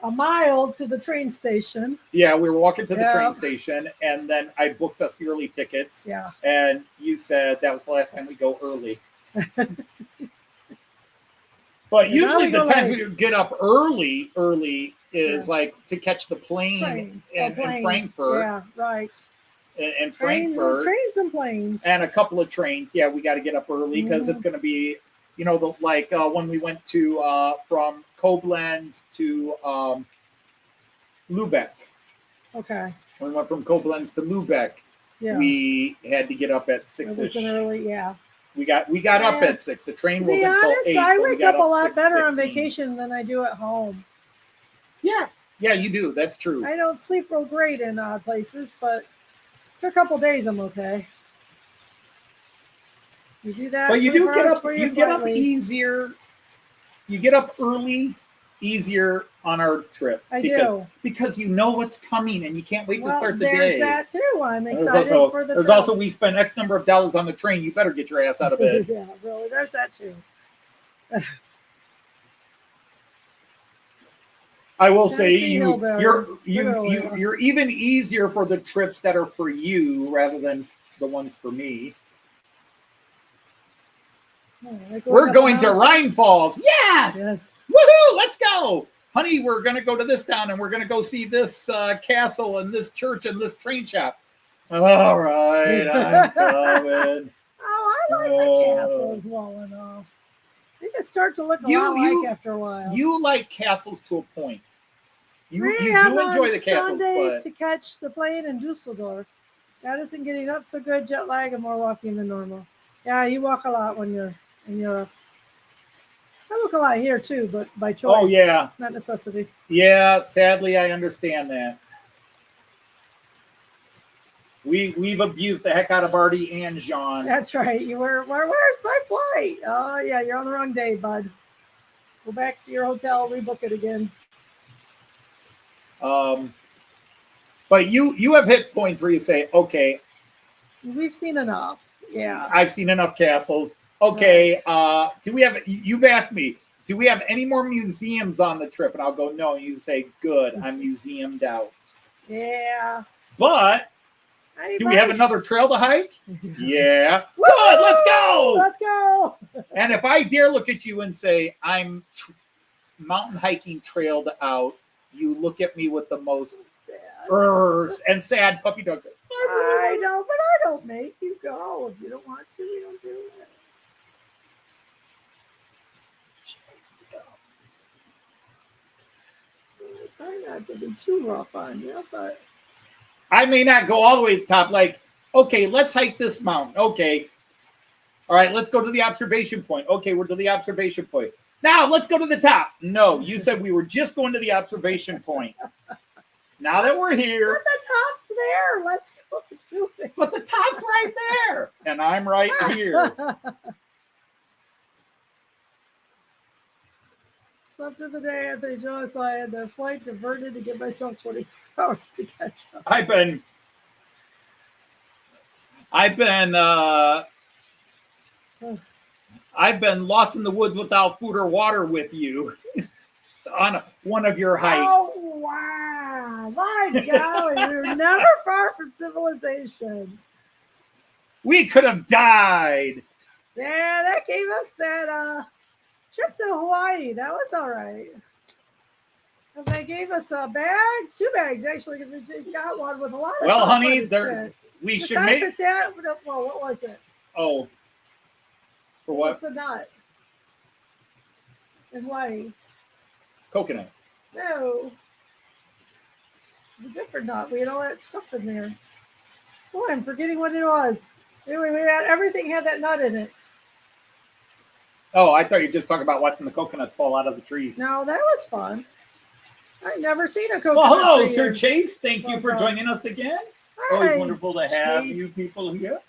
A mile to the train station. Yeah, we were walking to the train station, and then I booked us the early tickets. Yeah. And you said that was the last time we go early. But And usually the times late. we get up early is like to catch the plane in Frankfurt. Yeah, right. In Frankfurt. Trains and planes. And a couple of trains. Yeah, we got to get up early because it's going to be, you know, when we went to from Koblenz to Lübeck. Okay. When we went from Koblenz to Lübeck, we had to get up at 6. It was an early, yeah. We got up at 6. The train was until 8. I wake up a lot better 6:15. on vacation than I do at home. Yeah, you do. That's true. I don't sleep real great in places, but for a couple days I'm okay. You do that. But you do get up. You get up leaves. easier. You get up early, easier on our trips. Because you know what's coming and you can't wait to start the day. There's that too. I'm excited for the. There's also we spend X number of dollars on the train. You better get your ass out of bed. Yeah, really. There's that too. I will say you're even easier for the trips that are for you rather than the ones for me. We're going to Rhine Falls. Yes. Woohoo! Let's go. Honey, we're going to go to this town and we're going to go see this castle and this church and this train shop. All right, I'm coming. I like the castles well enough. They just start to look a lot like after a while. You like castles to a point. You do enjoy the castles. Sunday to catch the plane in Dusseldorf. That isn't getting up so good, jet lag, and more walking than normal. Yeah, you walk a lot when you're in Europe. I walk a lot here too, but by choice. Oh yeah, not necessity. Yeah, sadly, I understand that. We've abused the heck out of Artie and Jean. That's right. You were. Where's my flight? Oh yeah, you're on the wrong day, bud. Go back to your hotel, rebook it again. But you have hit points where you say, okay, we've seen enough. Yeah, I've seen enough castles. Okay, do we have? You've asked me, do we have any more museums on the trip? And I'll go, no. And you say, good, I'm museumed out. Yeah, but do we have another trail to hike? Yeah. Woo! Good, let's go. Let's go. And if I dare look at you and say I'm mountain hiking trailed out, you look at me with the most sad puppy dog. I know, but I don't make you go. If you don't want to, you don't do it. Try not to be too rough on you, but I may not go all the way to the top. Like, okay, let's hike this mountain. Okay. All right, let's go to the observation point. Okay, we're to the observation point. Now let's go to the top. No, you said we were just going to the observation point. Now that we're here. But the top's there. Let's go to it. But the top's right there. And I'm right here. Slept in the day after Joe, so I had the flight diverted to give myself 24 hours to catch up. I've been lost in the woods without food or water with you on one of your hikes. Oh, wow. My golly, we were never far from civilization. We could have died. Yeah, that gave us that trip to Hawaii. That was all right. And they gave us a bag, 2 bags actually, because we got one with a lot of. Well, honey, we should make. Well, what was it? Oh, for what? What's the nut? In Hawaii. Coconut. No. A different nut. We had all that stuff in there. Boy, I'm forgetting what it was. Anyway, everything had that nut in it. Oh, I thought you were just talking about watching the coconuts fall out of the trees. No, that was fun. I've never seen a coconut Well, hello, tree. Sir Chase. Thank you for joining us again. Hi, always wonderful to have Chase. you people here.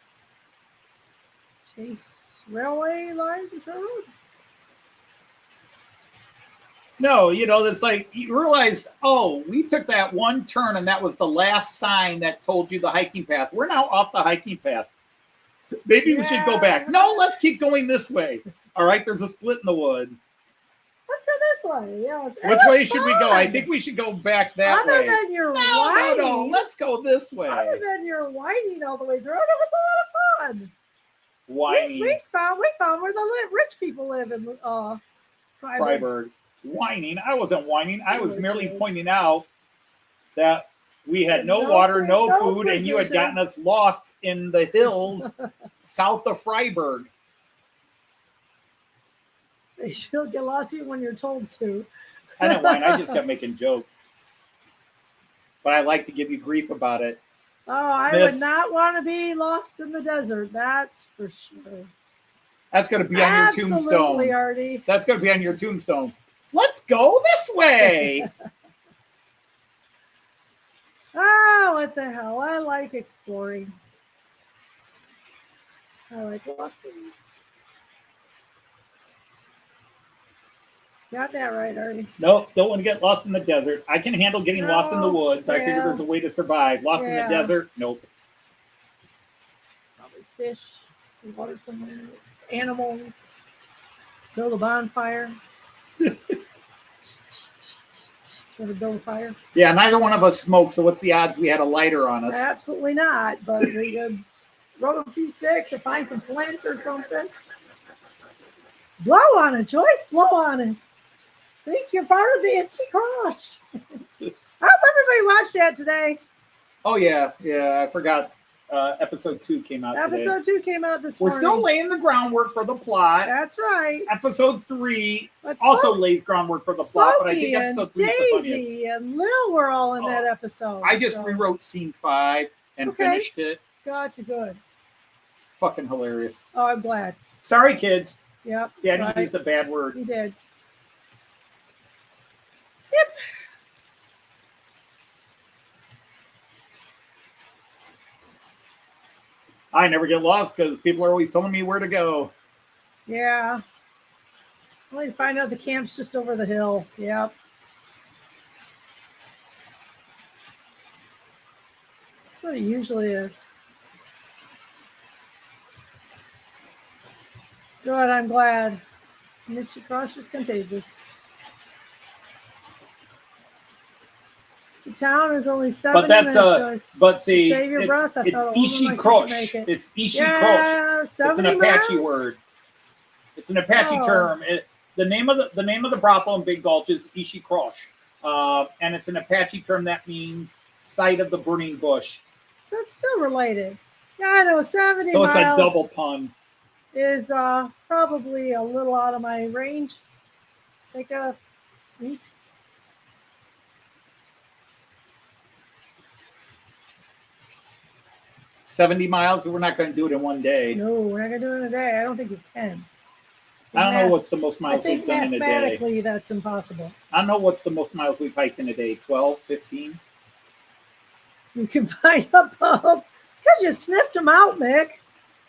Chase Railway Lines Road. No, it's like you realized, oh, we took that one turn and that was the last sign that told you the hiking path. We're now off the hiking path. Maybe we should go back. No, let's keep going this way. All right, there's a split in the wood. Let's go this way. Yes. Which way should we go? I think we should go back that way. Other than your whining. No, let's go this way. Other than your whining all the way through, it was a lot of fun. Whining. We found where the rich people live in Freiburg. Whining. I wasn't whining. I was merely pointing out that we had no water, no food, and you had gotten us lost in the hills south of Freiburg. You'll get lost even when you're told to. I don't whine. I just kept making jokes. But I like to give you grief about it. Oh, I would not want to be lost in the desert. That's for sure. That's going to be on your tombstone. Absolutely, Artie. That's going to be on your tombstone. Let's go this way. Oh, what the hell? I like exploring. I like walking. Got that right, Artie. Nope, don't want to get lost in the desert. I can handle getting lost in the woods. I figure there's a way to survive. Lost in the desert? Nope. Probably fish, some water somewhere, animals, build a bonfire. Build a fire. Yeah, neither one of us smoke, so what's the odds we had a lighter on us? Absolutely not, but we could roll a few sticks or find some flint or something. Blow on it, Joyce. Blow on it. Think you're part of the Itchy Crush. I hope everybody watched that today. Oh, yeah. I forgot episode 2 came out today. Episode 2 came out this morning. We're still laying the groundwork for the plot. That's right. Episode 3 also lays groundwork for the plot, but I think episode 3 is the funniest. Daisy and Lil were all in that episode. I just rewrote scene 5 and finished it. Gotcha, good. Fucking hilarious. Oh, I'm glad. Sorry, kids. Yep. Daddy used a bad word. He did. Yep. I never get lost because people are always telling me where to go. Yeah. Only to find out the camp's just over the hill. Yep. That's what it usually is. Good, I'm glad. Mitchie Crush is contagious. The town is only 7 minutes. But see, save your breath. It's Ishi Crush. It's Ishi Crush. It's an Apache word. It's an Apache term. The name of the brothel in Big Gulch is Ishi Crush, and it's an Apache term that means site of the burning bush. So it's still related. Yeah, I know. 70 so miles. So it's a double pun. Is probably a little out of my range. Take a week. $70 miles. We're not going to do it in one day. No, we're not going to do it in a day. I don't think you can. I don't know what's the most miles we've done in a day. Mathematically, that's impossible. I don't know what's the most miles we've hiked in a day. 12, 15? You can find a pub. It's because you sniffed them out, Mick.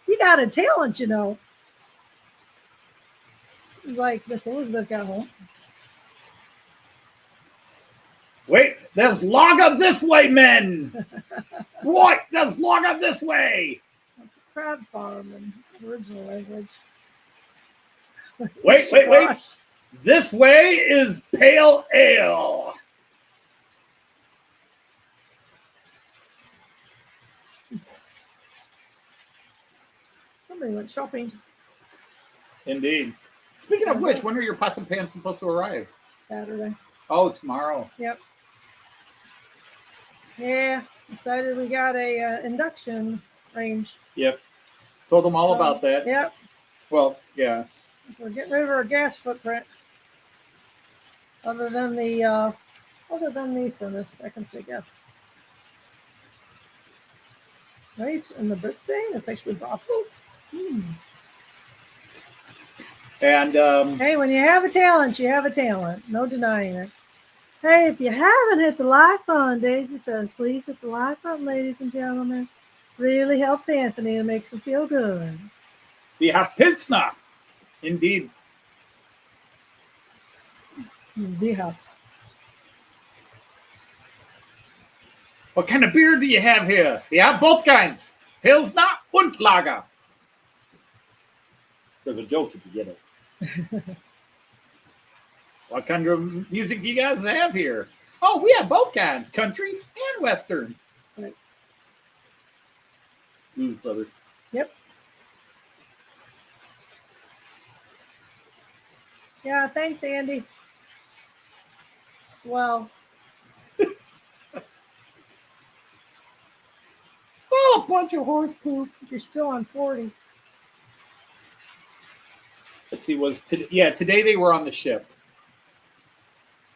You got a talent, you know. It's like Miss Elizabeth got home. Wait, there's logger this way, men. Right, there's logger this way. That's a crab farm in original language. Wait. This way is pale ale. Somebody went shopping. Indeed. Speaking of which, when are your pots and pans supposed to arrive? Saturday. Oh, tomorrow. Yep. Yeah, decided we got a induction range. Yep. Told them all about that. Yep. Well, yeah. We're getting rid of our gas footprint. Other than the furnace, I can still guess. Right, in the Brisbane, it's actually brothels. And hey, when you have a talent, you have a talent. No denying it. Hey, if you haven't hit the like button, Daisy says, please hit the like button, ladies and gentlemen. Really helps Anthony and makes him feel good. We have Pilsner. Indeed. Beer. What kind of beer do you have here? Yeah, both kinds. Pilsner und Lager. There's a joke if you get it. What kind of music do you guys have here? Oh, we have both kinds, country and western. Right. Blues Brothers. Yep. Yeah, thanks, Andy. Swell. It's all a bunch of horse poop. You're still on 40. Let's see, today they were on the ship.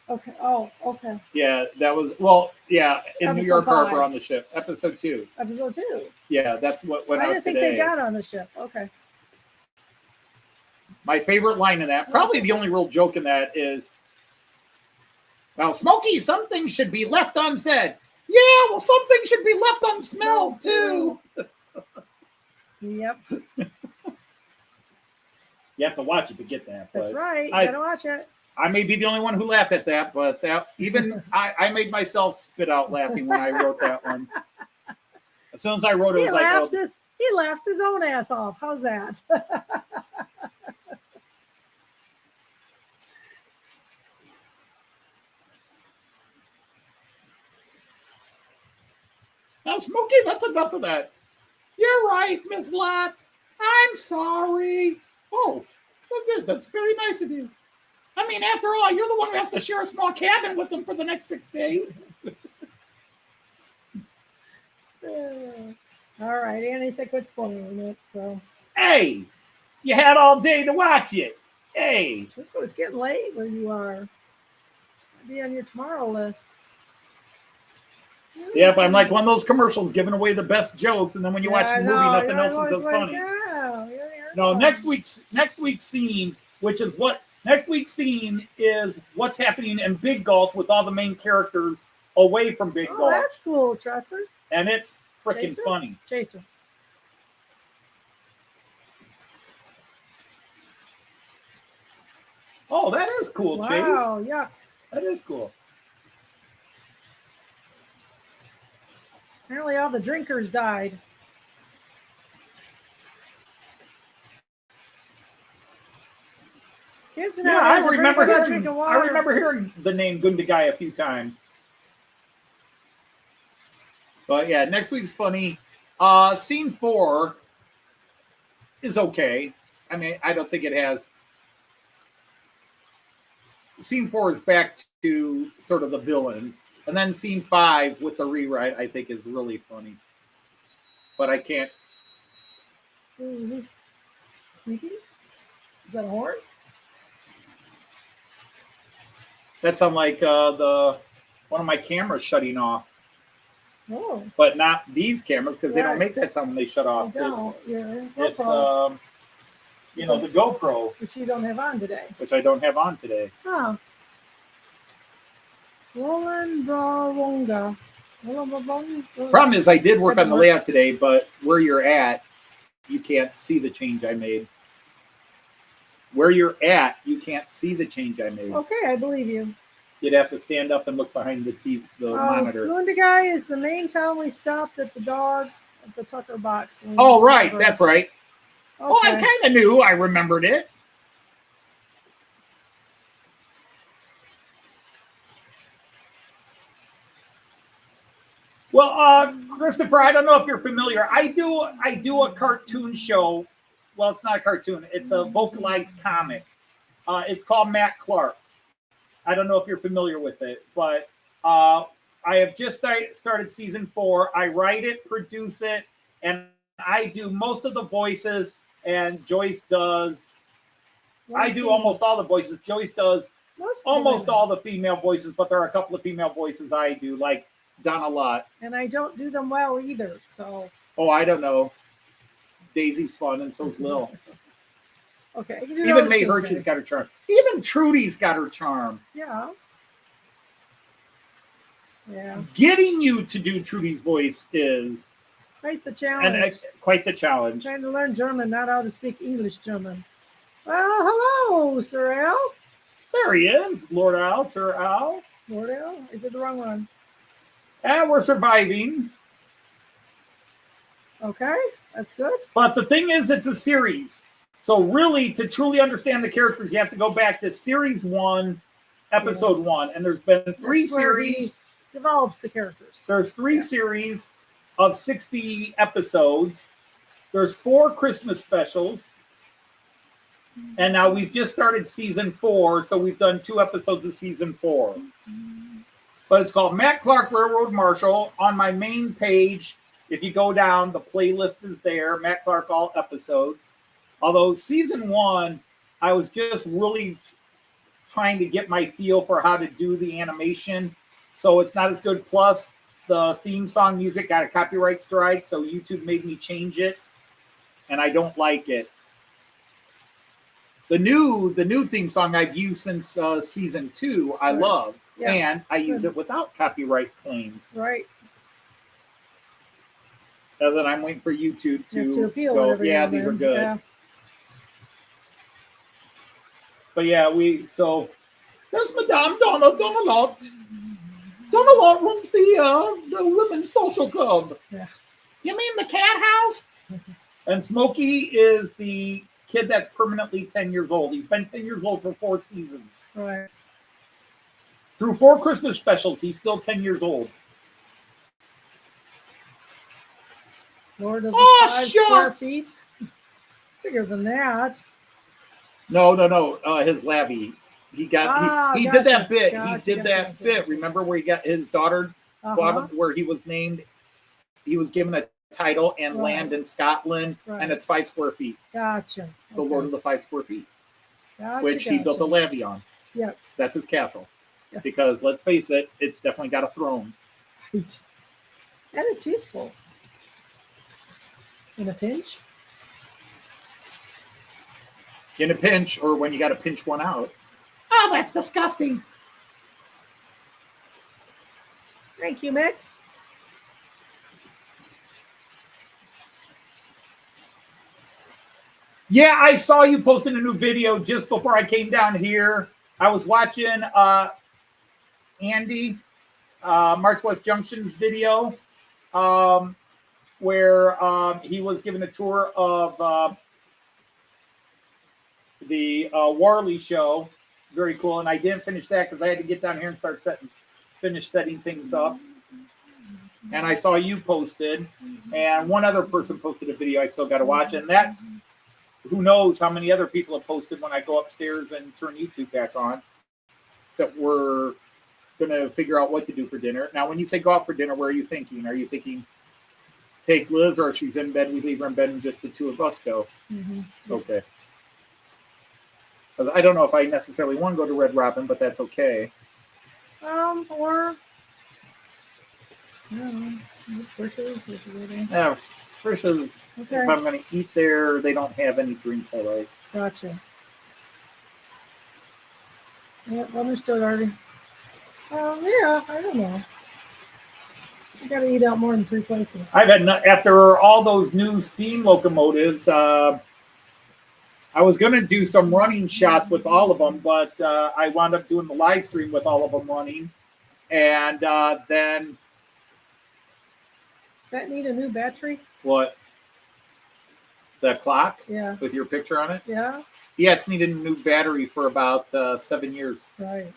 Okay. Oh, okay. Yeah, that was, in New York 5. Harbor on the ship. Episode 2. Episode 2. Yeah, that's what went I out didn't think today. they got on the ship. Okay. My favorite line in that, probably the only real joke in that is, well, Smokey, some things should be left unsaid. Yeah, well, some things should be left unsmelled, too. Yep. You have to watch it to get that. That's right. You gotta watch it. I may be the only one who laughed at that, but I made myself spit out laughing when I wrote that one. As soon as I wrote it, He laughed his own ass off. How's that? Now, Smokey, that's enough of that. You're right, Miss Lott. I'm sorry. Oh, good. That's very nice of you. I mean, after all, you're the one who has to share a small cabin with them for the next 6 days. All right, Annie said quit spoiling it. So, hey, you had all day to watch it. Hey, it's getting late where you are. I'll be on your tomorrow list. Yeah, but I'm like one of those commercials giving away the best jokes, and then when you watch the movie, nothing else is as funny. No, next week's scene, next week's scene is what's happening in Big Gulch with all the main characters away from Big Gulch. That's cool, Tresser. And it's freaking funny. Chaser. Oh, that is cool, Chase. Wow, yeah. That is cool. Apparently all the drinkers died. Kids Yeah, I remember water. hearing the name Gundagai a few times. But yeah, next week's funny. Scene 4 is okay. I mean, I don't think it has. Scene 4 is back to sort of the villains. And then scene 5 with the rewrite, I think, is really funny. But I can't. Who's speaking? Is that a horn? That sounds like one of my cameras shutting off. Oh. But not these cameras, because they don't Right. make that sound when they shut off. They don't. It's the GoPro, which you don't have on today. which I don't have on today. Huh. Roland Brawonga. Problem is, I did work on the layout today, but where you're at, you can't see the change I made. Where you're at, you can't see the change I made. Okay, I believe you. You'd have to stand up and look behind the monitor. Gundagai is the main town we stopped at the Tucker box. Oh, right. That's right. Okay. Oh, I kind of knew. I remembered it. Well, Christopher, I don't know if you're familiar. I do a cartoon show. Well, it's not a cartoon. It's a vocalized comic. It's called Matt Clark. I don't know if you're familiar with it, but I have just started season 4. I write it, produce it, and I do most of the voices, and Joyce does. I do almost all the voices. Joyce does almost all the female voices, but there are a couple of female voices I do, like Donna Lott. And I don't do them well either, so. Oh, I don't know. Daisy's fun, and so's Lil. Okay. Even May Herc's got her charm. Even Trudy's got her charm. Yeah. Yeah. Getting you to do Trudy's voice is quite the challenge. Quite the challenge. I'm trying to learn German, not how to speak English German. Well, hello, Sorrel. There he is, Lord Al, Sir Al. Lord Al? Is it the wrong one? And we're surviving. Okay, that's good. But the thing is, it's a series. So really, to truly understand the characters, you have to go back to Series 1, Episode 1. And there's been 3 That's where he series. develops the characters. There's 3 series of 60 episodes. There's 4 Christmas specials. And now we've just started Season 4, so we've done 2 episodes of Season 4. But it's called Matt Clark Railroad Marshal. On my main page, if you go down, the playlist is there. Matt Clark, all episodes. Although Season 1, I was just really trying to get my feel for how to do the animation. So it's not as good. Plus, the theme song music got a copyright strike, so YouTube made me change it. And I don't like it. The new theme song I've used since Season 2, I love. Yeah. And I use it without copyright claims. Right. And then I'm waiting for YouTube You have to appeal go, every yeah, now and these are then. good. Yeah. But yeah, so there's Madame Donna Donalot. Donalot runs the women's social club. Yeah. You mean the cat house? And Smokey is the kid that's permanently 10 years old. He's been 10 years old for 4 seasons. Right. Through 4 Christmas specials, he's still 10 years old. Lord of the Oh, 5 square shucks! feet. It's bigger than that. No. His Labby. He got he gotcha, did that bit. gotcha, He did that gotcha. bit. Remember where he got his daughter Uh-huh. where he was named, he was given a title and Right. land in Scotland, Right. and it's 5 square feet. Gotcha. So Okay. Lord of the 5 square feet, Gotcha, which he built a levy on. Yes. That's his castle. Yes. Because let's face it, it's definitely got a throne. Right. And it's useful. In a pinch. In a pinch, or when you got to pinch one out. Oh, that's disgusting. Thank you, Mick. Yeah, I saw you posting a new video just before I came down here. I was watching Andy, March West Junction's video, where he was giving a tour of the Warley show. Very cool. And I didn't finish that because I had to get down here and finish setting things up. And I saw you posted, and one other person posted a video I still got to watch. And that's, who knows how many other people have posted when I go upstairs and turn YouTube back on. Except we're going to figure out what to do for dinner. Now, when you say go out for dinner, where are you thinking? Are you thinking take Liz, or if she's in bed, we leave her in bed and just the 2 of us go? Mm-hmm. Okay. I don't know if I necessarily want to go to Red Robin, but that's okay. Or I don't know, Frisch's. Yeah, Frisch's. Okay. If I'm going to eat there, they don't have any drinks I like. Gotcha. Yeah, understood, Artie. Yeah, I don't know. You got to eat out more than 3 places. I've had after all those new steam locomotives. I was going to do some running shots with all of them, but I wound up doing the live stream with all of them running, and then Does that need a new battery? what? The clock Yeah. with your picture on it? Yeah. Yeah, it's needed a new battery for about 7 years. Right. In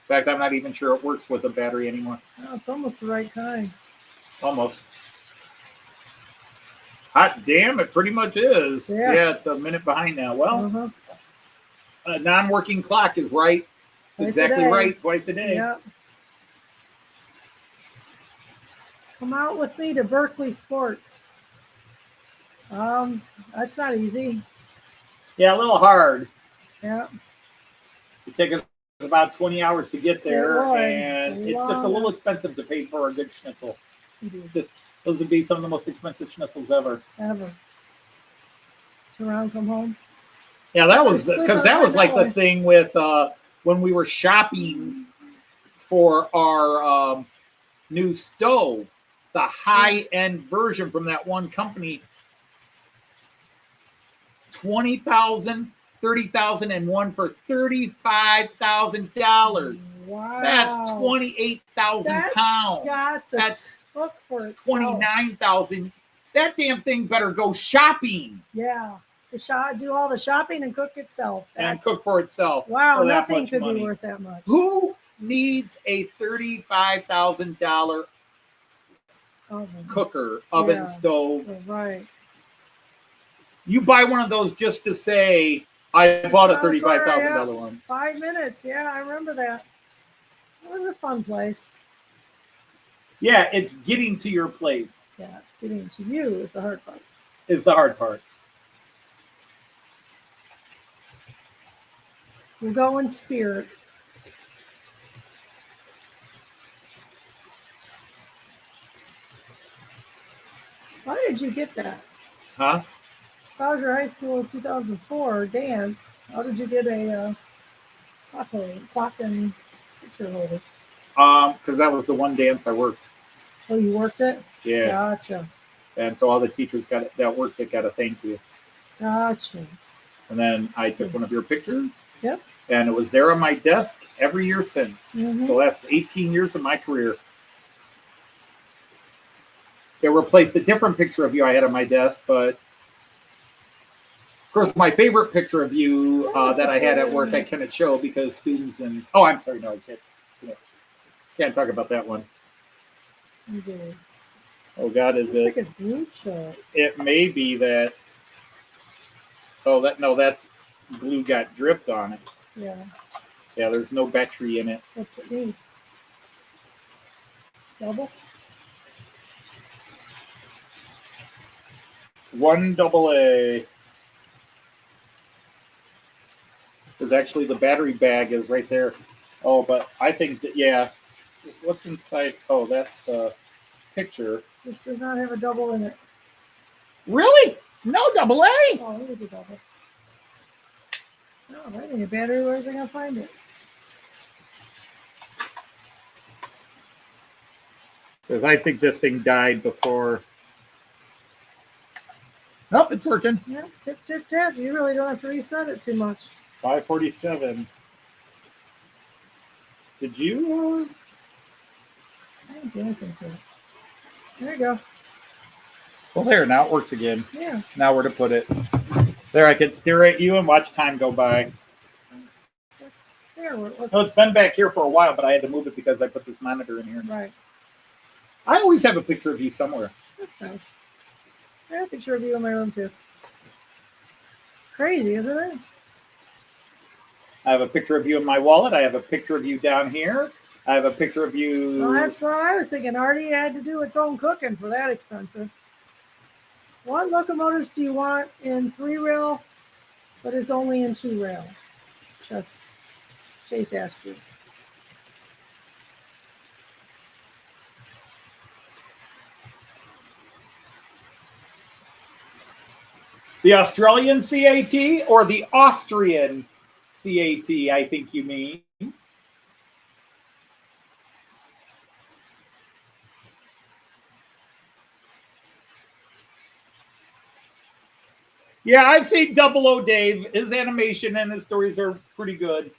fact, I'm not even sure it works with a battery anymore. Oh, it's almost the right time. Almost. Hot damn, it pretty much is. Yeah. Yeah, it's a minute behind now. Well, Uh-huh. a non-working clock is right. Twice a Exactly day. right. Twice a day. Yeah. Come out with me to Berkeley Sports. That's not easy. Yeah, a little hard. Yeah. It takes us about 20 hours to get there, Boy, and it's just a long. little expensive to pay for a good schnitzel. Indeed. Just those would be some of the most expensive schnitzels ever. Ever. Turn around, come home. Yeah, that was Sleep because on that my was like the belly. thing with when we were shopping for our new stove, the high-end version from that one company. $20,000 30,000 and one for $35,000. Wow. That's 28,000 pounds. Got to That's cook for itself. 29,000. That damn thing better go shopping. Yeah. Do all the shopping and cook itself. And cook for itself. Wow, for that nothing much could money. be worth that much. Who needs a $35,000 cooker, oven, stove? Right. You buy one of those just to say, I bought a $35,000 one. 5 minutes. Yeah, I remember that. It was a fun place. Yeah, it's getting to your place. Yeah, it's getting to you is the hard part. Is the hard part. We'll go in spirit. Why did you get that? Huh? Exposure High School 2004 dance. How did you get a clock and picture holder? Because that was the one dance I worked. Oh, you worked it? Yeah. Gotcha. And so all the teachers that worked it got a thank you. Gotcha. And then I took one of your pictures. Yep. And it was there on my desk every year since the Mhm. last 18 years of my career. It replaced a different picture of you I had on my desk, but of course, my favorite picture of you that I had at work I cannot show because students and I'm sorry, no, I can't. Can't talk about that one. You did. Oh God, is Looks it? like it's glued shut. It may be that. Oh, that's glue got dripped on it. Yeah. Yeah, there's no battery in it. What's it need? Double? 1 AA. Because actually the battery bag is right there. Oh, but I think that, yeah. What's inside? Oh, that's the picture. This does not have a double in it. Really? No AA? Oh, it was a double. No, I need a battery. Where's I going to find it? Because I think this thing died before. Nope, it's working. Yeah, tip, tip, tip. You really don't have to reset it too much. 547. Did you? I didn't do anything to it. There you go. Well, there. Now it works again. Yeah. Now where to put it? There, I could stare at you and watch time go by. There. So it's been back here for a while, but I had to move it because I put this monitor in here. Right. I always have a picture of you somewhere. That's nice. I have a picture of you in my room too. It's crazy, isn't it? I have a picture of you in my wallet. I have a picture of you down here. I have a picture of you. Well, that's what I was thinking. Artie had to do its own cooking for that expensive. What locomotives do you want in 3-rail, but is only in 2-rail? Just Chase asked you. The Australian CAT or the Austrian CAT, I think you mean. Yeah, I've seen Double O Dave. His animation and his stories are pretty good.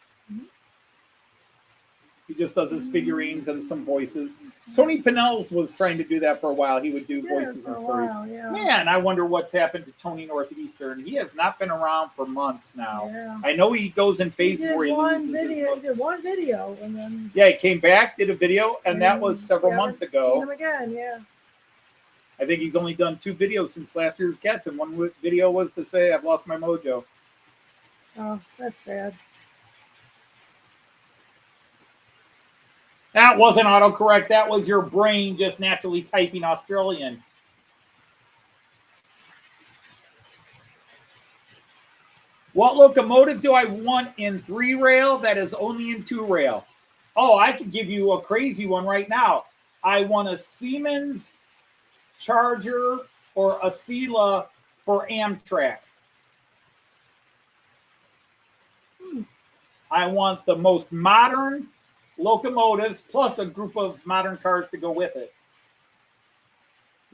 He just does his figurines and some voices. Tony Pinnells was trying to do that for a while. He would do voices and stories. Yeah. Man, I wonder what's happened to Tony Northeastern. He has not been around for months now. Yeah. I know he goes in phases where he loses his video. book. He did one video and then. Yeah, he came back, did a video, and that was several months ago. Seen him again, yeah. I think he's only done 2 videos since last year's Cats, and one video was to say, I've lost my mojo. Oh, that's sad. That wasn't autocorrect. That was your brain just naturally typing Australian. What locomotive do I want in 3-rail that is only in 2-rail? Oh, I could give you a crazy one right now. I want a Siemens Charger or a Sela for Amtrak. I want the most modern locomotives plus a group of modern cars to go with it.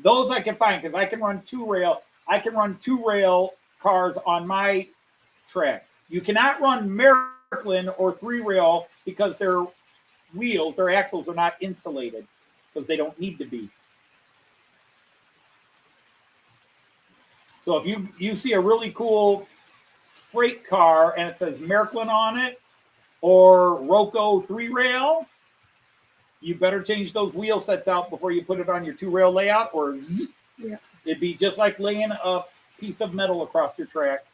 Those I can find because I can run 2-rail. I can run 2-rail cars on my track. You cannot run Märklin or 3-rail because their wheels, their axles are not insulated because they don't need to be. So if you see a really cool freight car and it says Märklin on it or Roco 3-rail, you better change those wheel sets out before you put it on your 2-rail layout, or it'd be just like laying a piece of metal across your track.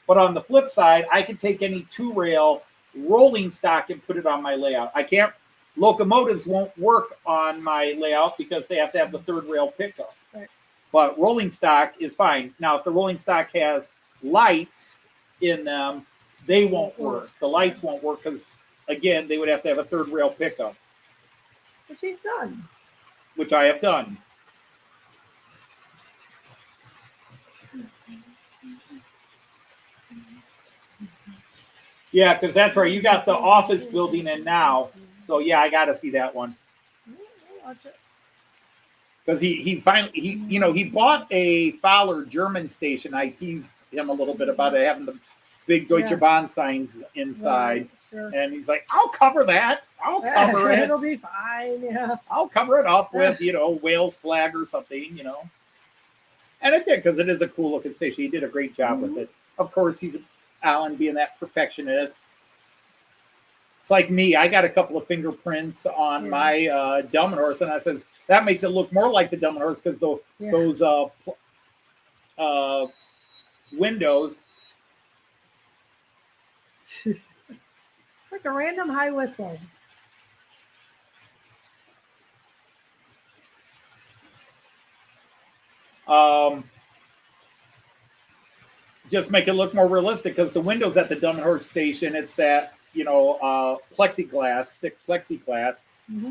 But on the flip side, I can take any 2-rail rolling stock and put it on my layout. I can't. Locomotives won't work on my layout because they have to have the 3rd-rail pickup. Right. But rolling stock is fine. Now, if the rolling stock has lights in them, they won't work. The lights won't work because, again, they would have to have a 3rd-rail pickup. Which he's done. Which I have done. Yeah, because that's right. You got the office building in now. So, yeah, I got to see that one. Watch it. Because he finally, he bought a Fowler German station. I teased him a little bit about it, having the big Deutsche Bahn signs inside. Right, sure. And he's like, I'll cover that. I'll cover it. It'll be fine, yeah. I'll cover it up with, Wales flag or something, And it did, because it is a cool looking station. He did a great job with it. Of course, he's Alan being that perfectionist. It's like me. I got a couple of fingerprints on my Delmenhorst, and I says, that makes it look more like the Delmenhorst because those windows. It's like a random high whistle. Just make it look more realistic because the windows at the Delmenhorst station, it's that plexiglass, thick plexiglass,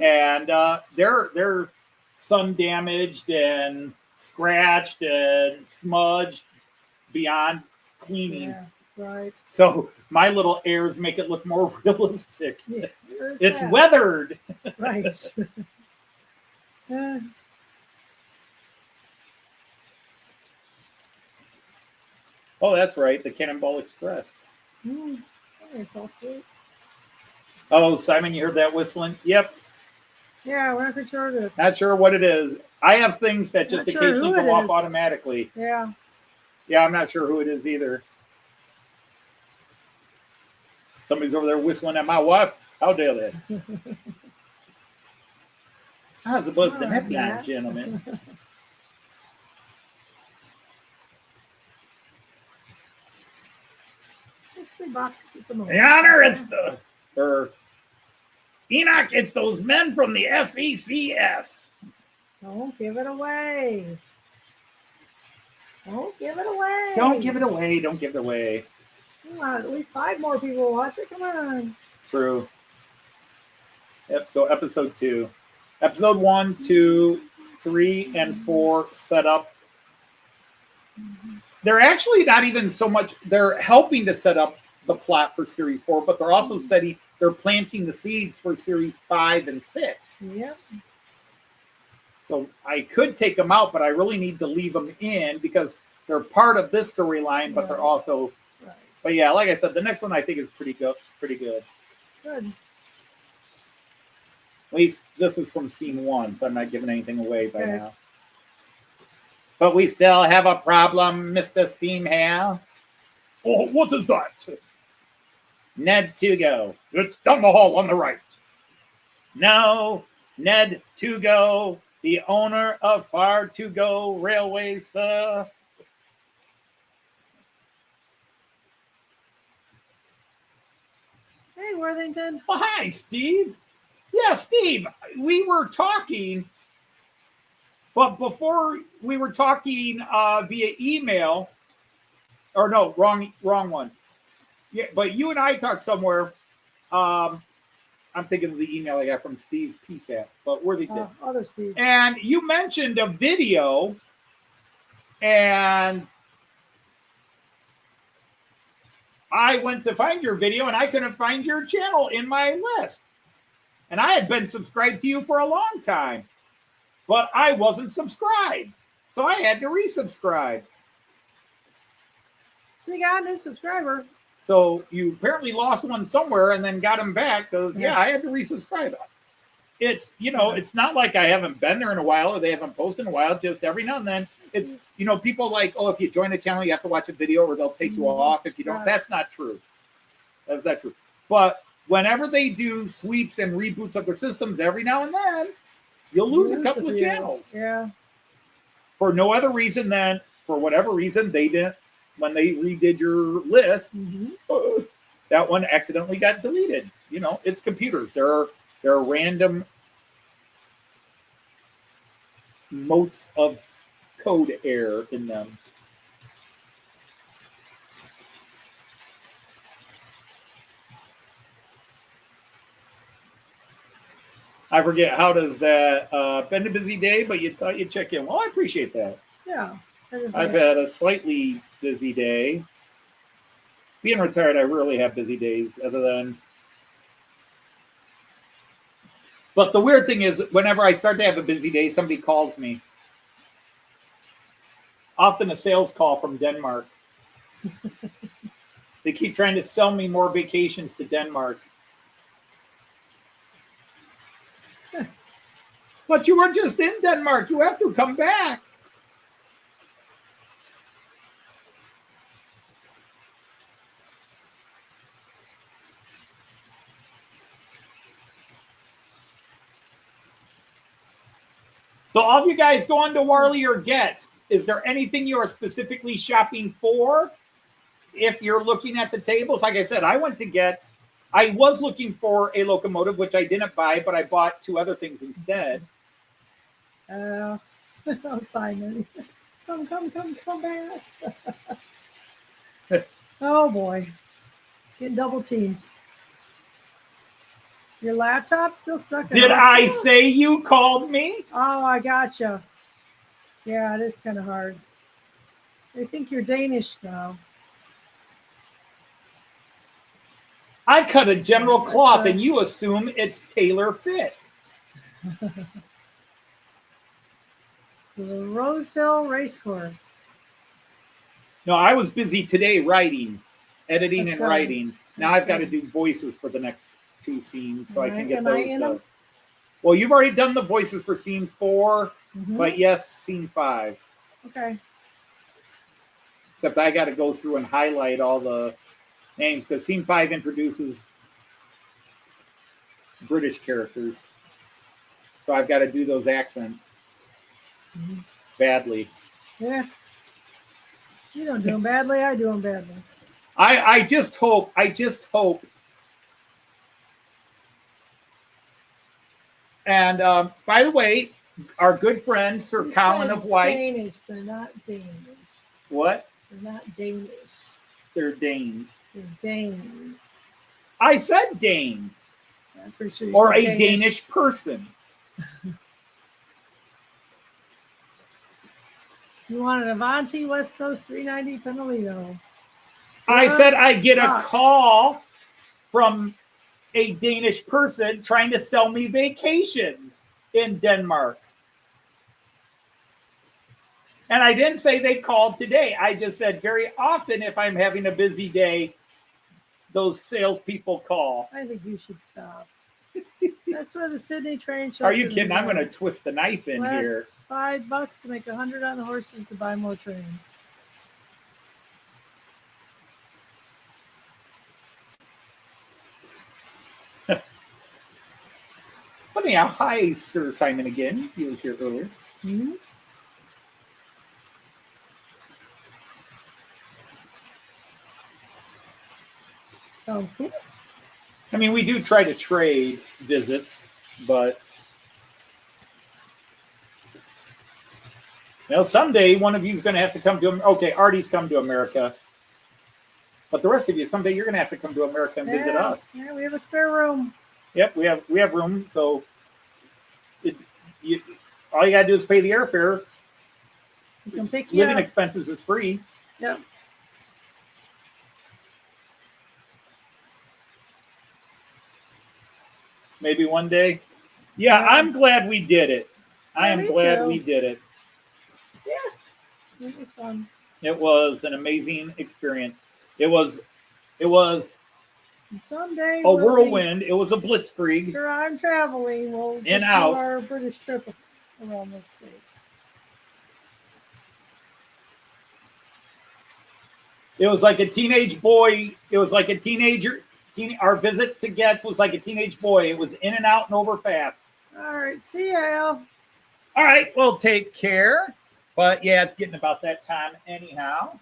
and they're sun damaged and scratched and smudged beyond cleaning. Yeah, right. So my little airs make it look more realistic. Yeah, it's weathered. Right. Oh, that's right. The Cannonball Express. I fell asleep. Oh, Simon, you heard that whistling? Yep. Yeah, we're not sure it is. Not sure what it is. I have things that just Not sure occasionally who go it off is. automatically. Yeah. Yeah, I'm not sure who it is either. Somebody's over there whistling at my wife. How dare they? How's about the neck line, gentlemen? It's the box at the moment. The honor, Enoch, it's those men from the SECS. Don't give it away. Don't give it away. Don't give it away. Don't give it away. Come on, at least 5 more people watch it. Come on. True. Yep, so episode 2. Episode 1, 2, 3, and 4 set up. They're actually not even so much, they're helping to set up the plot for series 4, but they're also they're planting the seeds for series 5 and 6. Yep. So I could take them out, but I really need to leave them in because they're part of this storyline, but they're also. Right. But yeah, like I said, the next one I think is pretty good. Good. At least this is from scene 1, so I'm not giving anything away by now. But we still have a problem, Mr. Steamhale. Oh, what is that? Ned to go. It's down the hall on the right. No, Ned to go, the owner of Far to Go Railway, sir. Hey, Worthington. Oh, hi, Steve. Yeah, Steve, we were talking, but before we were talking via email, or no, wrong one. Yeah, but you and I talked somewhere. I'm thinking of the email I got from Steve PSAT, but Worthington. Other Steve. And you mentioned a video, and I went to find your video, and I couldn't find your channel in my list. And I had been subscribed to you for a long time, but I wasn't subscribed. So I had to resubscribe. So you got a new subscriber. So you apparently lost one somewhere and then got them back because, I had to resubscribe. It's, it's not like I haven't been there in a while or they haven't posted in a while. Just every now and then it's, people like, oh, if you join the channel, you have to watch a video or they'll take you off if you don't. That's not true. That's not true. But whenever they do sweeps and reboots of the systems every now and then, you'll lose a couple of channels. Yeah. For no other reason than, for whatever reason, they didn't, when they redid your list, that one accidentally got deleted. It's computers. There are random motes of code error in them. I forget, how does that, been a busy day, but you thought you'd check in. Well, I appreciate that. Yeah. I've had a slightly busy day. Being retired, I rarely have busy days other than... But the weird thing is, whenever I start to have a busy day, somebody calls me. Often a sales call from Denmark. They keep trying to sell me more vacations to Denmark. But you were just in Denmark. You have to come back. So all of you guys going to Warley or Getz, is there anything you are specifically shopping for? If you're looking at the tables, like I said, I went to Getz. I was looking for a locomotive, which I didn't buy, but I bought 2 other things instead. Oh, Simon. Come back. Oh, boy. Getting double teamed. Your laptop's still stuck in Did I hospital? say you called me? Oh, I gotcha. Yeah, it is kind of hard. They think you're Danish now. I cut a general cloth and you assume it's tailor fit. So the Rose Hill Racecourse. No, I was busy today writing, editing That's and good. writing. Now That's I've got to good. do voices for the next 2 scenes so I can get Am I those in done. them? Well, you've already done the voices for scene 4, Mhm. but yes, scene 5. Okay. Except I got to go through and highlight all the names because scene 5 introduces British characters. So I've got to do those accents badly. Yeah. You don't do them badly. I do them badly. I just hope. And by the way, our good friend Sir You Colin said of Whites. Danish. They're not Danish. What? They're not Danish. They're Danes. They're Danes. I said Danes. I'm pretty sure you Or said a Danish person. You want an Avanti West Coast 390 Penalito. I said I get a Fuck. call from a Danish person trying to sell me vacations in Denmark. And I didn't say they called today. I just said very often if I'm having a busy day, those salespeople call. I think you should stop. That's where the Sydney train shows. Are you kidding? I'm going to twist the knife in here. $5 to make 100 on the horses to buy more trains. But anyhow, hi, Sir Simon again. He was here earlier. Mm-hmm. Sounds cool. I mean, we do try to trade visits, but someday one of you is going to have to come to America. Okay, Artie's come to America. But the rest of you, someday you're going to have to come to America and visit us. Yeah, we have a spare room. Yep, we have room. So all you got to do is pay the airfare. We can pick you Living up. expenses is free. Yep. Maybe one day. Yeah, I'm glad we did it. I am me glad too. we did it. Yeah. It was fun. It was an amazing experience. It was It was Someday a whirlwind. It was a blitzkrieg. Sure, I'm traveling. We'll In just out. do our British trip around those states. It was like a teenage boy. It was like a teenager. Our visit to Getz was like a teenage boy. It was in and out and over fast. All right, see ya, Al. All right, well, take care. But yeah, it's getting about that time anyhow,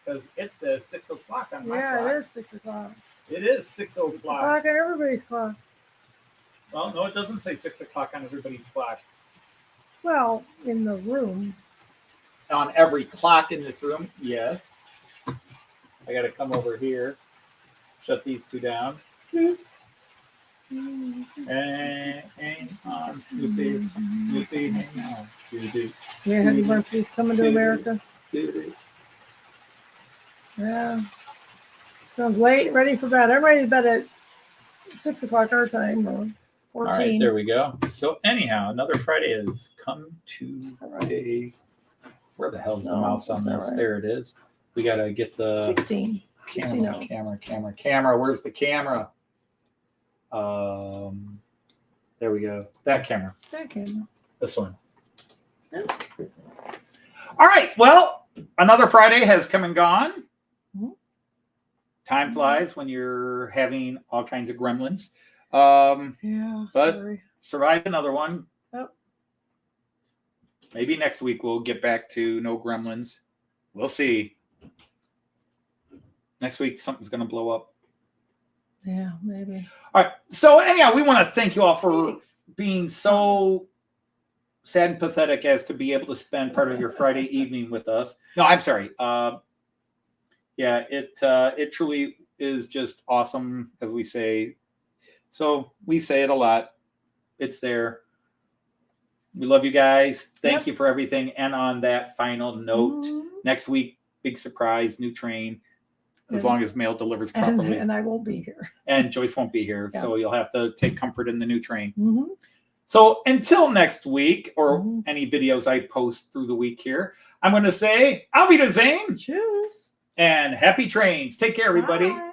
because it says 6 o'clock on my clock. Yeah, it is 6 o'clock. It is 6 6 o'clock. o'clock on everybody's clock. Well, no, it doesn't say 6 o'clock on everybody's clock. Well, in the room. On every clock in this room, yes. I got to come over here. Shut these two down. And hang on, Snoopy. Snoopy, hang on. Yeah, Happy Birthday's coming to America. All Yeah. Sounds late. Ready for bed. I'm ready to bed at 6 o'clock our time. Or 14. right, there we go. So anyhow, another Friday has come to Friday. Where the hell's the mouse on this? Right. There it is. We got to get the 16. Camera. Where's the camera? There we go. That camera. This one. Yeah. All right. Well, another Friday has come and gone. Mm-hmm. Time flies when you're having all kinds of gremlins. Yeah. But sorry. survive another one. Yep. Maybe next week we'll get back to no gremlins. We'll see. Next week something's going to blow up. Yeah, maybe. All right. So anyhow, we want to thank you all for being so sad and pathetic as to be able to spend part of your Friday evening with us. No, I'm sorry. Yeah, it truly is just awesome, as we say. So we say it a lot. It's there. We love you guys. Thank you for everything. And on that final note, next week, big surprise, new train. As long as mail delivers properly. And I won't be here. And Joyce won't be here. Yeah. So you'll have to take comfort in the new train. Mm-hmm. So until next week, or any videos I post through the week here, I'm going to say, I'll be the Zane. Cheers. And happy trains. Take care, everybody. Bye.